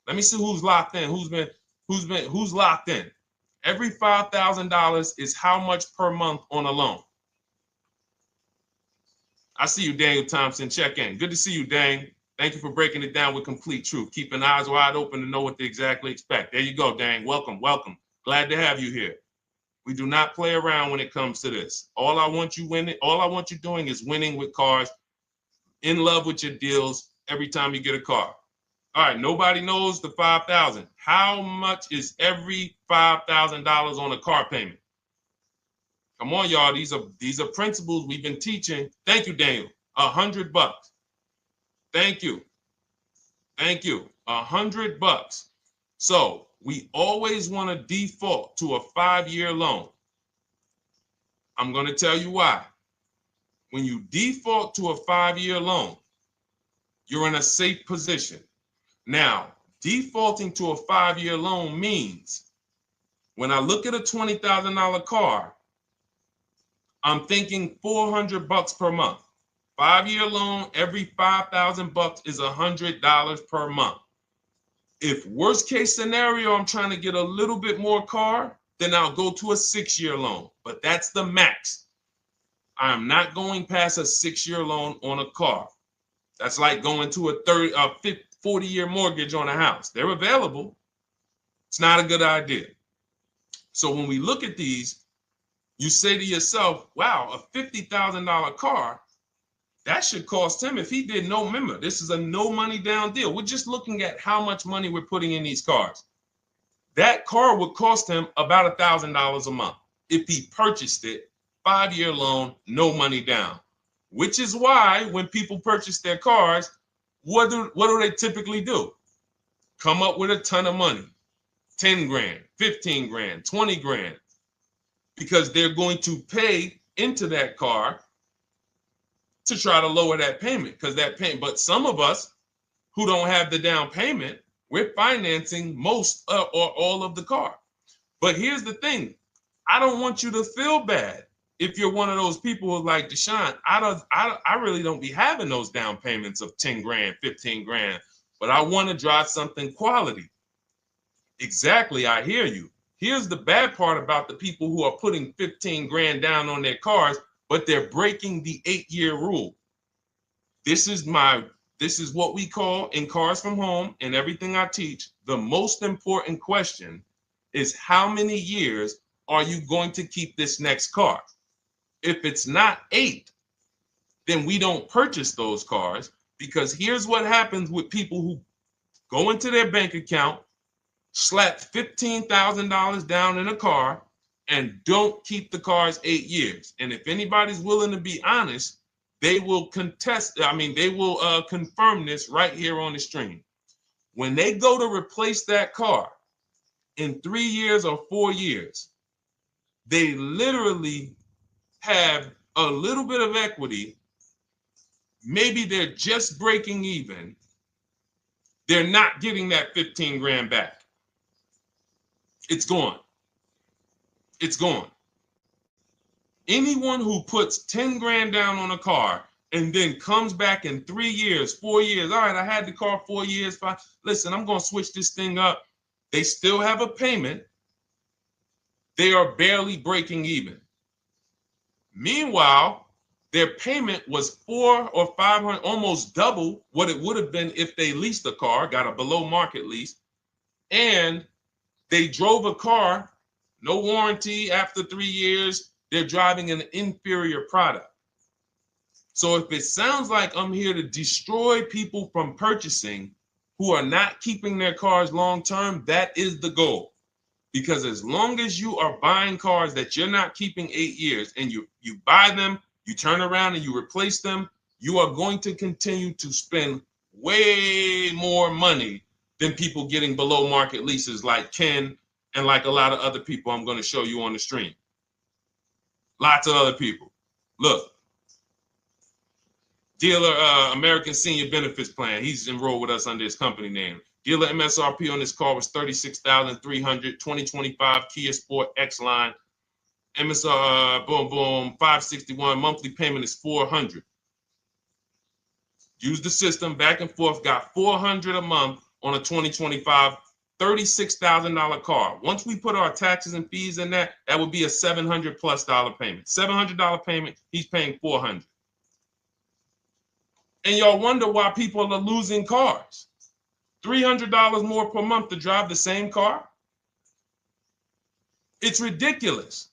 Let me see who's locked in. Who's locked in? Every $5,000 is how much per month on a loan. I see you, Daniel Thompson. Check in. Good to see you, Dane. Thank you for breaking it down with complete truth. Keeping eyes wide open to know what to exactly expect. There you go, Dane. Welcome. Glad to have you here. We do not play around when it comes to this. All I want you doing is winning with cars, in love with your deals every time you get a car. All right, nobody knows the 5,000. How much is every $5,000 on a car payment? Come on, y'all. These are principles we've been teaching. Thank you, Daniel. $100. Thank you. $100. So we always want to default to a 5-year loan. I'm going to tell you why. when you default to a 5-year loan, you're in a safe position. Now, defaulting to a 5-year loan means when I look at a $20,000 car, I'm thinking $400 per month. 5-year loan, every $5,000 is $100 per month. If worst case scenario, I'm trying to get a little bit more car, then I'll go to a 6-year loan, but that's the max. I'm not going past a 6-year loan on a car. That's like going to a 40-year mortgage on a house. They're available. It's not a good idea. So when we look at these, you say to yourself, wow, a $50,000 car, that should cost him, if he did no, remember, this is a no money down deal. We're just looking at how much money we're putting in these cars. That car would cost him about $1,000 a month if he purchased it, 5-year loan, no money down. Which is why when people purchase their cars, what do they typically do? Come up with a ton of money, 10 grand, 15 grand, 20 grand, because they're going to pay into that car to try to lower that payment, because that payment. But some of us who don't have the down payment, we're financing most or all of the car. But here's the thing. I don't want you to feel bad if you're one of those people who's like, Deshone, I really don't be having those down payments of 10 grand, 15 grand, but I want to drive something quality. Exactly, I hear you. Here's the bad part about the people who are putting 15 grand down on their cars, but they're breaking the 8-year rule. This is what we call in Cars from Home and everything I teach, the most important question is how many years are you going to keep this next car? If it's not 8, then we don't purchase those cars, because here's what happens with people who go into their bank account, slap $15,000 down in a car, and don't keep the cars 8 years. And if anybody's willing to be honest, they will confirm this right here on the stream. When they go to replace that car in 3 years or 4 years, they literally have a little bit of equity. Maybe they're just breaking even. They're not getting that 15 grand back. It's gone. It's gone. Anyone who puts 10 grand down on a car and then comes back in 3 years, 4 years, all right, I had the car 4 years, 5, listen, I'm going to switch this thing up. They still have a payment. They are barely breaking even. Meanwhile, their payment was 400 or 500, almost double what it would have been if they leased a car, got a below market lease, and they drove a car, no warranty after 3 years. They're driving an inferior product. So if it sounds like I'm here to destroy people from purchasing who are not keeping their cars long term, that is the goal. Because as long as you are buying cars that you're not keeping 8 years and you buy them, you turn around and you replace them, you are going to continue to spend way more money than people getting below market leases like Ken and like a lot of other people I'm going to show you on the stream. Lots of other people. Look, dealer American Senior Benefits Plan. He's enrolled with us under his company name. Dealer MSRP on this car was $36,300. 2025 Kia Sport X line. MSR boom 561. Monthly payment is $400. Use the system back and forth. Got $400 a month on a 2025 $36,000 car. Once we put our taxes and fees in that would be a $700+ payment. $700 payment. He's paying $400. And y'all wonder why people are losing cars. $300 more per month to drive the same car? It's ridiculous.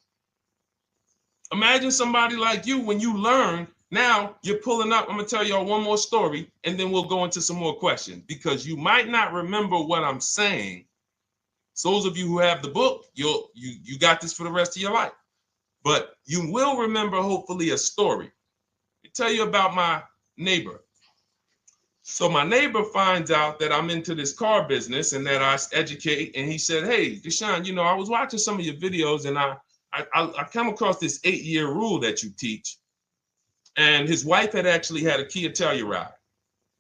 Imagine somebody like you, when you learn, now you're pulling up. I'm going to tell y'all one more story, and then we'll go into some more questions, because you might not remember what I'm saying. So those of you who have the book, you got this for the rest of your life. But you will remember, hopefully, a story. I'll tell you about my neighbor. So my neighbor finds out that I'm into this car business and that I educate. And he said, hey, Deshone, I was watching some of your videos and I come across this 8-year rule that you teach. And his wife had actually had a Kia Telluride.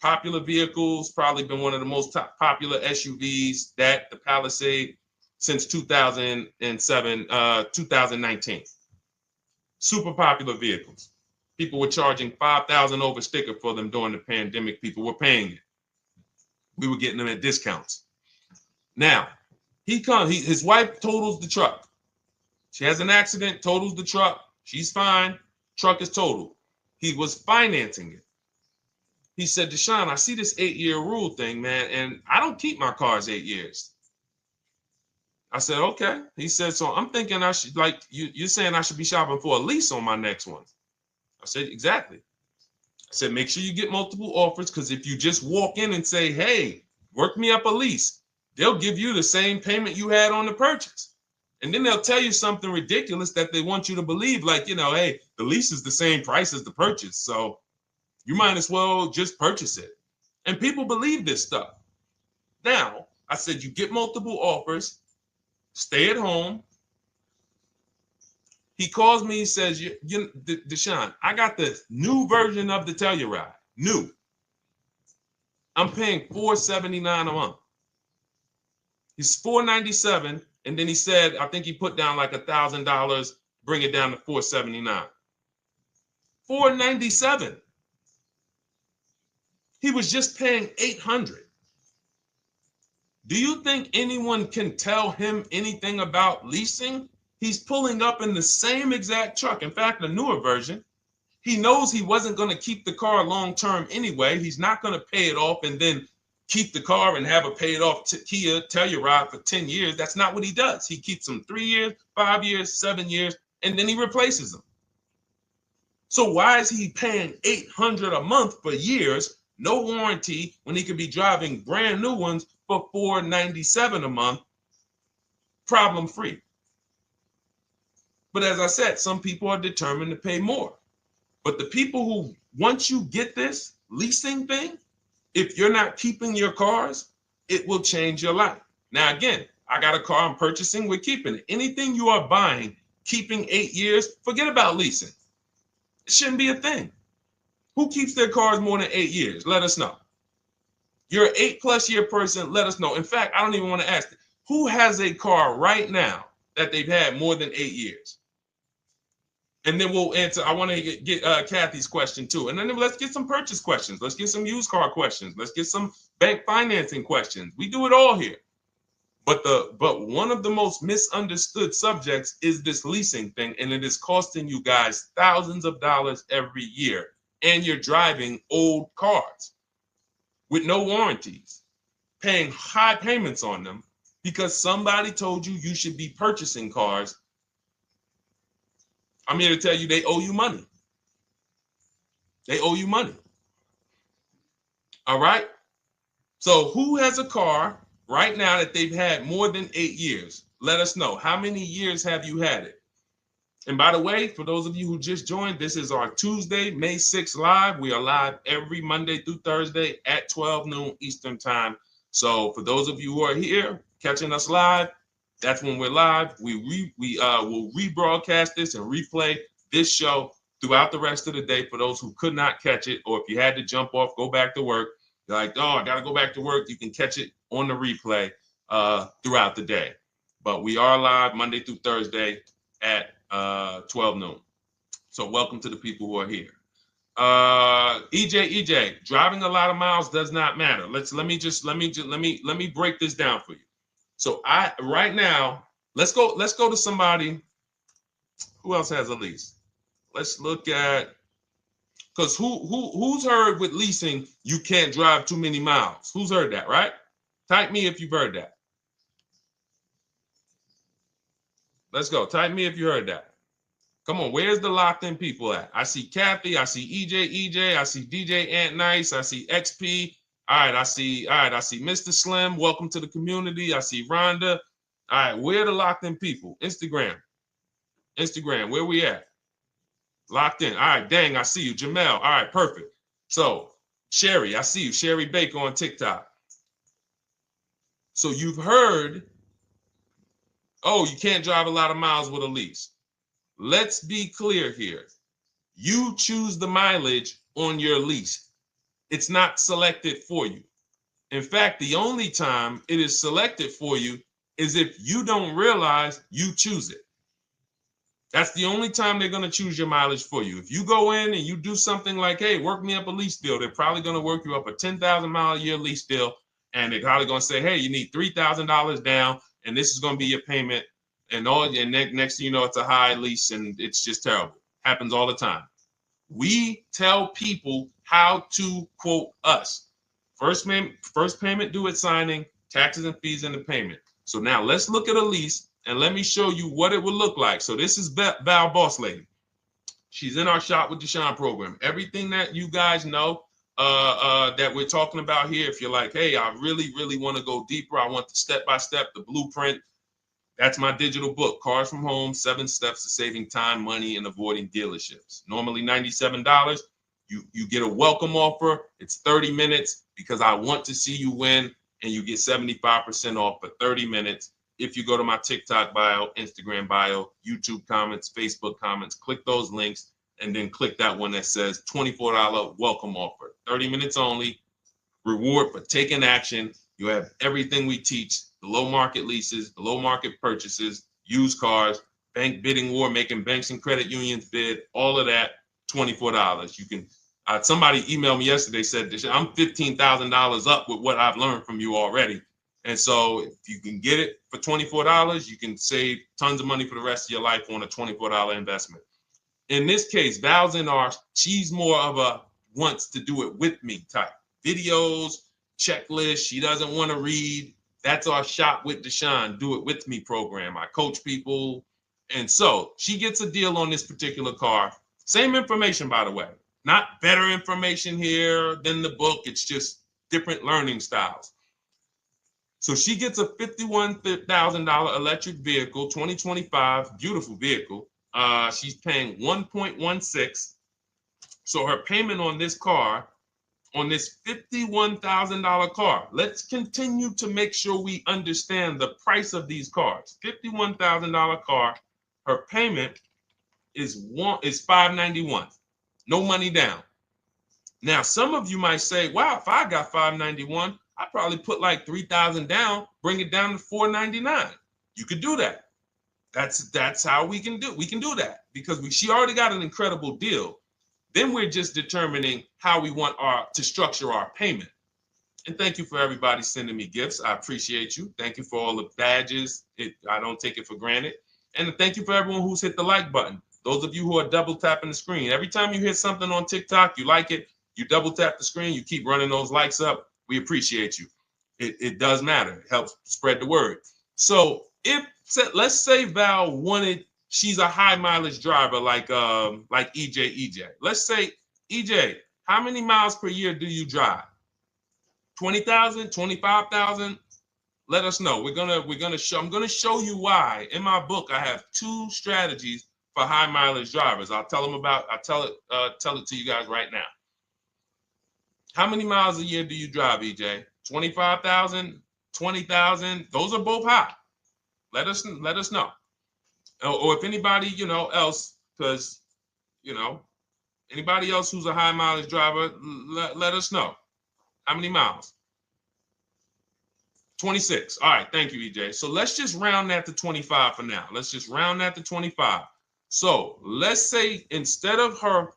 Popular vehicles, probably been one of the most popular SUVs, that the Palisade, since 2007, 2019. Super popular vehicles. People were charging $5,000 over sticker for them during the pandemic. People were paying it. We were getting them at discounts. Now, his wife totals the truck. She has an accident, totals the truck. She's fine. Truck is totaled. He was financing it. He said, Deshone, I see this 8-year rule thing, man, and I don't keep my cars 8 years. I said, okay. He said, so I'm thinking I should, like, you're saying I should be shopping for a lease on my next one. I said, exactly. I said, make sure you get multiple offers, because if you just walk in and say, hey, work me up a lease, they'll give you the same payment you had on the purchase. And then they'll tell you something ridiculous that they want you to believe, like, hey, the lease is the same price as the purchase, so you might as well just purchase it. And people believe this stuff. Now, I said, you get multiple offers, stay at home. He calls me, he says, Deshone, I got the new version of the Telluride, new. I'm paying $479 a month. He's $497, and then he said, I think he put down like $1,000, bring it down to $479. $497. He was just paying $800. Do you think anyone can tell him anything about leasing? He's pulling up in the same exact truck. In fact, the newer version. He knows he wasn't going to keep the car long term anyway. He's not going to pay it off and then keep the car and have a paid off Kia Telluride for 10 years. That's not what he does. He keeps them 3 years, 5 years, 7 years, and then he replaces them. So why is he paying $800 a month for years, no warranty, when he could be driving brand new ones for $497 a month, problem free? But as I said, some people are determined to pay more. But the people who, once you get this leasing thing, if you're not keeping your cars, it will change your life. Now, again, I got a car I'm purchasing, we're keeping it. Anything you are buying, keeping 8 years, forget about leasing. It shouldn't be a thing. Who keeps their cars more than 8 years? Let us know. You're an 8+ year person, let us know. In fact, I don't even want to ask, who has a car right now that they've had more than 8 years? And then we'll answer. I want to get Kathy's question too. And then let's get some purchase questions. Let's get some used car questions. Let's get some bank financing questions. We do it all here. But one of the most misunderstood subjects is this leasing thing, and it is costing you guys thousands of dollars every year. And you're driving old cars with no warranties, paying high payments on them because somebody told you you should be purchasing cars. I'm here to tell you they owe you money. They owe you money. All right? So who has a car right now that they've had more than 8 years? Let us know. How many years have you had it? And by the way, for those of you who just joined, this is our Tuesday, May 6th live. We are live every Monday through Thursday at 12 noon Eastern time. So for those of you who are here catching us live, that's when we're live. We will rebroadcast this and replay this show throughout the rest of the day for those who could not catch it, or if you had to jump off, go back to work. You're like, oh, I got to go back to work. You can catch it on the replay throughout the day. But we are live Monday through Thursday at 12 noon. So welcome to the people who are here. EJ, driving a lot of miles does not matter. Let me break this down for you. So right now, let's go to somebody who else has a lease. Let's look at, because who's heard with leasing you can't drive too many miles? Who's heard that, right? Type me if you've heard that. Let's go. Type me if you heard that. Come on, where's the locked in people at? I see Kathy, I see EJ, I see DJ Ant Nice, I see XP. All right, I see Mr. Slim. Welcome to the community. I see Rhonda. All right, where are the locked in people? Instagram, where we at? Locked in. All right, dang, I see you. Jamel. All right, perfect. So, Sherry, I see you. Sherry Baker on TikTok. So you've heard, oh, you can't drive a lot of miles with a lease. Let's be clear here. You choose the mileage on your lease. It's not selected for you. In fact, the only time it is selected for you is if you don't realize you choose it. That's the only time they're going to choose your mileage for you. If you go in and you do something like, hey, work me up a lease deal, they're probably going to work you up a 10,000 mile a year lease deal. And they're probably going to say, hey, you need $3,000 down, and this is going to be your payment. And next thing you know, it's a high lease, and it's just terrible. Happens all the time. We tell people how to quote us. First payment due at signing, taxes and fees in the payment. So now let's look at a lease, and let me show you what it would look like. So this is Val Boss Lady. She's in our Shop with Deshone program. Everything that you guys know that we're talking about here, if you're like, hey, I really, really want to go deeper, I want the step-by-step, the blueprint, that's my digital book, Cars from Home, 7 Steps to Saving Time, Money, and Avoiding Dealerships. Normally $97. You get a welcome offer. It's 30 minutes because I want to see you win, and you get 75% off for 30 minutes. If you go to my TikTok bio, Instagram bio, YouTube comments, Facebook comments, click those links, and then click that one that says $24 welcome offer. 30 minutes only, reward for taking action. You have everything we teach, the low market leases, the low market purchases, used cars, bank bidding war, making banks and credit unions bid, all of that, $24. You can, somebody emailed me yesterday, said, I'm $15,000 up with what I've learned from you already. And so if you can get it for $24, you can save tons of money for the rest of your life on a $24 investment. In this case, Val's in our, she's more of a wants to do it with me type. Videos, checklist, she doesn't want to read. That's our Shop with Deshone, do it with me program. I coach people. And so she gets a deal on this particular car. Same information, by the way. Not better information here than the book. It's just different learning styles. So she gets a $51,000 electric vehicle, 2025, beautiful vehicle. She's paying 1.16. So her payment on this car, on this $51,000 car, let's continue to make sure we understand the price of these cars. $51,000 car, her payment is $591. No money down. Now, some of you might say, wow, if I got $591, I'd probably put like $3,000 down, bring it down to $499. You could do that. That's how we can do. We can do that because she already got an incredible deal. Then we're just determining how we want to structure our payment. And thank you for everybody sending me gifts. I appreciate you. Thank you for all the badges. I don't take it for granted. And thank you for everyone who's hit the like button. Those of you who are double tapping the screen. Every time you hit something on TikTok, you like it, you double tap the screen, you keep running those likes up. We appreciate you. It does matter. It helps spread the word. So let's say Val wanted, she's a high mileage driver like EJ. Let's say, EJ, how many miles per year do you drive? 20,000, 25,000? Let us know. I'm gonna show you why. In my book, I have 2 strategies for high mileage drivers. I'll tell it to you guys right now. How many miles a year do you drive, EJ? 25,000, 20,000? Those are both high. Let us know. Or if anybody, else, because, anybody else who's a high mileage driver, let us know. How many miles? 26. All right. Thank you, EJ. So let's just round that to 25 for now. Let's just round that to 25. So let's say instead of her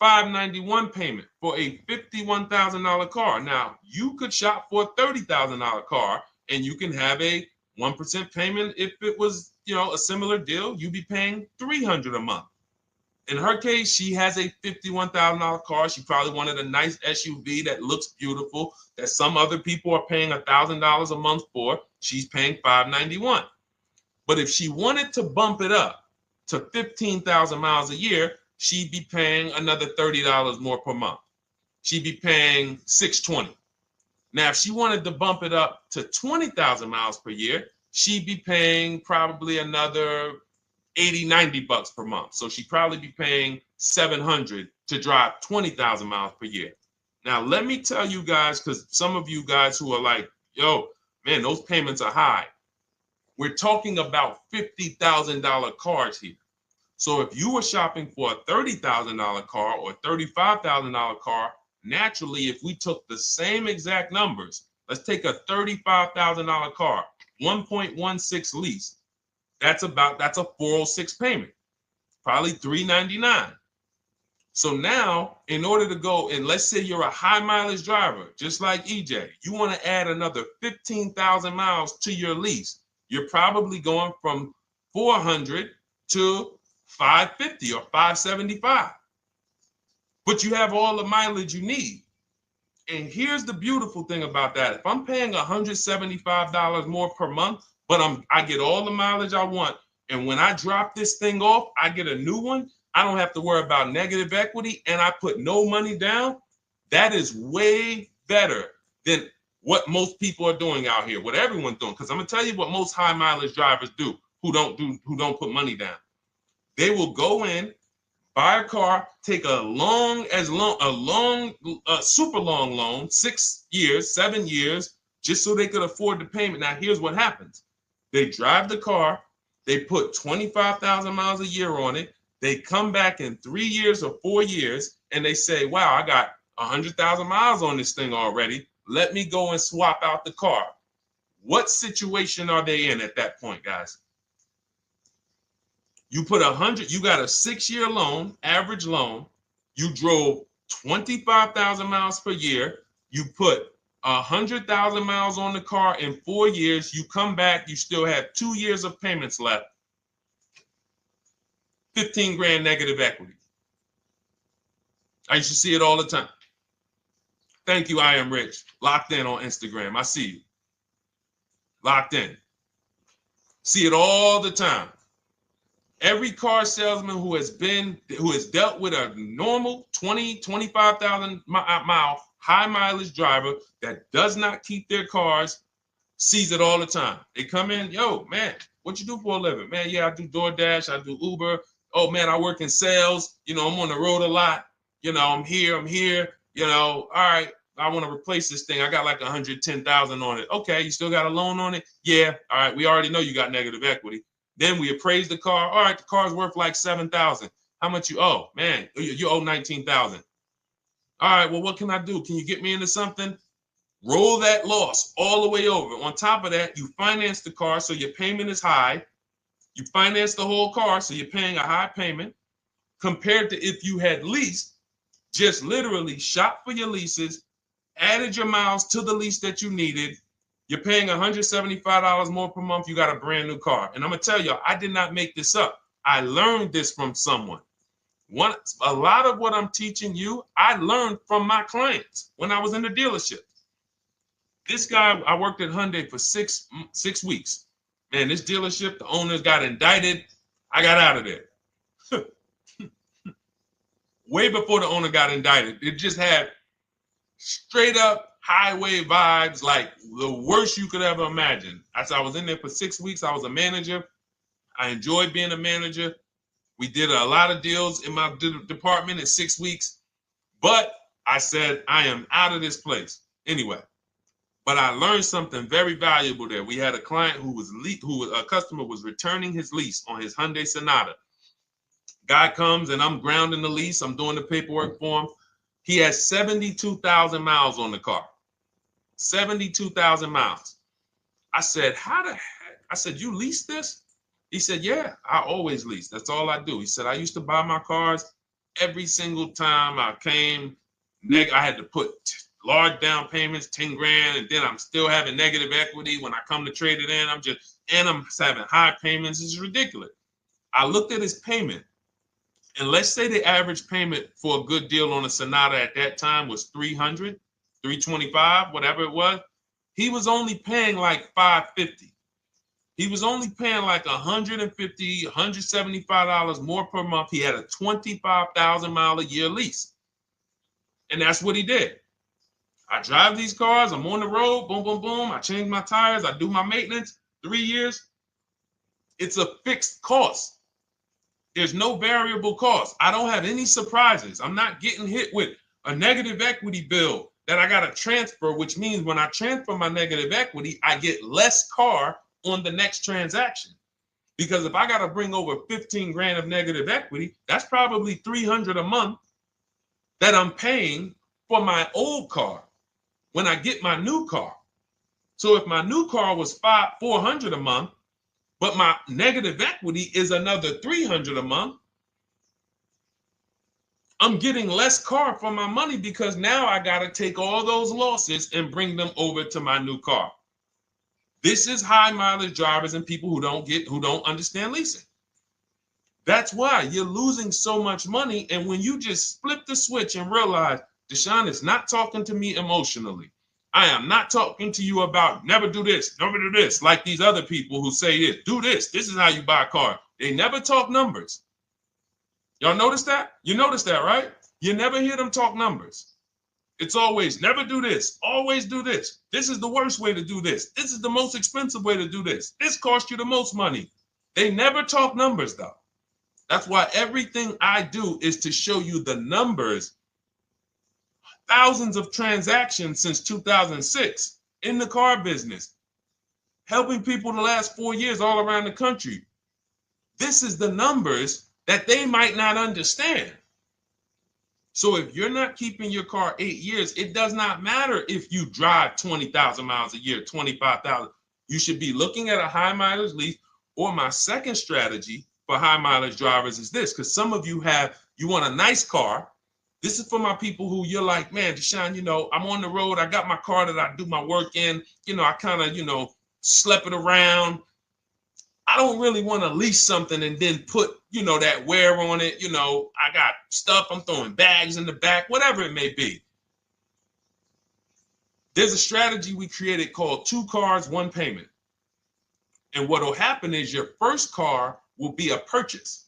$591 payment for a $51,000 car, now you could shop for a $30,000 car and you can have a 1% payment. If it was, a similar deal, you'd be paying $300 a month. In her case, she has a $51,000 car. She probably wanted a nice SUV that looks beautiful, that some other people are paying $1,000 a month for. She's paying $591. But if she wanted to bump it up to 15,000 miles a year, she'd be paying another $30 more per month. She'd be paying $620. Now, if she wanted to bump it up to 20,000 miles per year, she'd be paying probably another $80-90 per month. So she'd probably be paying $700 to drive 20,000 miles per year. Now, let me tell you guys, because some of you guys who are like, yo, man, those payments are high. We're talking about $50,000 cars here. So if you were shopping for a $30,000 car or $35,000 car, naturally, if we took the same exact numbers, let's take a $35,000 car, 1.16 lease. That's a 406 payment, probably $399. So now, in order to go, and let's say you're a high mileage driver, just like EJ, you want to add another 15,000 miles to your lease. You're probably going from 400 to 550 or 575. But you have all the mileage you need. And here's the beautiful thing about that. If I'm paying $175 more per month, but I get all the mileage I want, and when I drop this thing off, I get a new one, I don't have to worry about negative equity, and I put no money down. That is way better than what most people are doing out here, what everyone's doing. Because I'm gonna tell you what most high mileage drivers do who don't put money down. They will go in, buy a car, take a super long loan, 6 years, 7 years, just so they could afford the payment. Now, here's what happens. They drive the car, they put 25,000 miles a year on it. They come back in 3 years or 4 years, and they say, wow, I got 100,000 miles on this thing already. Let me go and swap out the car. What situation are they in at that point, guys? You put 100, you got a 6-year loan, average loan. You drove 25,000 miles per year. You put 100,000 miles on the car in 4 years. You come back, you still have 2 years of payments left. 15 grand negative equity. I used to see it all the time. Thank you, I am rich. Locked in on Instagram. I see you. Locked in. See it all the time. Every car salesman who has dealt with a normal 25,000 mile high mileage driver that does not keep their cars sees it all the time. They come in, yo, man, what you do for a living? Man, yeah, I do DoorDash, I do Uber. Oh man, I work in sales. You know, I'm on the road a lot. You know, I'm here. You know, all right, I want to replace this thing. I got like 110,000 on it. Okay, you still got a loan on it? Yeah. All right, we already know you got negative equity. Then we appraise the car. All right, the car's worth like 7,000. How much you owe? Man, you owe 19,000. All right, well, what can I do? Can you get me into something? Roll that loss all the way over. On top of that, you finance the car, so your payment is high. You finance the whole car, so you're paying a high payment compared to if you had leased, just literally shop for your leases, added your miles to the lease that you needed. You're paying $175 more per month. You got a brand new car. And I'm going to tell you, I did not make this up. I learned this from someone. A lot of what I'm teaching you, I learned from my clients when I was in the dealership. This guy, I worked at Hyundai for six weeks. Man, this dealership, the owners got indicted. I got out of there. Way before the owner got indicted. It just had straight up highway vibes, like the worst you could ever imagine. As I was in there for 6 weeks, I was a manager. I enjoyed being a manager. We did a lot of deals in my department in 6 weeks. But I said, I am out of this place. Anyway. But I learned something very valuable there. We had a client a customer was returning his lease on his Hyundai Sonata. Guy comes and I'm grounding the lease. I'm doing the paperwork for him. He has 72,000 miles on the car. 72,000 miles. I said, how the heck? I said, you lease this? He said, yeah, I always lease. That's all I do. He said, I used to buy my cars every single time I came. I had to put large down payments, 10 grand, and then I'm still having negative equity when I come to trade it in. I'm having high payments. It's ridiculous. I looked at his payment, and let's say the average payment for a good deal on a Sonata at that time was $300, $325, whatever it was. He was only paying like $550. He was only paying like $150, $175 more per month. He had a 25,000 mile a year lease. And that's what he did. I drive these cars. I'm on the road. Boom, boom, boom. I change my tires. I do my maintenance. 3 years. It's a fixed cost. There's no variable cost. I don't have any surprises. I'm not getting hit with a negative equity bill that I got to transfer, which means when I transfer my negative equity, I get less car on the next transaction. Because if I got to bring over 15 grand of negative equity, that's probably 300 a month that I'm paying for my old car when I get my new car. So if my new car was 400 a month, but my negative equity is another 300 a month, I'm getting less car for my money because now I got to take all those losses and bring them over to my new car. This is high mileage drivers and people who don't understand leasing. That's why you're losing so much money. And when you just flip the switch and realize Deshone is not talking to me emotionally, I am not talking to you about never do this, never do this, like these other people who say this, do this. This is how you buy a car. They never talk numbers. Y'all notice that? You notice that, right? You never hear them talk numbers. It's always never do this, always do this. This is the worst way to do this. This is the most expensive way to do this. This costs you the most money. They never talk numbers, though. That's why everything I do is to show you the numbers. Thousands of transactions since 2006 in the car business, helping people the last 4 years all around the country. This is the numbers that they might not understand. So if you're not keeping your car 8 years, it does not matter if you drive 20,000 miles a year, 25,000. You should be looking at a high mileage lease. Or my second strategy for high mileage drivers is this, because some of you want a nice car. This is for my people who you're like, man, Deshone, I'm on the road. I got my car that I do my work in. I kind of, slep it around. I don't really want to lease something and then put, that wear on it. I got stuff. I'm throwing bags in the back, whatever it may be. There's a strategy we created called 2 cars, 1 payment. And what will happen is your first car will be a purchase.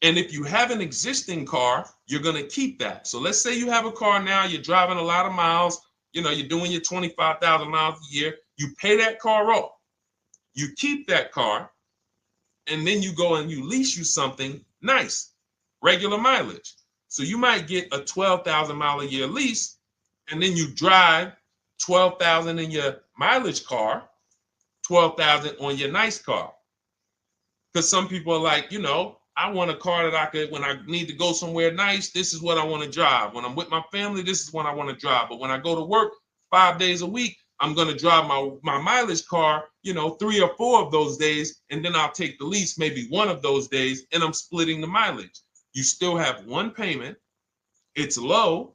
And if you have an existing car, you're going to keep that. So let's say you have a car now, you're driving a lot of miles, you're doing your 25,000 miles a year. You pay that car off. You keep that car, and then you go and you lease you something nice, regular mileage. So you might get a 12,000 mile a year lease, and then you drive 12,000 in your mileage car, 12,000 on your nice car. Because some people are like, I want a car that I could, when I need to go somewhere nice, this is what I want to drive. When I'm with my family, this is what I want to drive. But when I go to work 5 days a week, I'm going to drive my mileage car, 3 or 4 of those days, and then I'll take the lease maybe 1 of those days, and I'm splitting the mileage. You still have 1 payment. It's low.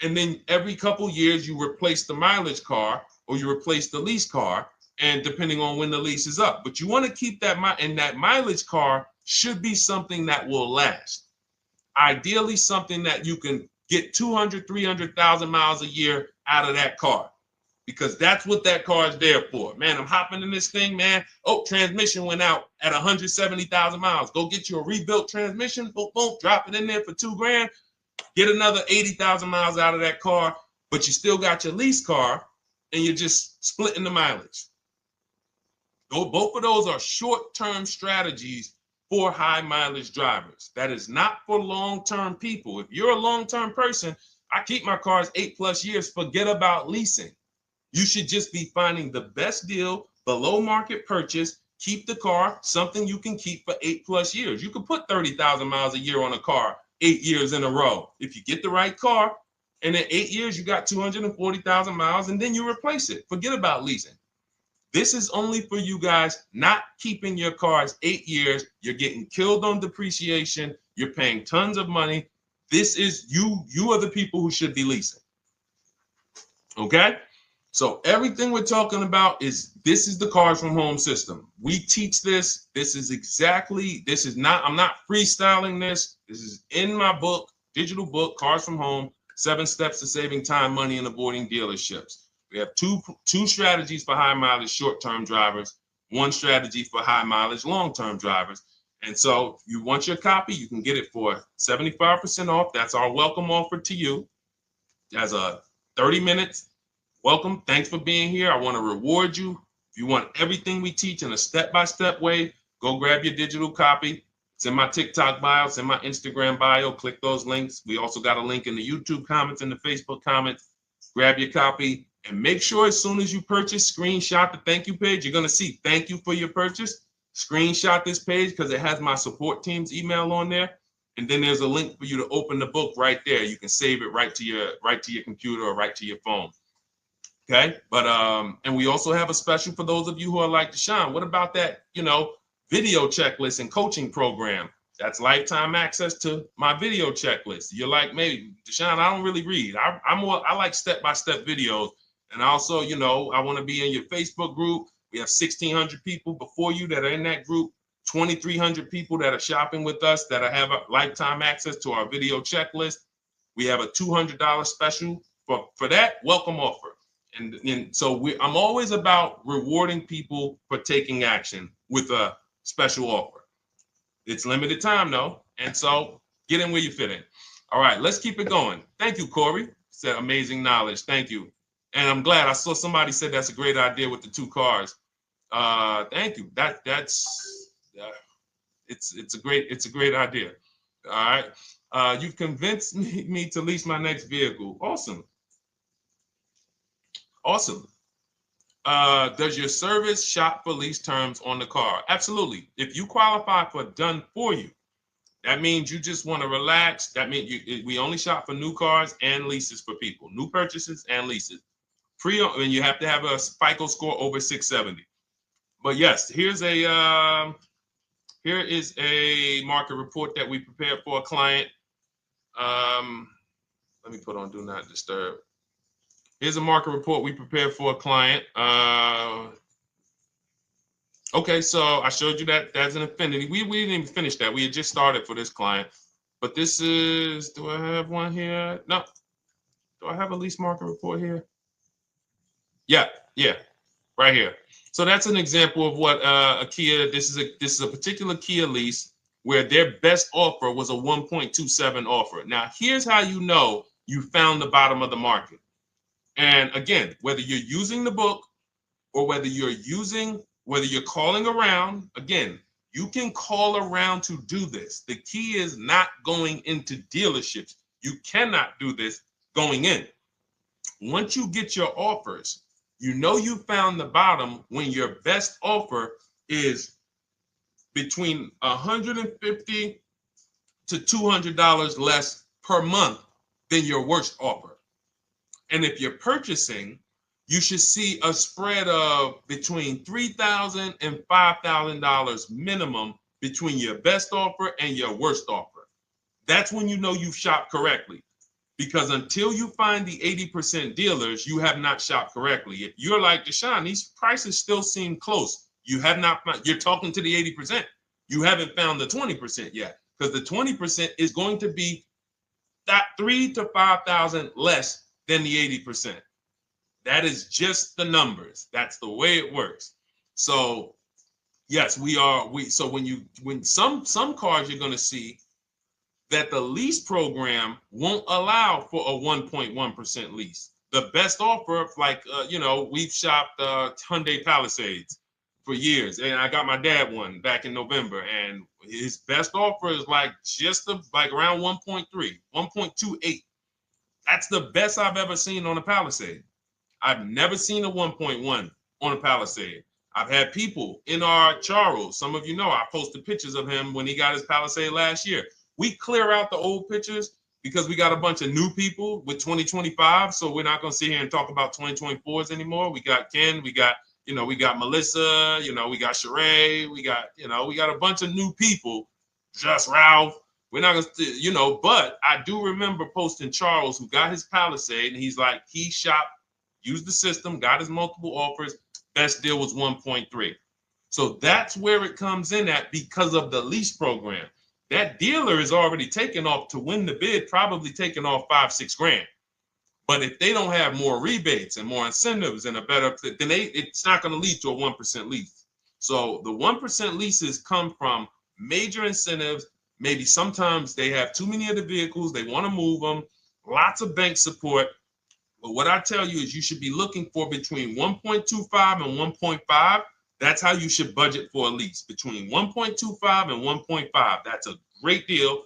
And then every couple years, you replace the mileage car or you replace the lease car, and depending on when the lease is up. But you want to keep that, and that mileage car should be something that will last. Ideally, something that you can get 200, 300,000 miles a year out of that car. Because that's what that car is there for. Man, I'm hopping in this thing, man. Oh, transmission went out at 170,000 miles. Go get you a rebuilt transmission. Boom, boom, drop it in there for $2 grand. Get another 80,000 miles out of that car, but you still got your lease car, and you're just splitting the mileage. Both of those are short-term strategies for high mileage drivers. That is not for long-term people. If you're a long-term person, I keep my cars 8+ years. Forget about leasing. You should just be finding the best deal, below market purchase, keep the car, something you can keep for 8+ years. You can put 30,000 miles a year on a car 8 years in a row. If you get the right car, and in 8 years, you got 240,000 miles, and then you replace it. Forget about leasing. This is only for you guys not keeping your cars 8 years. You're getting killed on depreciation. You're paying tons of money. This is you are the people who should be leasing. Okay? So everything we're talking about this is the Cars from Home system. We teach this. I'm not freestyling this. This is in my book, digital book, Cars from Home, 7 Steps to Saving Time, Money, and Avoiding Dealerships. We have two strategies for high mileage short-term drivers, 1 strategy for high mileage long-term drivers. And so if you want your copy, you can get it for 75% off. That's our welcome offer to you. As a 30 minutes. Welcome. Thanks for being here. I want to reward you. If you want everything we teach in a step-by-step way, go grab your digital copy. It's in my TikTok bio. It's in my Instagram bio. Click those links. We also got a link in the YouTube comments and the Facebook comments. Grab your copy and make sure as soon as you purchase, screenshot the thank you page. You're going to see thank you for your purchase. screenshot this page because it has my support team's email on there. And then there's a link for you to open the book right there. You can save it right to your computer or right to your phone. Okay, but and we also have a special for those of you who are like Deshone. What about that, video checklist and coaching program? That's lifetime access to my video checklist. You're like, maybe Deshone, I don't really read. I like step-by-step videos. And also, I want to be in your Facebook group. We have 1,600 people before you that are in that group, 2,300 people that are shopping with us that have a lifetime access to our video checklist. We have a $200 special for that welcome offer. And so I'm always about rewarding people for taking action with a special offer. It's limited time though, and so get in where you fit in. All right, let's keep it going. Thank you, Corey. Said amazing knowledge. Thank you. And I'm glad I saw somebody said that's a great idea with the 2 cars. Thank you. It's a great idea. All right. You've convinced me to lease my next vehicle. Awesome. Awesome. Does your service shop for lease terms on the car? Absolutely. If you qualify for done for you, that means you just want to relax. That means we only shop for new cars and leases for people, new purchases and leases. And you have to have a FICO score over 670. But yes, here is a market report that we prepared for a client. Let me put on do not disturb. Here's a market report we prepared for a client. Okay, so I showed you that that's an affinity. We didn't even finish that. We had just started for this client. But this is, do I have one here? No. Do I have a lease market report here? Yeah, right here. So that's an example of what a Kia, this is a particular Kia lease where their best offer was a 1.27 offer. Now, here's how you know you found the bottom of the market. And again, whether you're using the book or whether you're calling around, again, you can call around to do this. The key is not going into dealerships. You cannot do this going in. Once you get your offers, you know you found the bottom when your best offer is between $150 to $200 less per month than your worst offer. And if you're purchasing, you should see a spread of between $3,000 and $5,000 minimum between your best offer and your worst offer. That's when you know you've shopped correctly. Because until you find the 80% dealers, you have not shopped correctly. If you're like Deshone, these prices still seem close. You have not found, you're talking to the 80%. You haven't found the 20% yet. Because the 20% is going to be that $3,000 to $5,000 less than the 80%. That is just the numbers. That's the way it works. So yes, so when some cars you're going to see that the lease program won't allow for a 1.1% lease. The best offer, like we've shopped Hyundai Palisades for years, and I got my dad one back in November, and his best offer is like around 1.3, 1.28. That's the best I've ever seen on a Palisade. I've never seen a 1.1 on a Palisade. I've had people in our Charles, some of you know, I posted pictures of him when he got his Palisade last year. We clear out the old pictures because we got a bunch of new people with 2025. So we're not going to sit here and talk about 2024s anymore. We got Ken, we got Melissa, we got Sheree, we got a bunch of new people, just Ralph. We're not going to, but I do remember posting Charles who got his Palisade and he's like, he shopped, used the system, got his multiple offers. Best deal was 1.3. So that's where it comes in at because of the lease program. That dealer is already taken off to win the bid, probably taking off $5-6 grand. But if they don't have more rebates and more incentives and a better, then it's not going to lead to a 1% lease. So the 1% leases come from major incentives. Maybe sometimes they have too many of the vehicles. They want to move them. Lots of bank support. But what I tell you is you should be looking for between 1.25 and 1.5. That's how you should budget for a lease, between 1.25 and 1.5. That's a great deal.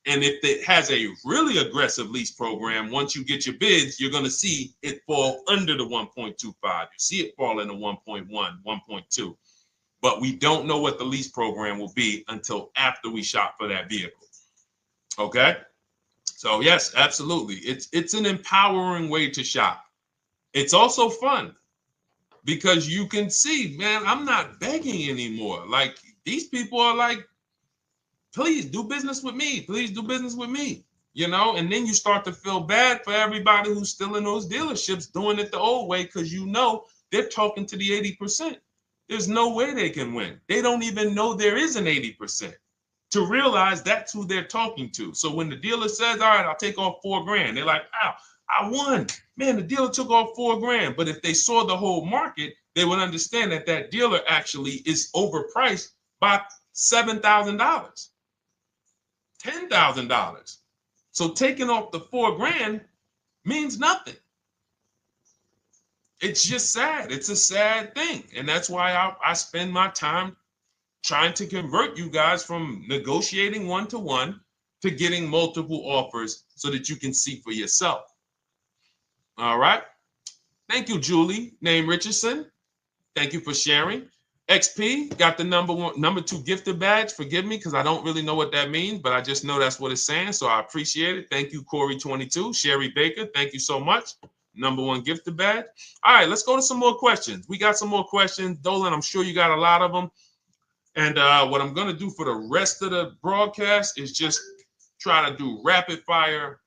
And if it has a really aggressive lease program, once you get your bids, you're going to see it fall under the 1.25. You see it fall into 1.1, 1.2. but we don't know what the lease program will be until after we shop for that vehicle. Okay? So yes, absolutely. It's an empowering way to shop. It's also fun because you can see, man, I'm not begging anymore. Like these people are like, please do business with me. Please do business with me. And then you start to feel bad for everybody who's still in those dealerships doing it the old way because they're talking to the 80%. There's no way they can win. They don't even know there is an 80% to realize that's who they're talking to. So when the dealer says, all right, I'll take off $4,000, they're like, wow, I won. Man, the dealer took off $4,000. But if they saw the whole market, they would understand that that dealer actually is overpriced by $7,000, $10,000. So taking off the $4,000 means nothing. It's just sad. It's a sad thing. And that's why I spend my time trying to convert you guys from negotiating one-to-one to getting multiple offers so that you can see for yourself. All right. Thank you, Julie, name Richardson. Thank you for sharing. XP got the number 2 gifted badge. Forgive me because I don't really know what that means, but I just know that's what it's saying. So I appreciate it. Thank you, Corey22. Sherry Baker, thank you so much. Number 1 gifted badge. All right, let's go to some more questions. We got some more questions. Dolan, I'm sure you got a lot of them. And what I'm going to do for the rest of the broadcast is just try to do rapid fire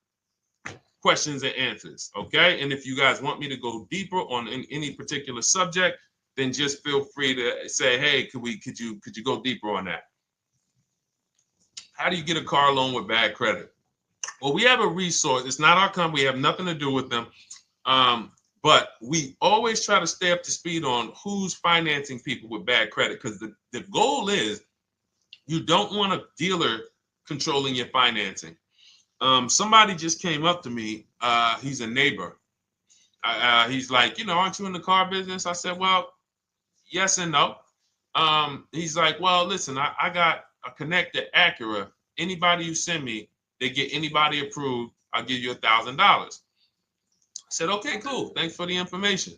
questions and answers. Okay. And if you guys want me to go deeper on any particular subject, then just feel free to say, hey, could you go deeper on that? How do you get a car loan with bad credit? Well, we have a resource. It's not our company. We have nothing to do with them. But we always try to stay up to speed on who's financing people with bad credit, because the goal is you don't want a dealer controlling your financing. Somebody just came up to me. He's a neighbor. He's like, aren't you in the car business? I said, well, yes and no. He's like, well, listen, I got a connected Acura. Anybody you send me, they get anybody approved, I'll give you $1,000. I said, okay, cool. Thanks for the information.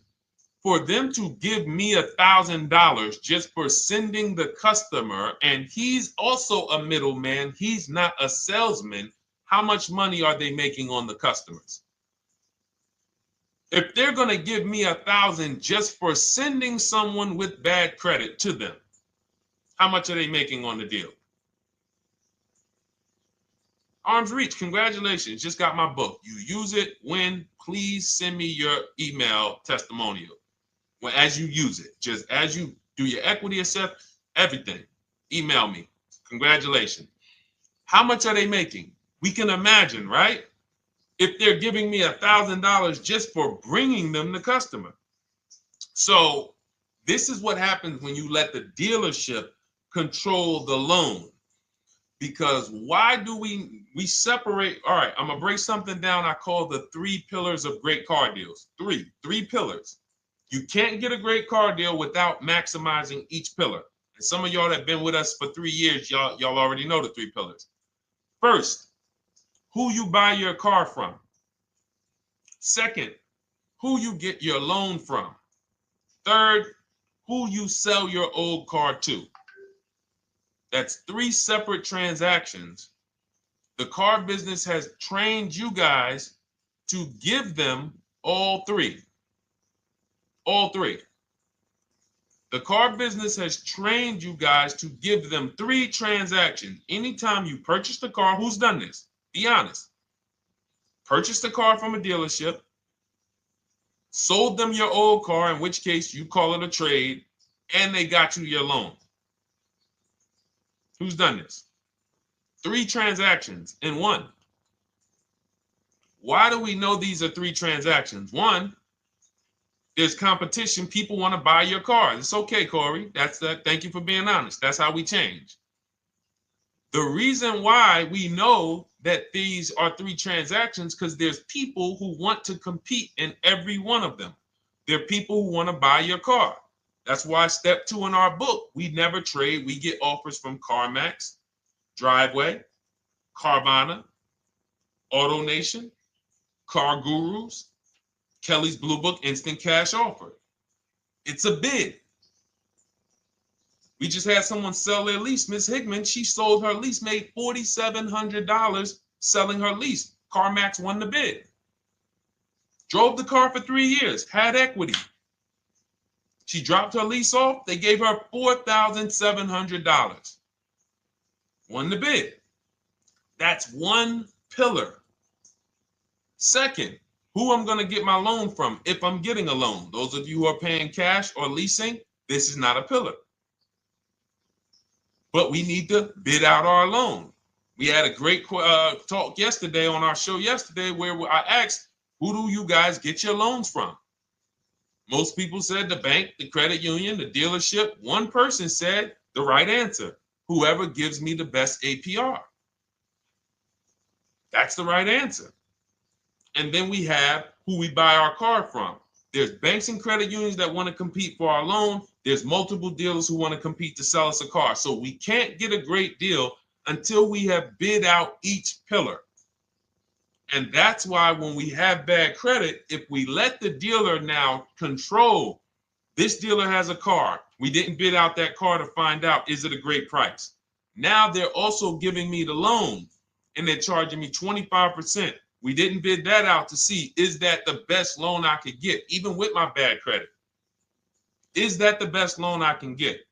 For them to give me $1,000 just for sending the customer, and he's also a middleman, he's not a salesman, how much money are they making on the customers? If they're going to give me $1,000 just for sending someone with bad credit to them, how much are they making on the deal? Arms Reach, congratulations. Just got my book. You use it when, please send me your email testimonial. Well, as you use it, just as you do your equity assess, everything, email me. Congratulations. How much are they making? We can imagine, right? If they're giving me $1,000 just for bringing them the customer. So this is what happens when you let the dealership control the loan. Because why do we separate? All right, I'm gonna break something down I call the 3 pillars of great car deals. Three pillars. You can't get a great car deal without maximizing each pillar. And some of y'all that have been with us for 3 years, y'all already know the 3 pillars. First, who you buy your car from. Second, who you get your loan from. Third, who you sell your old car to. That's 3 separate transactions. The car business has trained you guys to give them all 3. All 3. The car business has trained you guys to give them 3 transactions. Anytime you purchase the car, who's done this? Be honest. Purchased the car from a dealership, sold them your old car, in which case you call it a trade, and they got you your loan. Who's done this? 3 transactions in one. Why do we know these are 3 transactions? One, there's competition. People want to buy your car. It's okay, Corey. That's that. Thank you for being honest. That's how we change. The reason why we know that these are 3 transactions because there's people who want to compete in every one of them. There are people who want to buy your car. That's why step 2 in our book, we never trade. We get offers from CarMax, Driveway, Carvana, AutoNation, Car Gurus, Kelly's Blue Book Instant Cash Offer. It's a bid. We just had someone sell their lease. Miss Hickman, she sold her lease, made $4,700 selling her lease. CarMax won the bid. Drove the car for 3 years, had equity. She dropped her lease off. They gave her $4,700. Won the bid. That's one pillar. Second, who I'm going to get my loan from if I'm getting a loan. Those of you who are paying cash or leasing, this is not a pillar. But we need to bid out our loan. We had a great talk yesterday on our show yesterday where I asked, who do you guys get your loans from? Most people said the bank, the credit union, the dealership. One person said the right answer, whoever gives me the best APR. That's the right answer. And then we have who we buy our car from. There's banks and credit unions that want to compete for our loan. There's multiple dealers who want to compete to sell us a car. So we can't get a great deal until we have bid out each pillar. And that's why when we have bad credit, if we let the dealer now control, this dealer has a car. We didn't bid out that car to find out, is it a great price? Now they're also giving me the loan and they're charging me 25%. We didn't bid that out to see, is that the best loan I could get, even with my bad credit? Is that the best loan I can get?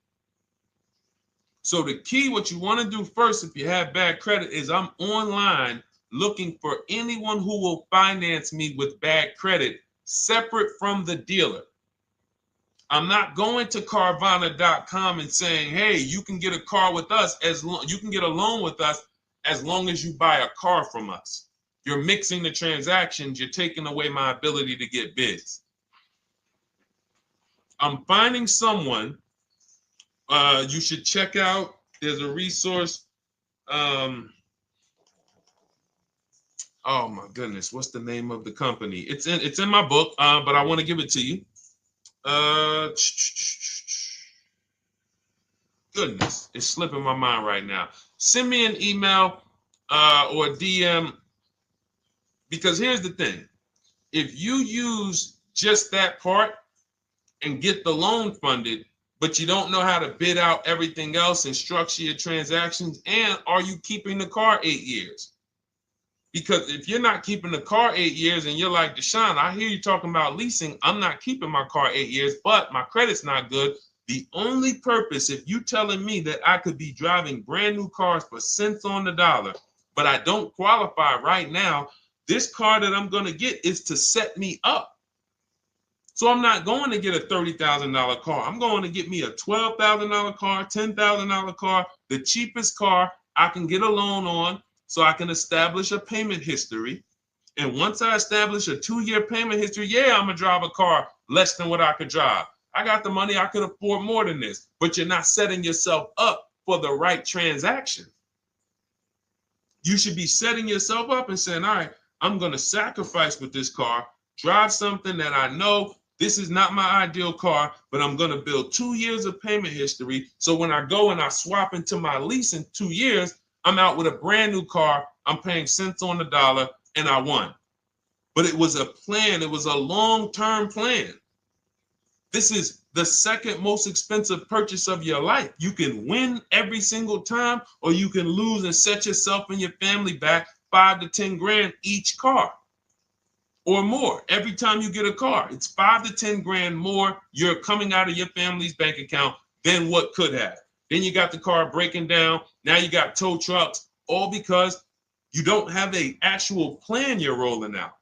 So the key, what you want to do first, if you have bad credit, is I'm online looking for anyone who will finance me with bad credit separate from the dealer. I'm not going to Carvana.com and saying, hey, you can get a car with us you can get a loan with us as long as you buy a car from us. You're mixing the transactions. You're taking away my ability to get bids. I'm finding someone you should check out. There's a resource. Oh my goodness, what's the name of the company? It's in my book, but I want to give it to you. Goodness, it's slipping my mind right now. Send me an email or a DM, because here's the thing. If you use just that part and get the loan funded, but you don't know how to bid out everything else and structure your transactions, and are you keeping the car 8 years? Because if you're not keeping the car 8 years and you're like, Deshone, I hear you talking about leasing. I'm not keeping my car 8 years, but my credit's not good. The only purpose, if you telling me that I could be driving brand new cars for cents on the dollar, but I don't qualify right now, this car that I'm going to get is to set me up. So I'm not going to get a $30,000 car. I'm going to get me a $12,000 car, $10,000 car, the cheapest car I can get a loan on, so I can establish a payment history. And once I establish a 2-year payment history, yeah, I'm going to drive a car less than what I could drive. I got the money. I could afford more than this. But you're not setting yourself up for the right transaction. You should be setting yourself up and saying, all right, I'm going to sacrifice with this car, drive something that I know this is not my ideal car, but I'm going to build 2 years of payment history. So when I go and I swap into my lease in 2 years, I'm out with a brand new car. I'm paying cents on the dollar, and I won. But it was a plan. It was a long-term plan. This is the second most expensive purchase of your life. You can win every single time, or you can lose and set yourself and your family back 5 to 10 grand each car or more. Every time you get a car, it's 5 to 10 grand more you're coming out of your family's bank account than what could have. Then you got the car breaking down. Now you got tow trucks, all because you don't have an actual plan you're rolling out.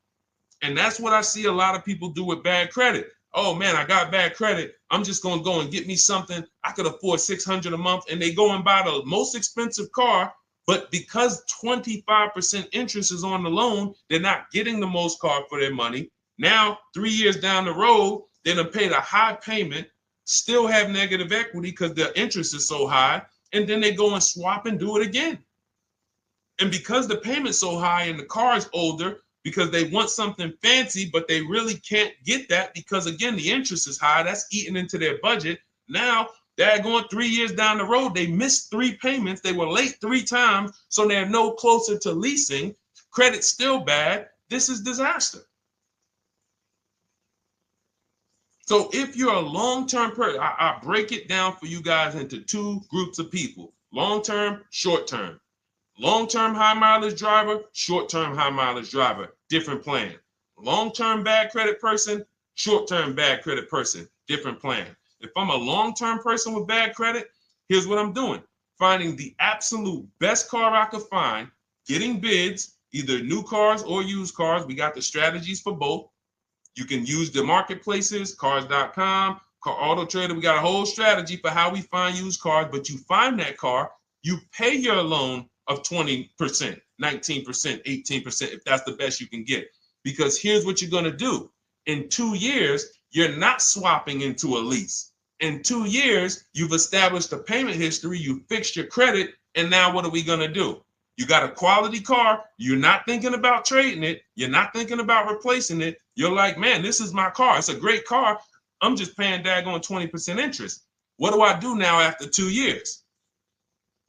And that's what I see a lot of people do with bad credit. Oh man, I got bad credit. I'm just going to go and get me something. I could afford $600 a month. And they go and buy the most expensive car. But because 25% interest is on the loan, they're not getting the most car for their money. Now, 3 years down the road, they're going to pay the high payment, still have negative equity because the interest is so high, and then they go and swap and do it again. And because the payment's so high and the car is older, because they want something fancy, but they really can't get that because, again, the interest is high. That's eating into their budget. Now they're going 3 years down the road. They missed 3 payments. They were late 3 times, so they're no closer to leasing. Credit's still bad. This is disaster. So if you're a long-term person, I break it down for you guys into two groups of people: long-term, short-term. Long-term high mileage driver, short-term high mileage driver, different plan. Long-term bad credit person, short-term bad credit person, different plan. If I'm a long-term person with bad credit, here's what I'm doing: finding the absolute best car I could find, getting bids, either new cars or used cars. We got the strategies for both. You can use the marketplaces, cars.com, Car Auto Trader. We got a whole strategy for how we find used cars, but you find that car, you pay your loan of 20%, 19%, 18%, if that's the best you can get. Because here's what you're going to do. In 2 years, you're not swapping into a lease. In 2 years, you've established a payment history, you fixed your credit, and now what are we going to do? You got a quality car. You're not thinking about trading it. You're not thinking about replacing it. You're like, man, this is my car. It's a great car. I'm just paying daggone 20% interest. What do I do now after 2 years?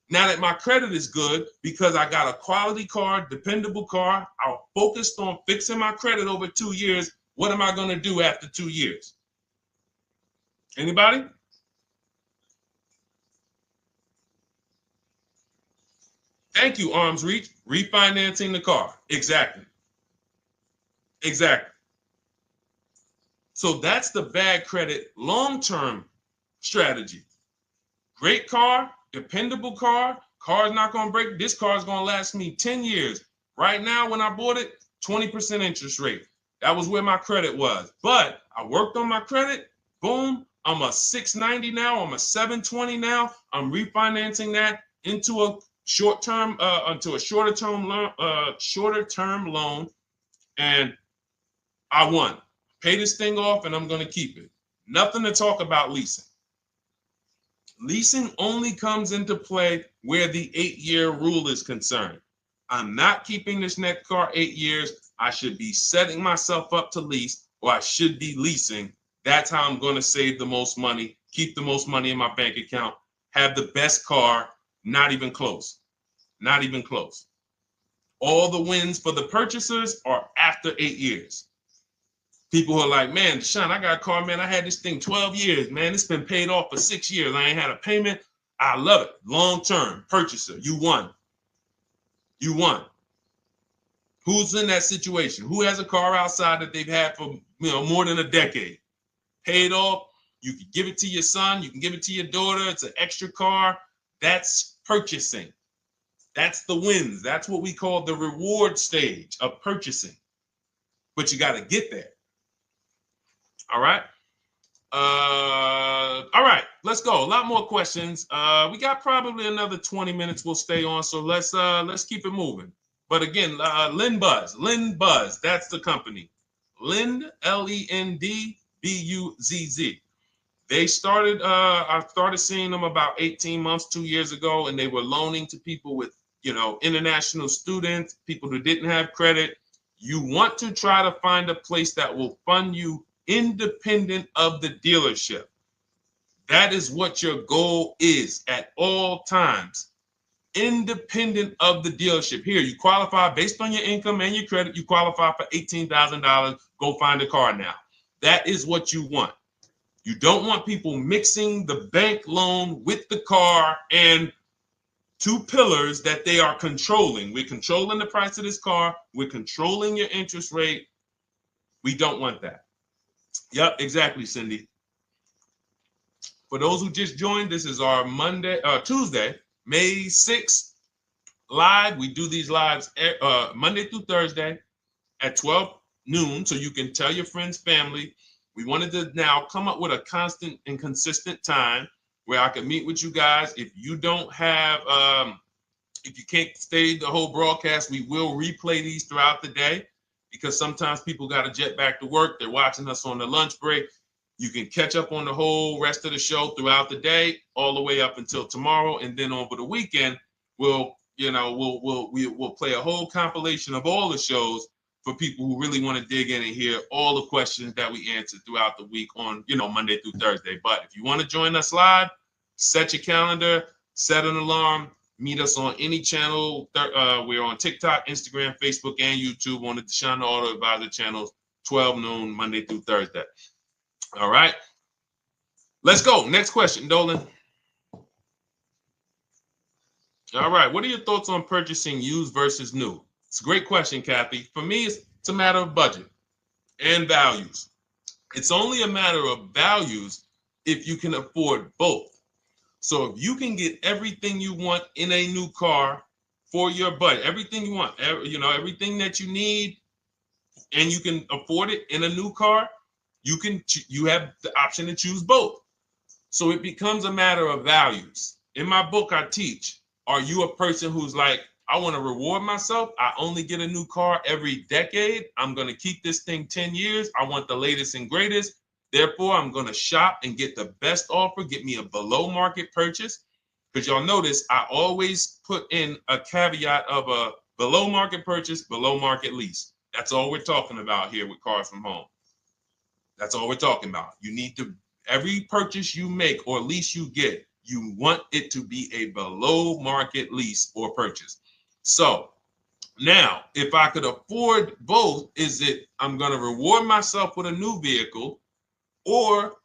Now that my credit is good because I got a quality car, dependable car, I'm focused on fixing my credit over 2 years. What am I going to do after 2 years? Anybody? Thank you, Arms Reach. Refinancing the car. Exactly. Exactly. So that's the bad credit long-term strategy. Great car, dependable car, car's not going to break. This car is going to last me 10 years. Right now, when I bought it, 20% interest rate. That was where my credit was. But I worked on my credit. Boom. I'm a 690 now. I'm a 720 now. I'm refinancing that into a short-term, into a shorter-term loan, and I won. Pay this thing off, and I'm going to keep it. Nothing to talk about leasing. Leasing only comes into play where the 8-year rule is concerned. I'm not keeping this next car 8 years. I should be setting myself up to lease, or I should be leasing. That's how I'm going to save the most money, keep the most money in my bank account, have the best car. Not even close. Not even close. All the wins for the purchasers are after 8 years. People who are like, man, Deshone, I got a car, man. I had this thing 12 years, man. It's been paid off for 6 years. I ain't had a payment. I love it. Long-term purchaser. You won. You won. Who's in that situation? Who has a car outside that they've had for more than a decade? Paid off. You can give it to your son. You can give it to your daughter. It's an extra car. That's purchasing. That's the wins. That's what we call the reward stage of purchasing. But you got to get there. All right. All right, let's go. A lot more questions. We got probably another 20 minutes we'll stay on, so let's keep it moving. But again, Lend Buzz, that's the company. Lend, Lendbuzz. They started, I started seeing them about 18 months, 2 years ago, and they were loaning to people with, international students, people who didn't have credit. You want to try to find a place that will fund you independent of the dealership. That is what your goal is at all times. Independent of the dealership. Here, you qualify based on your income and your credit. You qualify for $18,000. Go find a car now. That is what you want. You don't want people mixing the bank loan with the car and two pillars that they are controlling. We're controlling the price of this car. We're controlling your interest rate. We don't want that. Yep, exactly, Cindy. For those who just joined, this is our Tuesday, May 6th live. We do these lives Monday through Thursday at 12 noon, so you can tell your friends, family. We wanted to now come up with a constant and consistent time where I can meet with you guys. If you don't have, if you can't stay the whole broadcast, we will replay these throughout the day because sometimes people got to jet back to work. They're watching us on the lunch break. You can catch up on the whole rest of the show throughout the day, all the way up until tomorrow, and then over the weekend, we'll play a whole compilation of all the shows for people who really want to dig in and hear all the questions that we answered throughout the week on, Monday through Thursday. But if you want to join us live, set your calendar, set an alarm, meet us on any channel. We're on TikTok, Instagram, Facebook, and YouTube on the Deshone the Auto Advisor channels, 12 noon, Monday through Thursday. All right. Let's go. Next question, Dolan. All right. What are your thoughts on purchasing used versus new? It's a great question, Kathy. For me, it's a matter of budget and values. It's only a matter of values if you can afford both. So if you can get everything you want in a new car for your budget, everything you want, everything that you need, and you can afford it in a new car, you have the option to choose both. So it becomes a matter of values. In my book, I teach, are you a person who's like, I want to reward myself. I only get a new car every decade. I'm going to keep this thing 10 years. I want the latest and greatest. Therefore, I'm going to shop and get the best offer, get me a below market purchase. Because y'all notice I always put in a caveat of a below market purchase, below market lease. That's all we're talking about here with Cars from Home. That's all we're talking about. You need to, every purchase you make or lease you get, you want it to be a below market lease or purchase. So now, if I could afford both, is it I'm going to reward myself with a new vehicle, or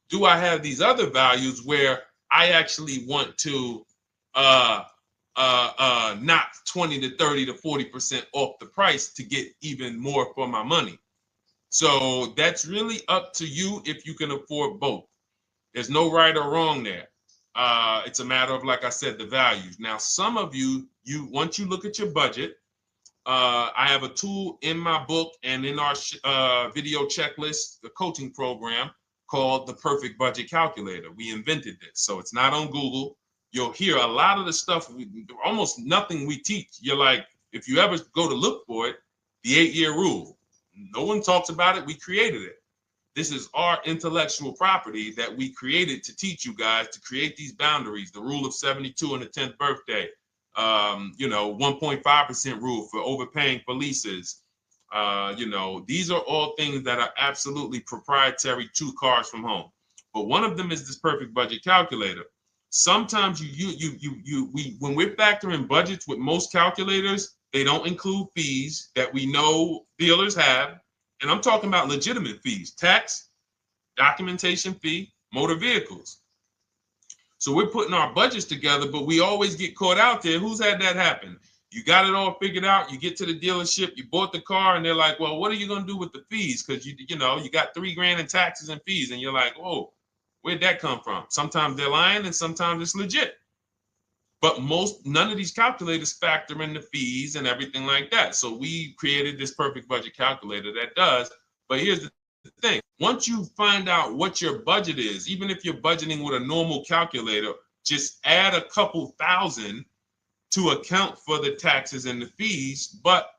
do I have these other values where I actually want to knock 20 to 30 to 40% off the price to get even more for my money? So that's really up to you if you can afford both. There's no right or wrong there. It's a matter of, like I said, the values. Now, some of you once you look at your budget, I have a tool in my book and in our video checklist, the coaching program called the Perfect Budget Calculator. We invented this. So it's not on Google. You'll hear a lot of the stuff, almost nothing we teach. You're like, if you ever go to look for it, the 8-year rule. No one talks about it. We created it. This is our intellectual property that we created to teach you guys to create these boundaries, the rule of 72 and the 10th birthday, 1.5% rule for overpaying for leases. These are all things that are absolutely proprietary to Cars from Home. But one of them is this Perfect Budget Calculator. Sometimes when we're factoring budgets with most calculators, they don't include fees that we know dealers have. And I'm talking about legitimate fees, tax, documentation fee, motor vehicles. So we're putting our budgets together, but we always get caught out there. Who's had that happen? You got it all figured out. You get to the dealership, you bought the car, and they're like, well, what are you going to do with the fees? Because you got $3,000 in taxes and fees. And you're like, whoa, where'd that come from? Sometimes they're lying and sometimes it's legit. But none of these calculators factor in the fees and everything like that. So we created this Perfect Budget Calculator that does. But here's the thing. Once you find out what your budget is, even if you're budgeting with a normal calculator, just add a couple thousand to account for the taxes and the fees. But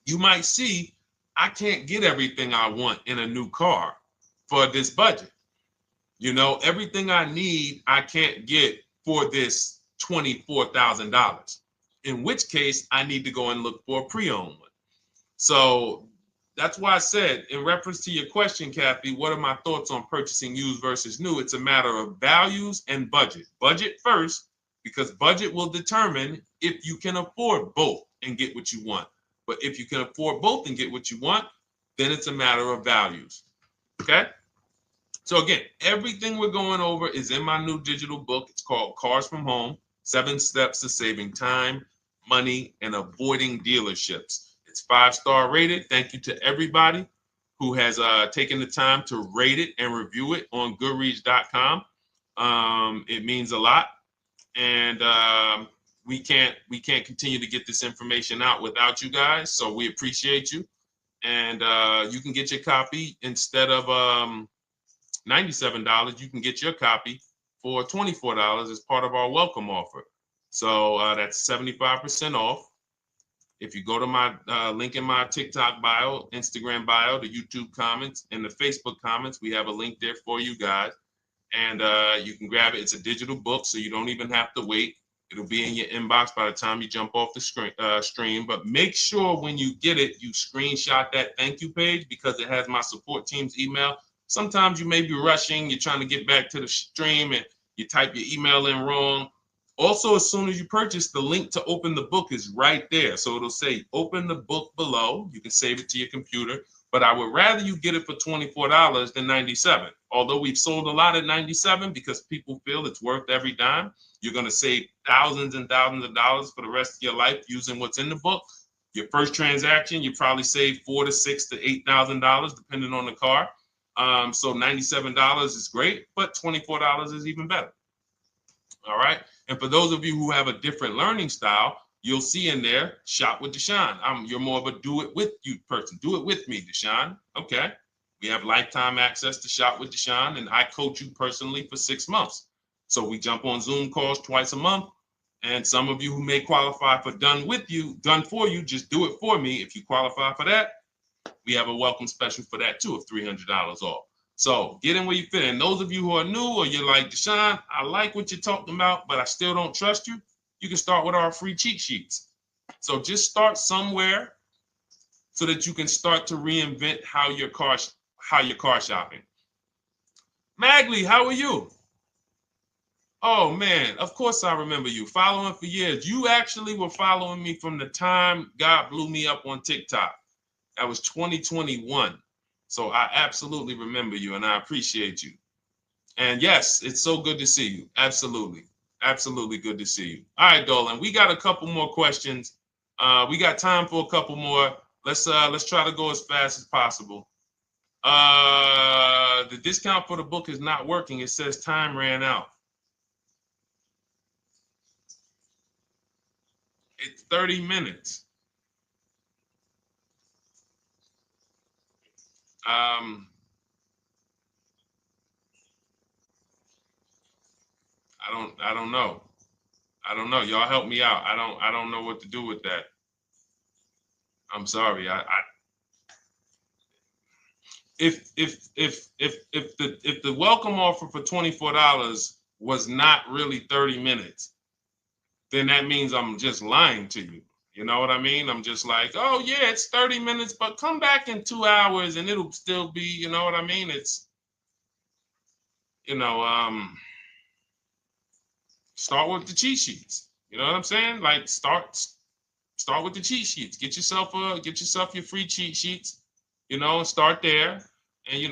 you might see, I can't get everything I want in a new car for this budget. Everything I need, I can't get for this $24,000, in which case I need to go and look for a pre-owned one. So that's why I said, in reference to your question, Kathy, what are my thoughts on purchasing used versus new? It's a matter of values and budget. Budget first, because budget will determine if you can afford both and get what you want. But if you can afford both and get what you want, then it's a matter of values. Okay? So again, everything we're going over is in my new digital book. It's called Cars from Home, 7 Steps to Saving Time, Money, and Avoiding Dealerships. It's 5-star rated. Thank you to everybody who has taken the time to rate it and review it on Goodreads.com. It means a lot. And we can't continue to get this information out without you guys. So we appreciate you. And you can get your copy instead of $97, you can get your copy for $24 as part of our welcome offer. So that's 75% off. If you go to my link in my TikTok bio, Instagram bio, the YouTube comments, and the Facebook comments, we have a link there for you guys. And you can grab it. It's a digital book, so you don't even have to wait. It'll be in your inbox by the time you jump off the stream. But make sure when you get it, you screenshot that thank you page, because it has my support team's email. Sometimes you may be rushing, you're trying to get back to the stream and you type your email in wrong. Also, as soon as you purchase, the link to open the book is right there. So it'll say open the book below. You can save it to your computer. but I would rather you get it for $24 than $97. Although we've sold a lot at $97 because people feel it's worth every dime. You're going to save thousands and thousands of dollars for the rest of your life using what's in the book. Your first transaction, you probably save $4,000 to $6,000 to $8,000 depending on the car. So $97 is great, but $24 is even better. All right. And for those of you who have a different learning style, you'll see in there, shop with Deshone. You're more of a do it with you person. Do it with me, Deshone. Okay. We have lifetime access to shop with Deshone, and I coach you personally for 6 months. So we jump on Zoom calls twice a month. And some of you who may qualify for done for you, just do it for me. If you qualify for that, we have a welcome special for that too of $300 off. So get in where you fit. And those of you who are new or you're like, Deshone, I like what you're talking about, but I still don't trust you. You can start with our free cheat sheets. So just start somewhere so that you can start to reinvent how you're car shopping. Magley, how are you? Oh man, of course I remember you. Following for years. You actually were following me from the time God blew me up on TikTok. That was 2021. So I absolutely remember you and I appreciate you. And yes, it's so good to see you. Absolutely. Absolutely good to see you. All right, Dolan, we got a couple more questions. We got time for a couple more. Let's try to go as fast as possible. The discount for the book is not working. It says time ran out. It's 30 minutes. I don't know. I don't know. Y'all help me out. I don't know what to do with that. I'm sorry. If the welcome offer for $24 was not really 30 minutes, then that means I'm just lying to you. You know what I mean? I'm just like, oh yeah, it's 30 minutes, but come back in 2 hours and it'll still be, you know what I mean? It's, start with the cheat sheets. You know what I'm saying? Like start with the cheat sheets. Get yourself your free cheat sheets, and start there. And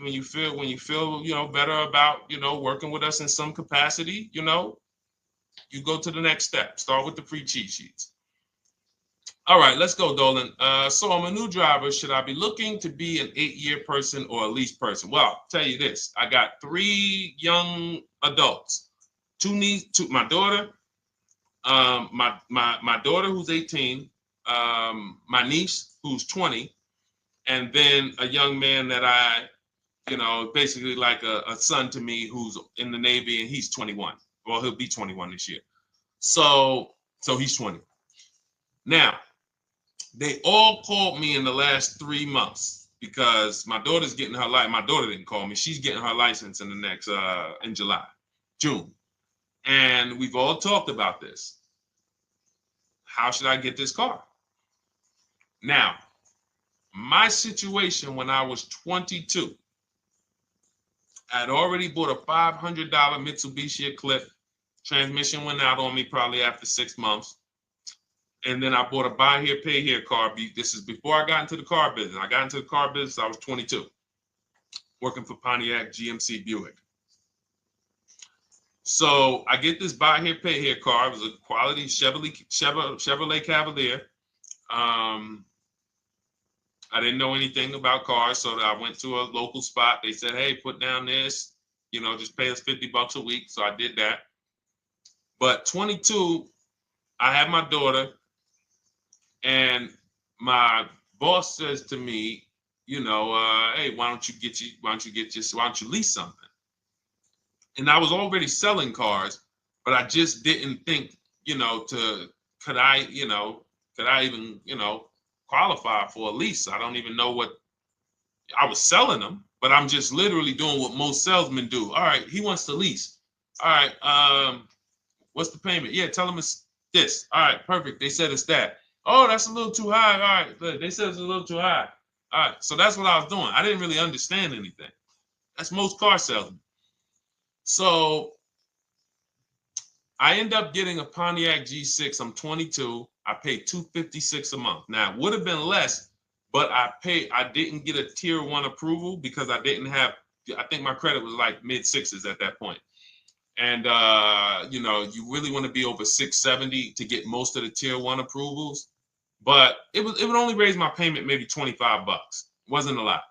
when you feel better about working with us in some capacity, you go to the next step. Start with the free cheat sheets. All right, let's go, Dolan. So I'm a new driver. Should I be looking to be an 8-year person or a lease person? Well, I'll tell you this. I got 3 young adults. 2 my daughter, my daughter who's 18, my niece who's 20, and then a young man that I, basically like a son to me who's in the Navy and he's 21. Well, he'll be 21 this year. So he's 20. Now, they all called me in the last 3 months because my daughter's getting her license. My daughter didn't call me. She's getting her license in the next, in June. And we've all talked about this. How should I get this car? Now, my situation when I was 22, I'd already bought a $500 Mitsubishi Eclipse. Transmission went out on me probably after 6 months. And then I bought a buy here, pay here car. This is before I got into the car business. I got into the car business, I was 22, working for Pontiac GMC Buick. So I get this buy here, pay here car. It was a quality Chevrolet Cavalier. I didn't know anything about cars, so I went to a local spot. They said, hey, put down this, just pay us $50 a week. So I did that. But 22, I had my daughter, and my boss says to me, hey, why don't you lease something? And I was already selling cars, but I just didn't think, could I even, qualify for a lease? I don't even know what I was selling them, but I'm just literally doing what most salesmen do. All right, he wants to lease. All right, what's the payment? Yeah, tell him it's this. All right, perfect. They said it's that. Oh, that's a little too high. All right, they said it's a little too high. All right, so that's what I was doing. I didn't really understand anything. That's most car salesmen. So I end up getting a Pontiac G6. I'm 22. I paid $256 a month. Now, it would have been less, but I didn't get a tier 1 approval because I didn't have, I think my credit was like mid sixes at that point. And you know, you really want to be over 670 to get most of the tier 1 approvals. But it would only raise my payment maybe 25 bucks. Wasn't a lot.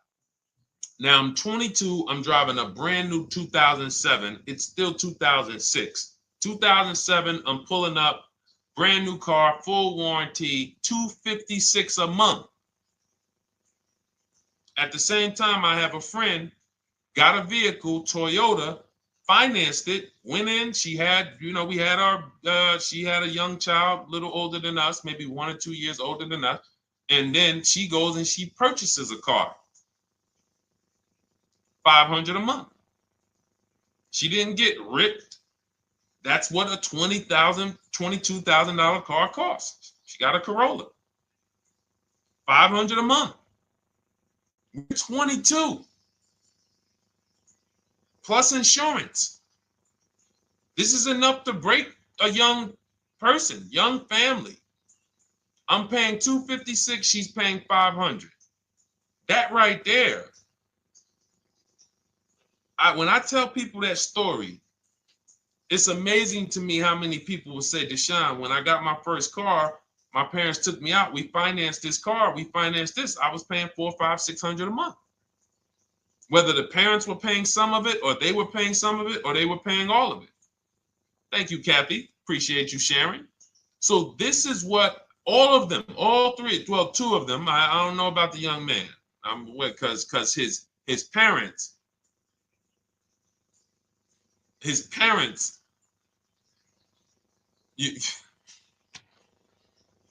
Now I'm 22. I'm driving a brand new 2007. It's still 2006. 2007. I'm pulling up, brand new car, full warranty, $256 a month. At the same time, I have a friend, got a vehicle, Toyota, financed it, went in. She had, you know, we had our, she had a young child, a little older than us, maybe 1 or 2 years older than us. And then she goes and she purchases a car. $500 a month. She didn't get ripped. That's what a $20,000, $22,000 car costs. She got a Corolla. $500 a month. We're 22. Plus insurance. This is enough to break a young person, young family. I'm paying $256. She's paying $500. That right there. When I tell people that story, it's amazing to me how many people will say, Deshone, when I got my first car, my parents took me out. We financed this car. We financed this. I was paying $400, $500, $600 a month. Whether the parents were paying some of it, or they were paying some of it, or they were paying all of it. Thank you, Kathy. Appreciate you sharing. So this is what all of them, all three, well, 2 of them. I don't know about the young man. Because his parents.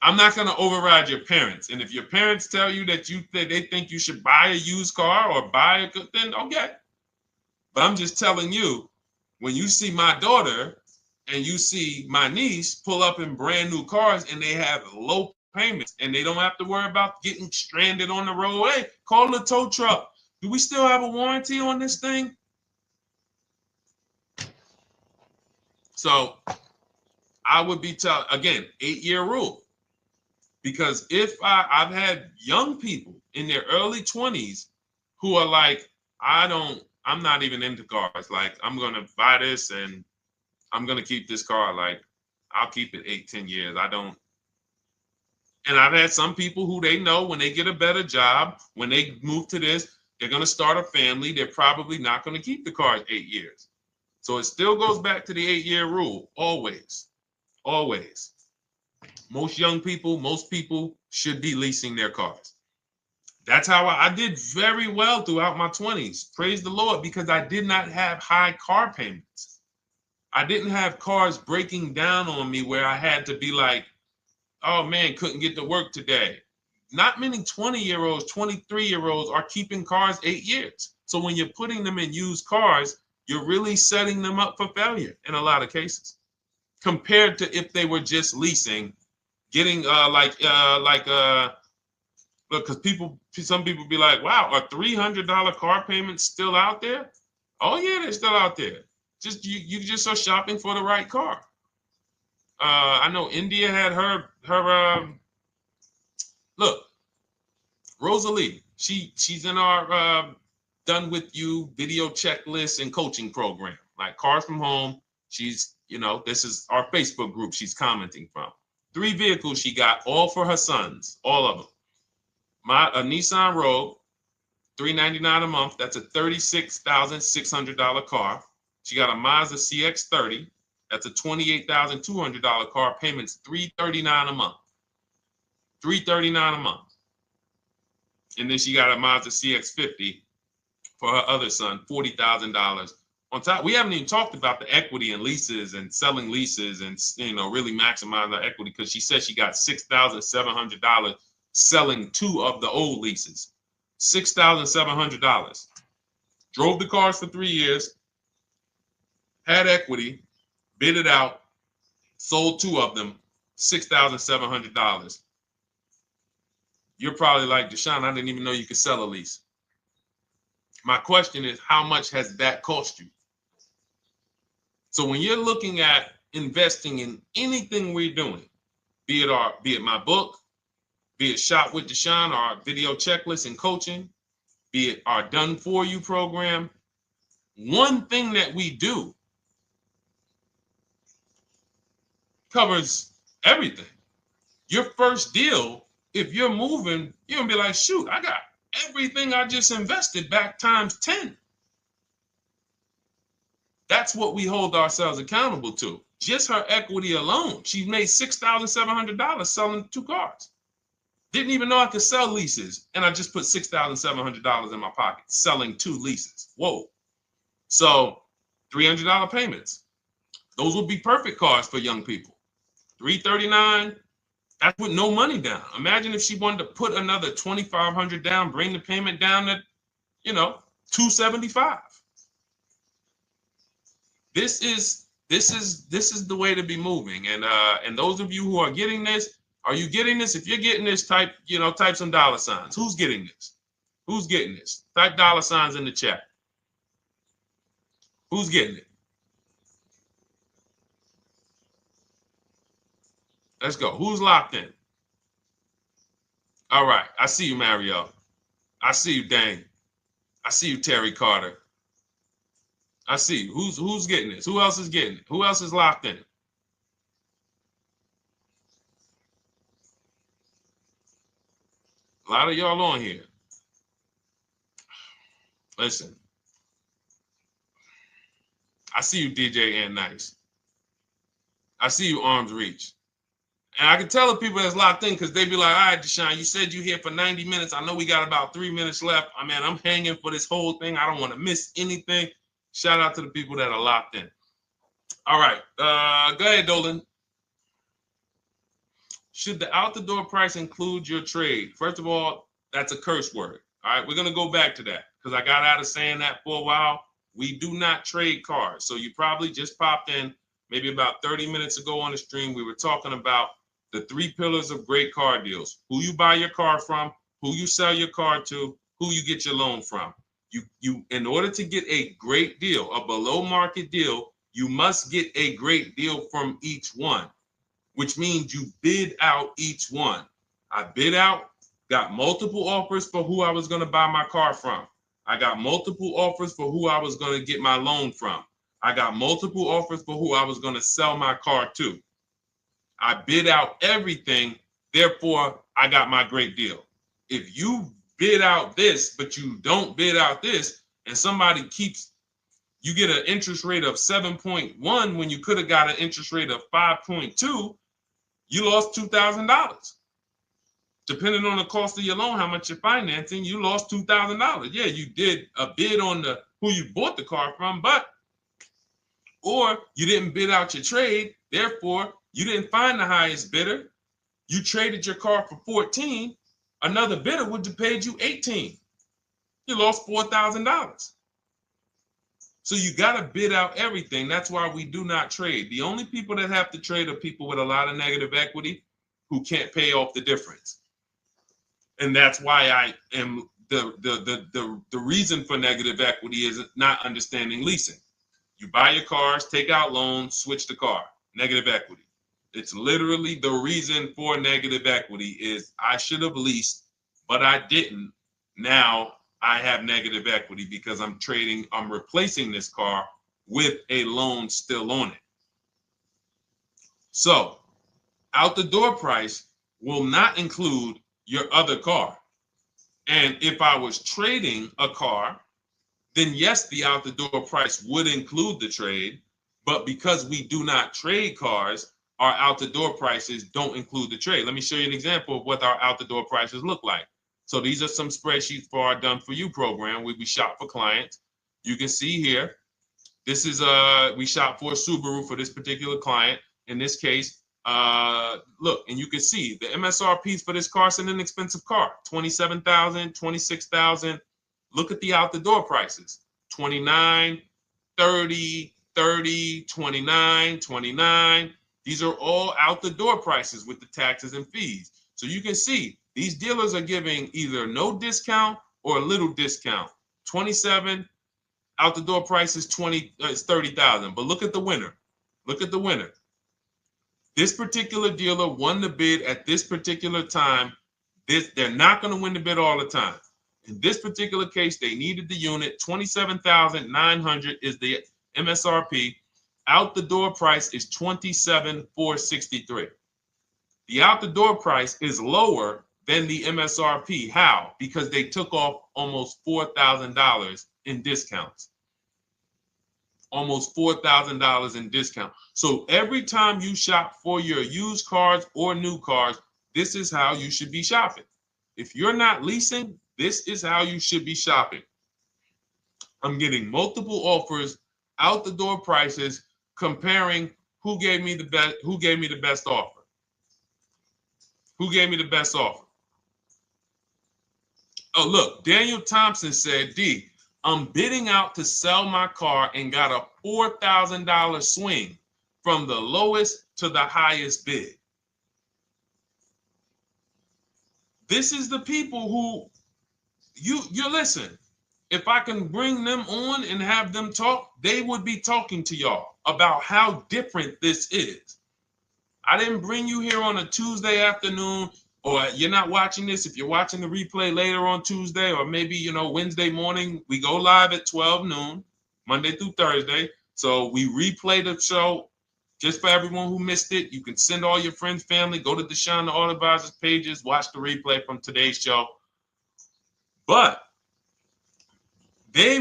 I'm not going to override your parents. And if your parents tell you that they think you should buy a used car or buy a good, then okay. But I'm just telling you, when you see my daughter and you see my niece pull up in brand new cars and they have low payments and they don't have to worry about getting stranded on the road, hey, call the tow truck. Do we still have a warranty on this thing? So I would be telling, again, 8-year rule. Because if I've had young people in their early 20s who are like, I'm not even into cars. Like, I'm going to buy this and I'm going to keep this car. Like, I'll keep it 8, 10 years. I don't. And I've had some people who they know when they get a better job, when they move to this, they're going to start a family. They're probably not going to keep the car 8 years. So it still goes back to the 8-year rule. Always. Always. Most young people, most people should be leasing their cars. That's how I did very well throughout my 20s. Praise the Lord, because I did not have high car payments. I didn't have cars breaking down on me where I had to be like, oh man, couldn't get to work today. Not many 20-year-olds, 23-year-olds are keeping cars 8 years. So when you're putting them in used cars, you're really setting them up for failure in a lot of cases, compared to if they were just leasing, getting look, because some people be like, wow, are $300 car payments still out there? Oh yeah, they're still out there. Just you just are shopping for the right car. I know India had her look, Rosalie, she's in our Done With You video checklist and coaching program, like Cars from Home. She's, you know, this is our Facebook group she's commenting from. 3 vehicles she got, all for her sons, all of them. A Nissan Rogue, $399 a month. That's a $36,600 car. She got a Mazda CX-30. That's a $28,200 car. Payments $339 a month. $339 a month. And then she got a Mazda CX-50 for her other son, $40,000. On top, we haven't even talked about the equity and leases and selling leases and, you know, really maximizing the equity, because she said she got $6,700 selling 2 of the old leases. $6,700. Drove the cars for 3 years, had equity, bid it out, sold 2 of them, $6,700. You're probably like, Deshone, I didn't even know you could sell a lease. My question is, how much has that cost you? So when you're looking at investing in anything we're doing, be it my book, be it Shop with Deshone, our video checklist and coaching, be it our Done For You program. One thing that we do covers everything. Your first deal, if you're moving, you're gonna be like, shoot, I got everything I just invested back times 10. That's what we hold ourselves accountable to. Just her equity alone, she made $6,700 selling 2 cars. Didn't even know I could sell leases, and I just put $6,700 in my pocket selling 2 leases. Whoa. So $300 payments. Those would be perfect cars for young people. $339, that's with no money down. Imagine if she wanted to put another $2,500 down, bring the payment down to, $275. This is the way to be moving. And those of you who are getting this, are you getting this? If you're getting this, type some dollar signs. Who's getting this? Who's getting this? Type dollar signs in the chat. Who's getting it? Let's go. Who's locked in? All right. I see you, Mario. I see you, Dane. I see you, Terry Carter. I see you. Who's getting this? Who else is getting it? Who else is locked in? A lot of y'all on here. Listen. I see you, DJ and Nice. I see you, Arms Reach. And I can tell the people that's locked in because they be like, all right, Deshone, you said you're here for 90 minutes. I know we got about 3 minutes left. I mean, I'm hanging for this whole thing. I don't want to miss anything. Shout out to the people that are locked in. All right. Go ahead, Dolan. Should the out-the-door price include your trade? First of all, that's a curse word. All right, we're going to go back to that because I got out of saying that for a while. We do not trade cars. So you probably just popped in maybe about 30 minutes ago on the stream. We were talking about the 3 pillars of great car deals: who you buy your car from, who you sell your car to, who you get your loan from. You in order to get a great deal, a below market deal, you must get a great deal from each one, which means you bid out each one. I bid out, got multiple offers for who I was going to buy my car from. I got multiple offers for who I was going to get my loan from. I got multiple offers for who I was going to sell my car to. I bid out everything, therefore I got my great deal. If you bid out this, but you don't bid out this, and somebody you get an interest rate of 7.1 when you could have got an interest rate of 5.2, you lost $2,000. Depending on the cost of your loan, how much you're financing, you lost $2,000. Yeah, you did a bid on who you bought the car from, or you didn't bid out your trade, therefore you didn't find the highest bidder. You traded your car for 14. Another bidder would have paid you 18. You lost $4,000. So you got to bid out everything. That's why we do not trade. The only people that have to trade are people with a lot of negative equity who can't pay off the difference. And that's why I am the reason for negative equity is not understanding leasing. You buy your cars, take out loans, switch the car. Negative equity. It's literally the reason for negative equity is I should have leased, but I didn't. Now I have negative equity because I'm replacing this car with a loan still on it. So out the door price will not include your other car. And if I was trading a car, then yes, the out the door price would include the trade. But because we do not trade cars, our out the door prices don't include the trade. Let me show you an example of what our out the door prices look like. So these are some spreadsheets for our Done For You program where we shop for clients. You can see here, this is we shop for a Subaru for this particular client. In this case, look, and you can see the MSRPs for this car is an inexpensive car, $27,000, $26,000. Look at the out the door prices, 29, 30, 30, 29, 29. These are all out the door prices with the taxes and fees. So you can see these dealers are giving either no discount or a little discount. 27 out the door price is 30,000. But look at the winner. Look at the winner. This particular dealer won the bid at this particular time They're not going to win the bid all the time. In this particular case, they needed the unit. $27,900 is the MSRP. Out the door price is $27,463. The out the door price is lower than the MSRP. How? Because they took off almost $4,000 in discounts. Almost $4,000 in discount. So every time you shop for your used cars or new cars, this is how you should be shopping. If you're not leasing, this is how you should be shopping. I'm getting multiple offers, out the door prices, comparing who gave me the best offer. Who gave me the best offer? Oh, look, Daniel Thompson said, D, I'm bidding out to sell my car and got a $4,000 swing from the lowest to the highest bid. This is the people who you listen. If I can bring them on and have them talk, they would be talking to y'all about how different this is. I didn't bring you here on a Tuesday afternoon, or you're not watching this. If you're watching the replay later on Tuesday, or maybe, Wednesday morning, we go live at 12 noon, Monday through Thursday. So we replay the show just for everyone who missed it. You can send all your friends, family, go to Deshone the Auto Advisor's pages, watch the replay from today's show. But they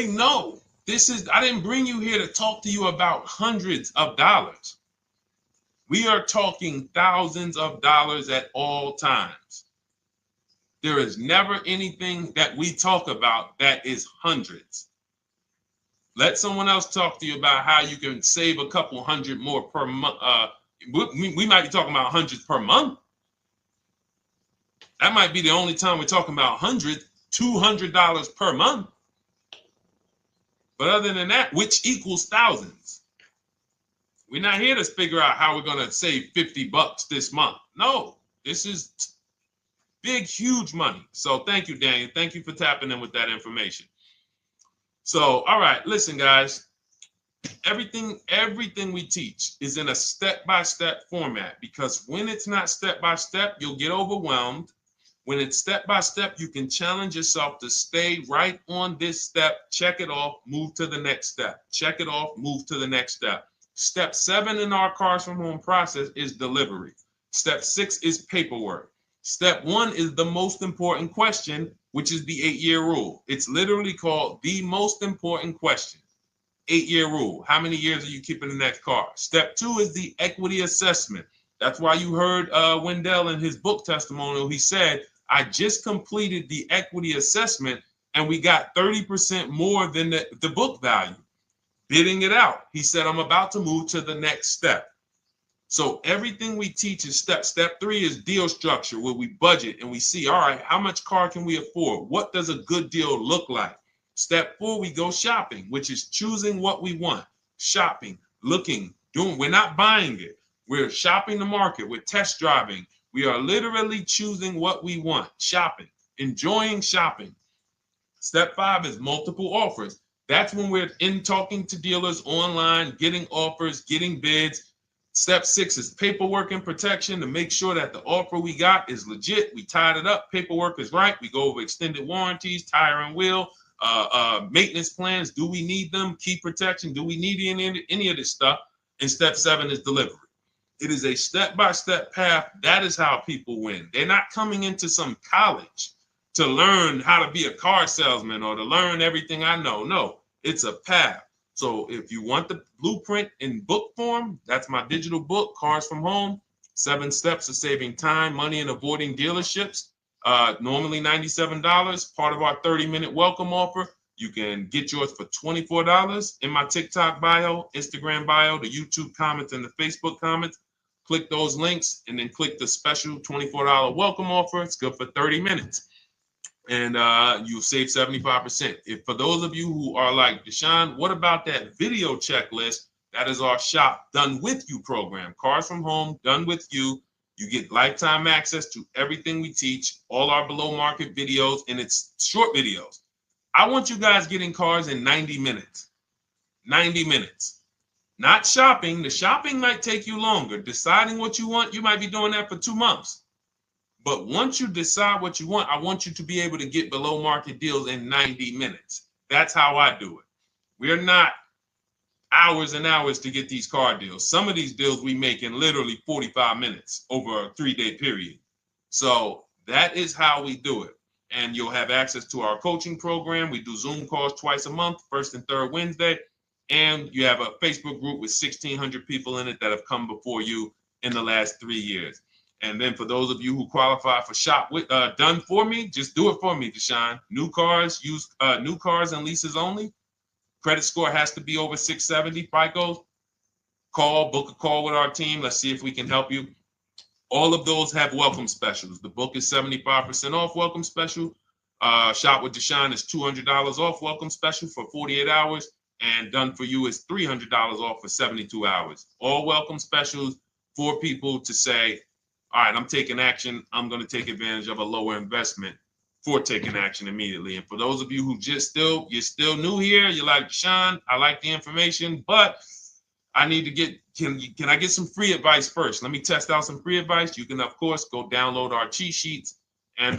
know this is, I didn't bring you here to talk to you about hundreds of dollars. We are talking thousands of dollars at all times. There is never anything that we talk about that is hundreds. Let someone else talk to you about how you can save a couple hundred more per month. We might be talking about hundreds per month. That might be the only time we're talking about hundreds, $200 per month. But other than that, which equals thousands. We're not here to figure out how we're going to save $50 this month. No, this is big, huge money. So thank you, Daniel. Thank you for tapping in with that information. So, all right, listen, guys. Everything we teach is in a step-by-step format, because when it's not step-by-step, you'll get overwhelmed. When it's step-by-step, you can challenge yourself to stay right on this step, check it off, move to the next step. Check it off, move to the next step. Step 7 in our Cars from Home process is delivery. Step 6 is paperwork. Step 1 is the most important question, which is the 8-year rule. It's literally called the most important question. 8-year rule. How many years are you keeping the next car? Step 2 is the equity assessment. That's why you heard Wendell in his book testimonial. He said, I just completed the equity assessment and we got 30% more than the book value. Bidding it out. He said, I'm about to move to the next step. So everything we teach is step. Step 3 is deal structure, where we budget and we see, all right, how much car can we afford? What does a good deal look like? Step 4, we go shopping, which is choosing what we want. Shopping, looking, doing. We're not buying it. We're shopping the market. We're test driving. We are literally choosing what we want. Shopping, enjoying shopping. Step 5 is multiple offers. That's when we're in talking to dealers online, getting offers, getting bids. Step 6 is paperwork and protection to make sure that the offer we got is legit. We tied it up. Paperwork is right. We go over extended warranties, tire and wheel, maintenance plans. Do we need them? Key protection. Do we need any of this stuff? And step 7 is delivery. It is a step-by-step path. That is how people win. They're not coming into some college to learn how to be a car salesman or to learn everything I know. No, it's a path. So if you want the blueprint in book form, that's my digital book, Cars from Home, 7 Steps of Saving Time, Money, and Avoiding Dealerships. Normally $97, part of our 30-minute welcome offer. You can get yours for $24 in my TikTok bio, Instagram bio, the YouTube comments, and the Facebook comments. Click those links and then click the special $24 welcome offer. It's good for 30 minutes. And you'll save 75%. If for those of you who are like, Deshone, what about that video checklist? That is our Shop Done With You program. Cars from Home, done with you. You get lifetime access to everything we teach, all our below market videos, and it's short videos. I want you guys getting cars in 90 minutes. 90 minutes. Not shopping. The shopping might take you longer. Deciding what you want, you might be doing that for 2 months. But once you decide what you want, I want you to be able to get below market deals in 90 minutes. That's how I do it. We're not hours and hours to get these car deals. Some of these deals we make in literally 45 minutes over a 3-day period. So that is how we do it. And you'll have access to our coaching program. We do Zoom calls twice a month, first and third Wednesday. And you have a Facebook group with 1,600 people in it that have come before you in the last 3 years. And then for those of you who qualify for shop with done for me, just do it for me, Deshone. New cars, new cars and leases only. Credit score has to be over 670 FICO. Book a call with our team. Let's see if we can help you. All of those have welcome specials. The book is 75% off welcome special. Shop with Deshone is $200 off welcome special for 48 hours. And done for you is $300 off for 72 hours. All welcome specials for people to say, all right, I'm taking action. I'm going to take advantage of a lower investment for taking action immediately. And for those of you who you're still new here, you're like, Deshone, I like the information, but I need to get, can I get some free advice first? Let me test out some free advice. You can, of course, go download our cheat sheets, and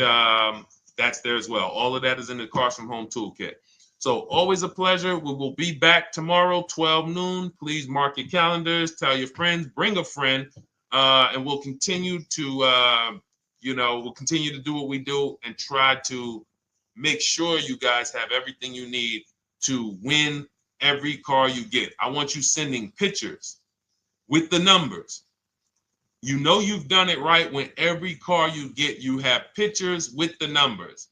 that's there as well. All of that is in the Cars from Home Toolkit. So always a pleasure. We will be back tomorrow, 12 noon. Please mark your calendars, tell your friends, bring a friend, and we'll continue to, we'll continue to do what we do and try to make sure you guys have everything you need to win every car you get. I want you sending pictures with the numbers. You know you've done it right when every car you get, you have pictures with the numbers.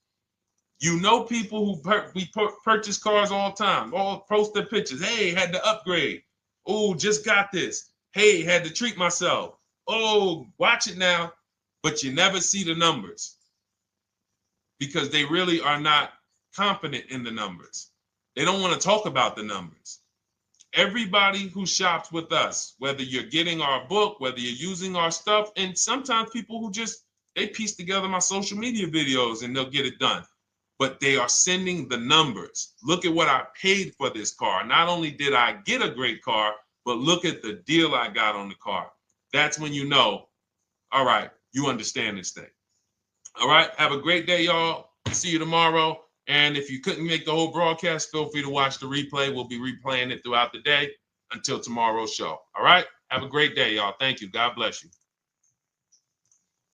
You know people who purchase cars all the time, all post their pictures. Hey, had to upgrade. Oh, just got this. Hey, had to treat myself. Oh, watch it now. But you never see the numbers because they really are not confident in the numbers. They don't want to talk about the numbers. Everybody who shops with us, whether you're getting our book, whether you're using our stuff, and sometimes people who they piece together my social media videos and they'll get it done. But they are sending the numbers. Look at what I paid for this car. Not only did I get a great car, but look at the deal I got on the car. That's when you know, all right, you understand this thing. All right, have a great day, y'all. See you tomorrow. And if you couldn't make the whole broadcast, feel free to watch the replay. We'll be replaying it throughout the day until tomorrow's show. All right, have a great day, y'all. Thank you. God bless you.